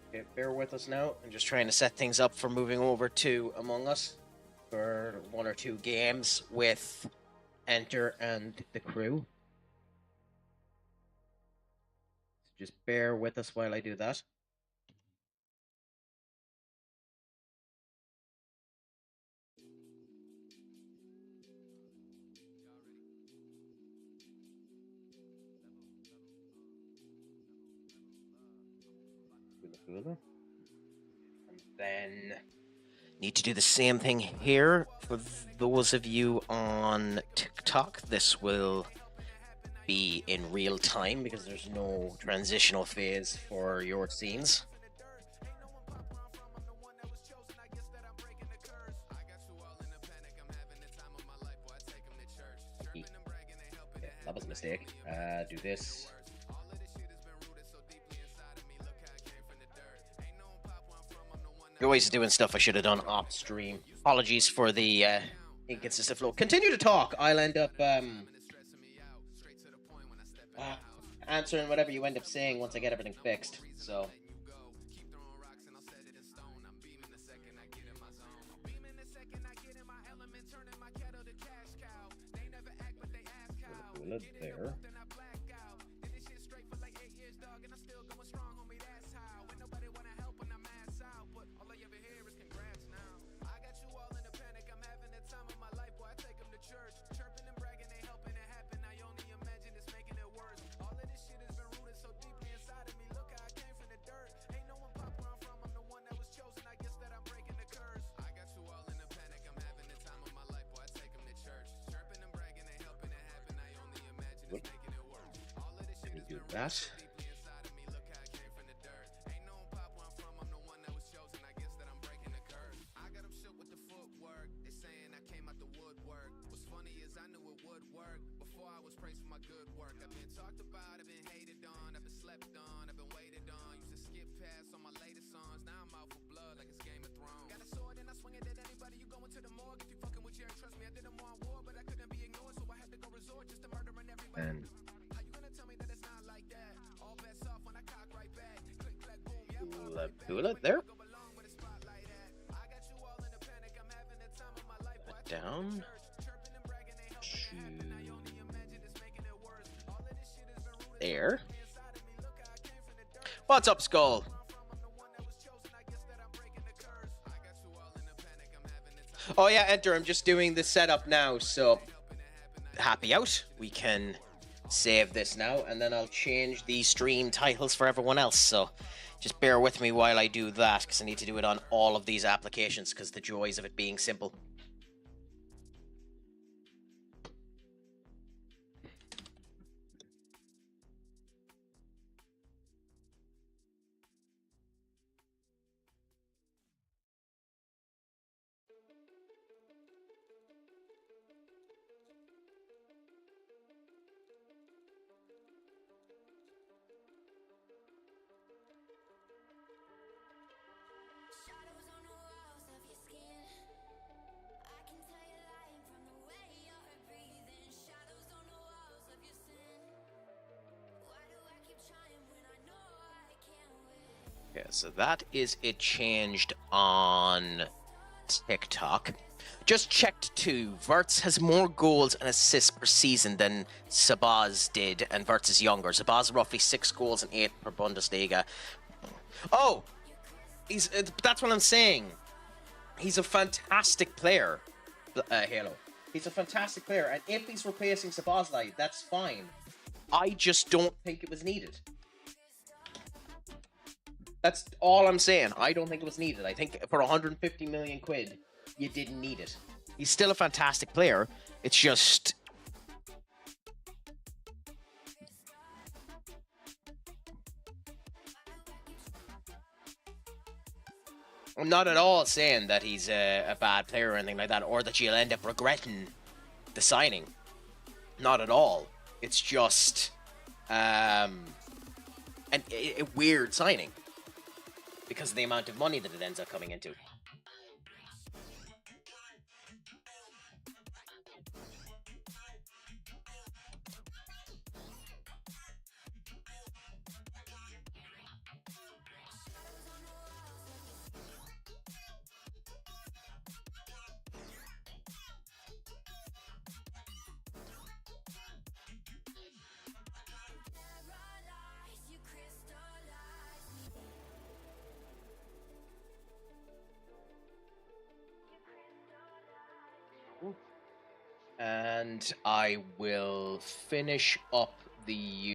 Okay, bear with us now. I'm just trying to set things up for moving over to Among Us for 1 or 2 games with Enter and the crew. So just bear with us while I do that. And then need to do the same thing here for those of you on TikTok. This will be in real time because there's no transitional phase for your scenes. Yeah, that was a mistake. Do this. You're always doing stuff I should have done off stream. Apologies for the inconsistent flow. Continue to talk. I'll end up answering whatever you end up saying once I get everything fixed. So. There. Do that. And Labula there. Down. There. What's up, Skull? Oh yeah, Enter. I'm just doing the setup now, so happy out. We can save this now, and then I'll change the stream titles for everyone else. So just bear with me while I do that, because I need to do it on all of these applications, because the joys of it being simple. Okay, so that is it changed on TikTok. Just checked too. Verts has more goals and assists per season than Sabaz did, and Verts is younger. Sabaz roughly 6 goals and 8 per Bundesliga. Oh, that's what I'm saying. He's a fantastic player, Halo. He's a fantastic player, and if he's replacing Sabazlai, that's fine. I just don't think it was needed. That's all I'm saying. I don't think it was needed. I think for 150 million quid, you didn't need it. He's still a fantastic player. It's just... I'm not at all saying that he's a bad player or anything like that, or that you'll end up regretting the signing. Not at all. It's just a weird signing because of the amount of money that it ends up coming into. And I will finish up the